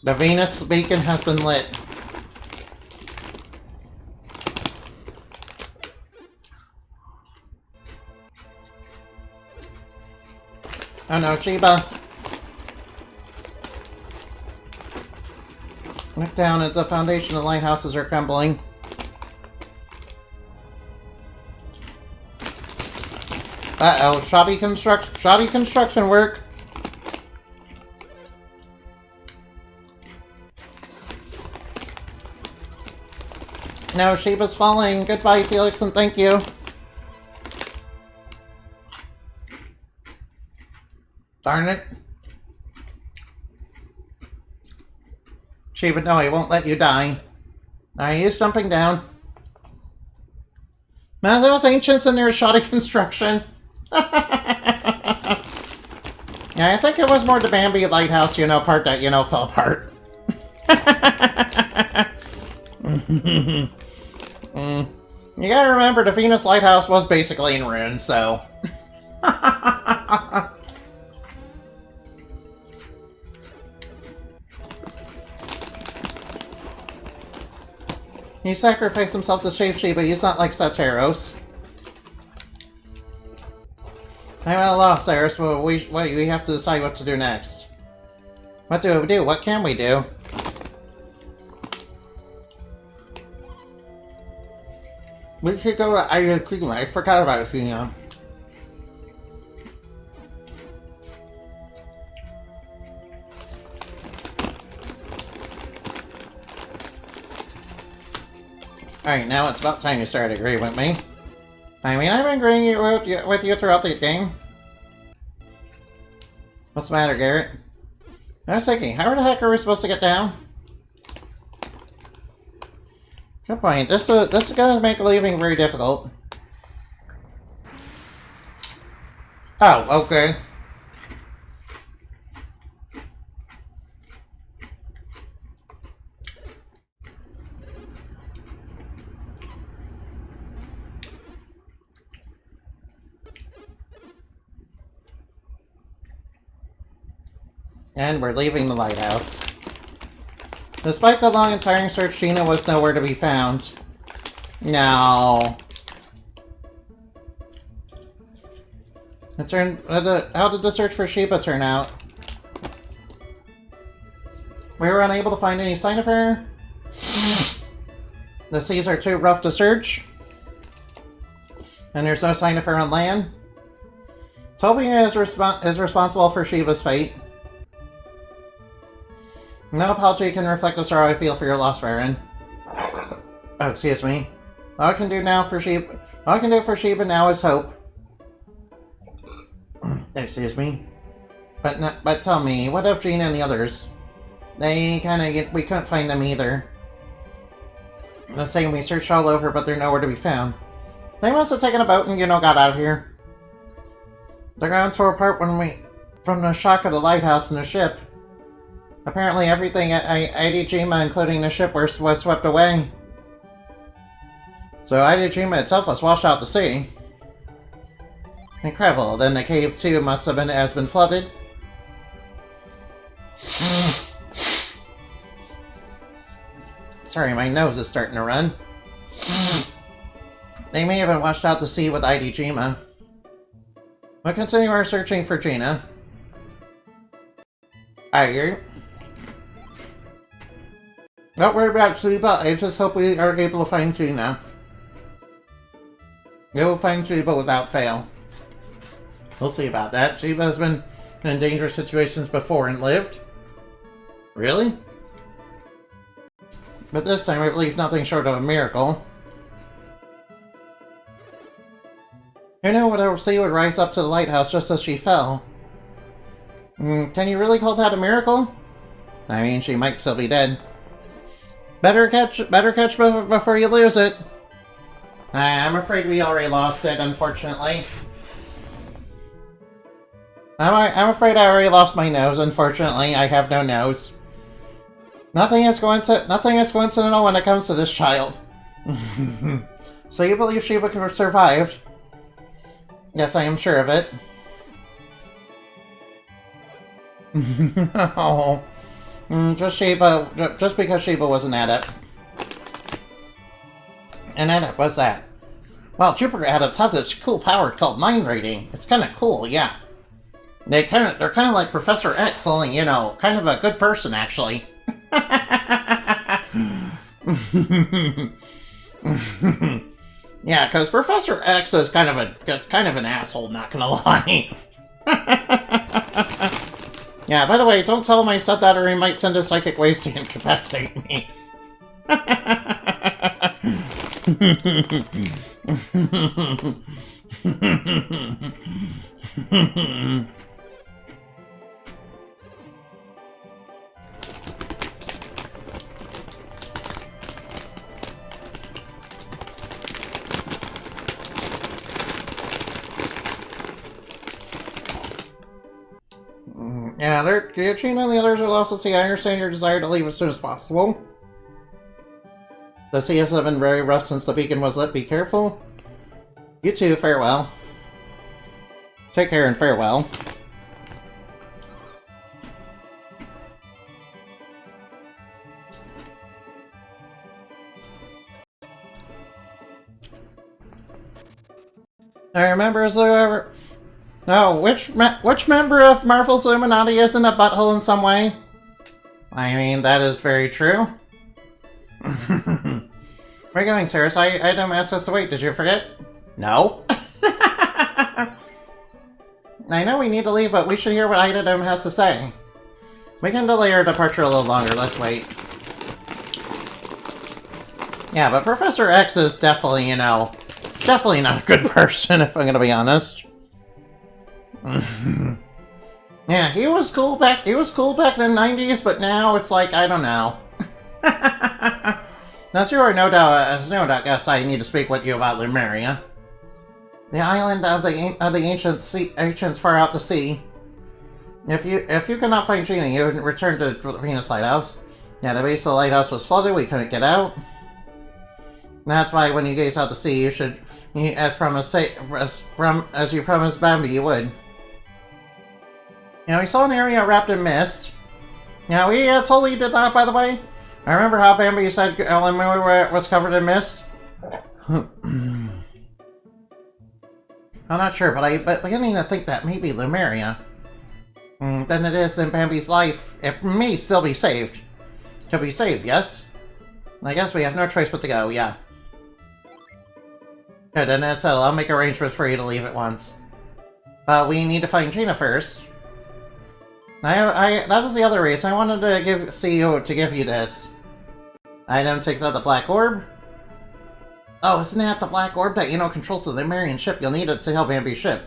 The Venus beacon has been lit. Oh no, Sheba. Look down, it's a foundation. The lighthouses are crumbling. Uh-oh, shoddy construction work. No, Sheba's falling. Goodbye, Felix, and thank you. Darn it. Sheba, no, he won't let you die. He is jumping down. Man, those ancients and their shoddy construction. Yeah, I think it was more the Bambi lighthouse, you know, part that, you know, fell apart. You gotta remember, the Venus lighthouse was basically in ruins, so... He sacrificed himself to save Sheba. He's not like Sataros. I'm at a loss, Cyrus. Well, we have to decide what to do next. What do we do? What can we do? We should go to Ayakuma. I forgot about it, you know. Alright, now it's about time you started agreeing with me. I mean, I've been agreeing with you throughout the game. What's the matter, Garrett? I was thinking, how the heck are we supposed to get down? Good point. This is gonna make leaving very difficult. Oh, okay. And we're leaving the lighthouse. Despite the long and tiring search, Gina was nowhere to be found. No. How did the search for Sheba turn out? We were unable to find any sign of her. The seas are too rough to search. And there's no sign of her on land. Toby is responsible for Sheba's fate. No apology can reflect the sorrow I feel for your loss, Baron. Oh, excuse me. All I can do for Sheba now is hope. Excuse me. But tell me, what of Gina and the others? We couldn't find them either. The same, we searched all over, but they're nowhere to be found. They must have taken a boat and, got out of here. The ground tore apart from the shock of the lighthouse and the ship. Apparently everything at Aidijima, including the ship, was swept away. So Aidijima itself was washed out to sea. Incredible. Then the cave too has been flooded. Sorry, my nose is starting to run. They may have been washed out to sea with Aidijima. We'll continue our searching for Gina. Don't worry about Sheba, I just hope we are able to find Gina. We will find Sheba without fail. We'll see about that. Sheba has been in dangerous situations before and lived. Really? But this time I believe nothing short of a miracle. Who knew what a sea would rise up to the lighthouse just as she fell? Can you really call that a miracle? I mean, she might still be dead. Better catch before you lose it. I'm afraid we already lost it, unfortunately. I'm afraid I already lost my nose, unfortunately. I have no nose. Nothing is coincidental when it comes to this child. So you believe Sheba could have survived? Yes, I am sure of it. No. Just because Sheba was an adept. An adept, what's that? Well, Jupiter adepts have this cool power called mind reading. It's kind of cool, yeah. They're kind of like Professor X, only, kind of a good person, actually. Yeah, because Professor X is kind of an asshole, not gonna lie. Yeah, by the way, don't tell him I said that or he might send his psychic waves to incapacitate me. Yeah, Gina and the others are lost at sea. I understand your desire to leave as soon as possible. The sea has been very rough since the beacon was lit. Be careful. You too, farewell. Take care and farewell. I remember as though ever... No, which member of Marvel's Illuminati isn't a butthole in some way? I mean, that is very true. Where are you going, Cyrus? I didn't ask us to wait. Did you forget? No. I know we need to leave, but we should hear what Idem has to say. We can delay our departure a little longer. Let's wait. Yeah, but Professor X is definitely, definitely not a good person, if I'm gonna be honest. Yeah, he was cool back in the 90s, but now it's like, I don't know. Now, sure, no doubt, guess I need to speak with you about Lemuria. The island of the ancients far out to sea. If you cannot find Gina, you return to the Venus Lighthouse. Yeah, the base of the lighthouse was flooded, we couldn't get out. That's why when you gaze out to sea, you should, as you promised Bambi, you would. You know, we saw an area wrapped in mist. Yeah, we totally did that, by the way. I remember how Bambi said Eleanor was covered in mist. I'm not sure, but beginning to think that maybe Lumeria. Then it is in Bambi's life. It may still be saved. Could be saved, yes? I guess we have no choice but to go, yeah. Good, then that's settled. I'll make arrangements for you to leave at once. But we need to find Gina first. That was the other reason. I wanted to give you this. Item takes out the black orb. Oh, isn't that the black orb that controls the Lemurian ship? You'll need it to help Bambi's ship.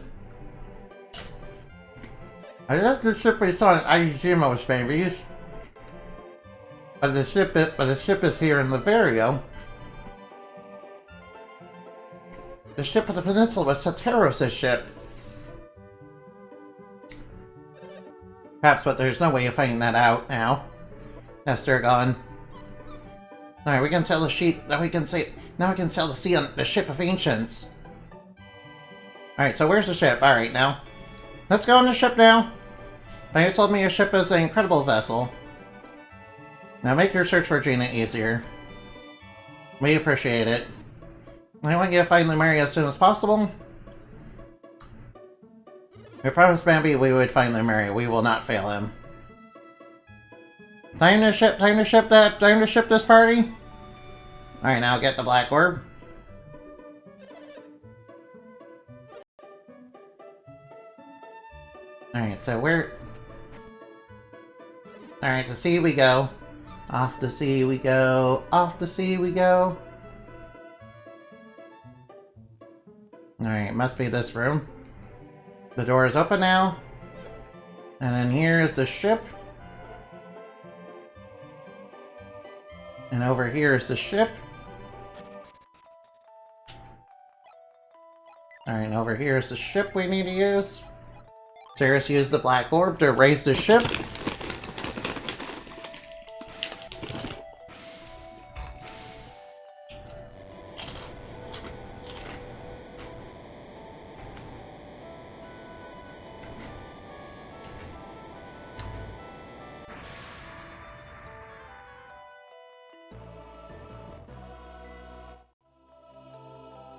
I left the ship is on Ajimo's Bambi's. But the ship is here in Leverio. The ship of the peninsula was Soteros' ship. Perhaps, but there's no way of finding that out now. Yes, they're gone. Alright, we can sell the sheet. Now we can sell the sea on the ship of ancients. Alright, so where's the ship? Alright, now. Let's go on the ship now. Now you told me your ship is an incredible vessel. Now make your search for Gina easier. We appreciate it. I want you to find Lumeria as soon as possible. We promised Bambi we would find Lumeria. We will not fail him. Time to ship this party? Alright, now get the black orb. Alright, so we're... Alright, to sea we go. Off the sea we go. Off the sea we go. Alright, must be this room. The door is open now. And then here is the ship. And over here is the ship. Alright, and over here is the ship we need to use. Cirrus used the black orb to raise the ship.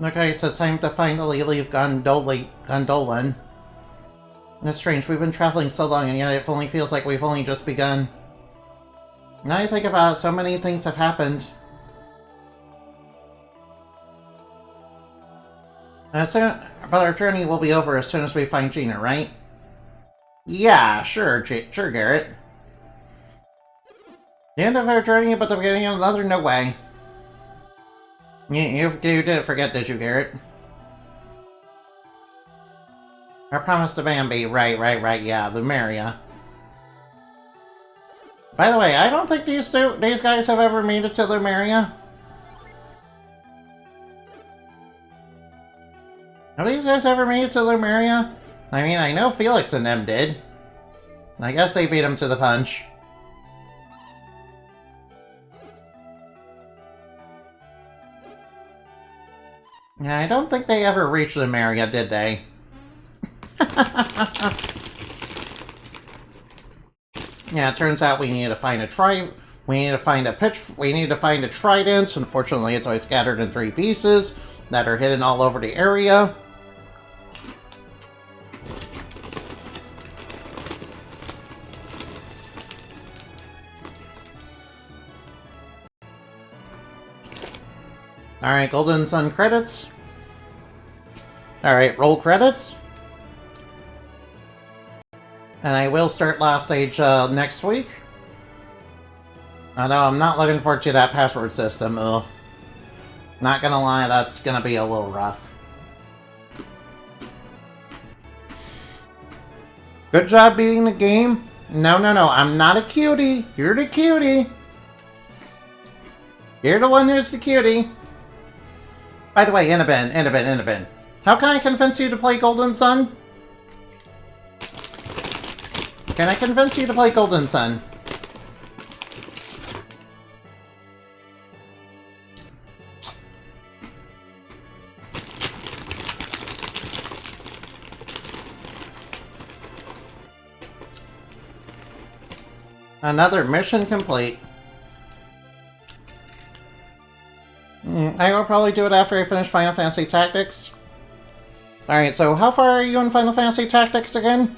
Okay, it's time to finally leave Gondolin. That's strange, we've been traveling so long and yet it only feels like we've only just begun. Now you think about it, so many things have happened. But our journey will be over as soon as we find Gina, right? Yeah, sure, Garrett. The end of our journey, but the beginning of another, no way. You didn't forget, did you, Garrett? Our promise to Bambi. Right, yeah, Lumeria. By the way, I don't think these guys have ever made it to Lumeria. Have these guys ever made it to Lumeria? I mean, I know Felix and them did. I guess they beat him to the punch. Yeah, I don't think they ever reached Lumeria, did they? Yeah, it turns out we need to find a trident. Unfortunately, it's always scattered in 3 pieces that are hidden all over the area. Alright, Golden Sun credits. Alright, roll credits. And I will start Last Stage next week. Although I'm not looking forward to that password system. Ugh. Not gonna lie, that's gonna be a little rough. Good job beating the game. No, I'm not a cutie. You're the cutie. You're the one who's the cutie. By the way, Inabin. How can I convince you to play Golden Sun? Can I convince you to play Golden Sun? Another mission complete. I will probably do it after I finish Final Fantasy Tactics. Alright, so how far are you in Final Fantasy Tactics again?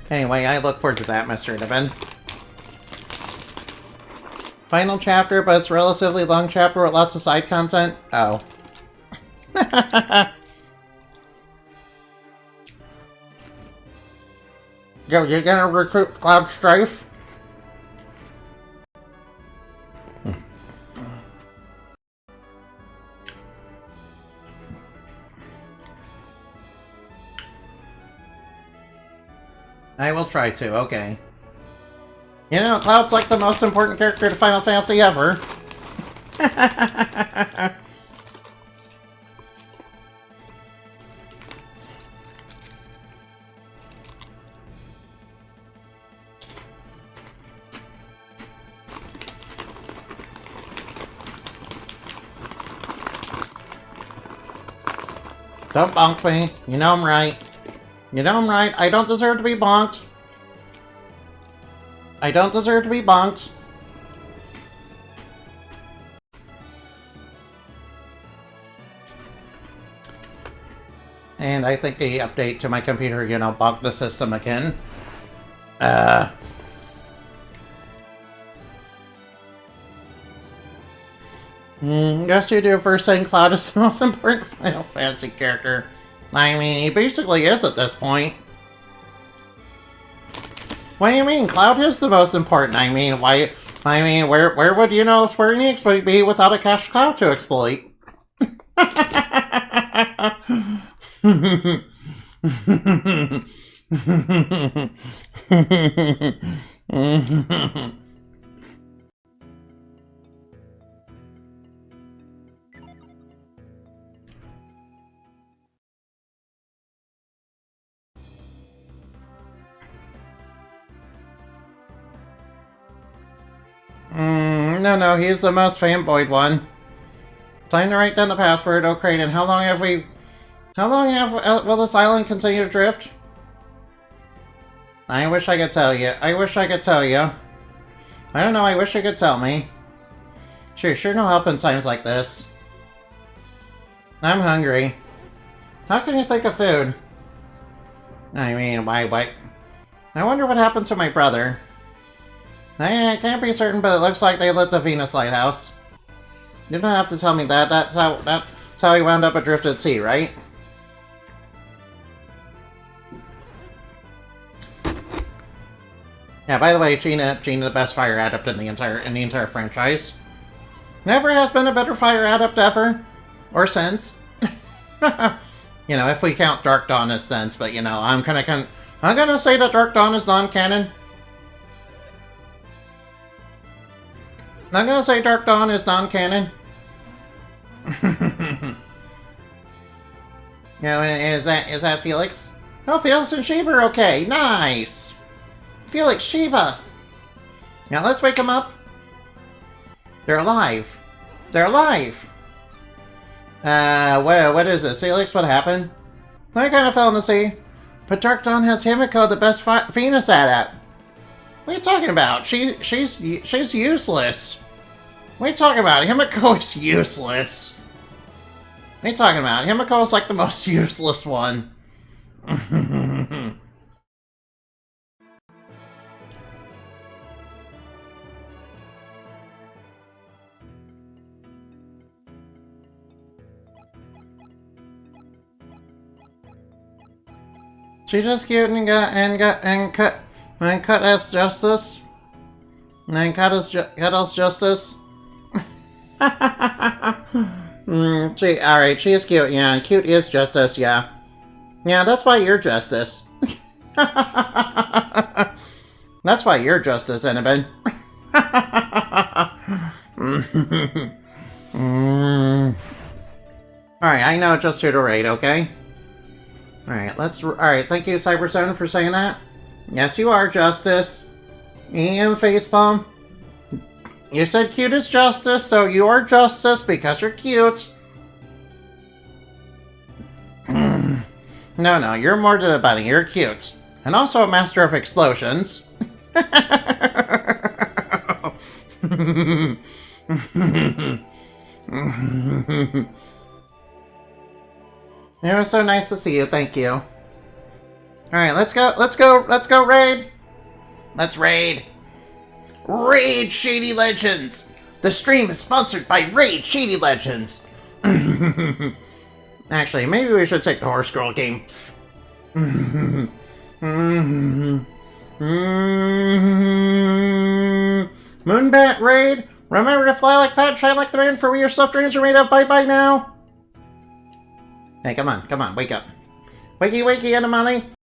Anyway, I look forward to that, Mr. Devin. Final chapter, but it's a relatively long chapter with lots of side content. Oh. Yo, you gonna recruit Cloud Strife? I will try to, okay. You know, Cloud's like the most important character to Final Fantasy ever. Don't bonk me. You know I'm right. You know I'm right. I don't deserve to be bonked. I don't deserve to be bonked. And I think the update to my computer, you know, bonked the system again. Yes, you do for saying Cloud is the most important Final Fantasy character. I mean, he basically is at this point. What do you mean? Cloud is the most important. I mean, why? I mean, where would, you know, Square Enix be without a cash cow to exploit? No, he's the most fanboyed one. Time to write down the password. Oh, Kraden, how long will this island continue to drift? I wish I could tell you. I wish I could tell you. I don't know, I wish you could tell me. Sure no help in times like this. I'm hungry. How can you think of food? I mean, why? I wonder what happened to my brother. I can't be certain, but it looks like they lit the Venus Lighthouse. You don't have to tell me that. That's how he wound up adrift at sea, right? Yeah, by the way, Gina the best fire adept in the entire franchise. Never has been a better fire adept ever. Or since. You know, if we count Dark Dawn as since, but you know, I'm gonna say that Dark Dawn is non-canon. I'm gonna say Dark Dawn is non-canon. You know, is that Felix? Oh, Felix and Sheba are okay. Nice. Felix, Sheba. Now let's wake them up. They're alive. They're alive. What is this? Felix, what happened? I kind of fell in the sea. But Dark Dawn has Himiko, the best Venus adept. What are you talking about? She's useless. What are you talking about? Himiko is useless. What are you talking about? Himiko is like the most useless one. She just cute and cut us justice. And cut us justice. Alright, she is cute, yeah, and cute is justice, yeah. Yeah, that's why you're justice. That's why you're justice, Annabelle. Alright, I know just who to raid, okay? Alright, thank you, Cyberzone, for saying that. Yes, you are, Justice. And Facepalm. You said cute as Justice, so you are Justice because you're cute. No, you're more to the bunny. You're cute. And also a master of explosions. It was so nice to see you, thank you. Alright, let's go raid! Let's raid! Raid Shady Legends! The stream is sponsored by Raid Shady Legends! Actually, maybe we should take the Horse Girl game. Moonbat raid! Remember to fly like Pat, shine like the rain, for we your soft dreams are made of. Bye-bye now! Hey, come on, wake up. Wakey, Animali!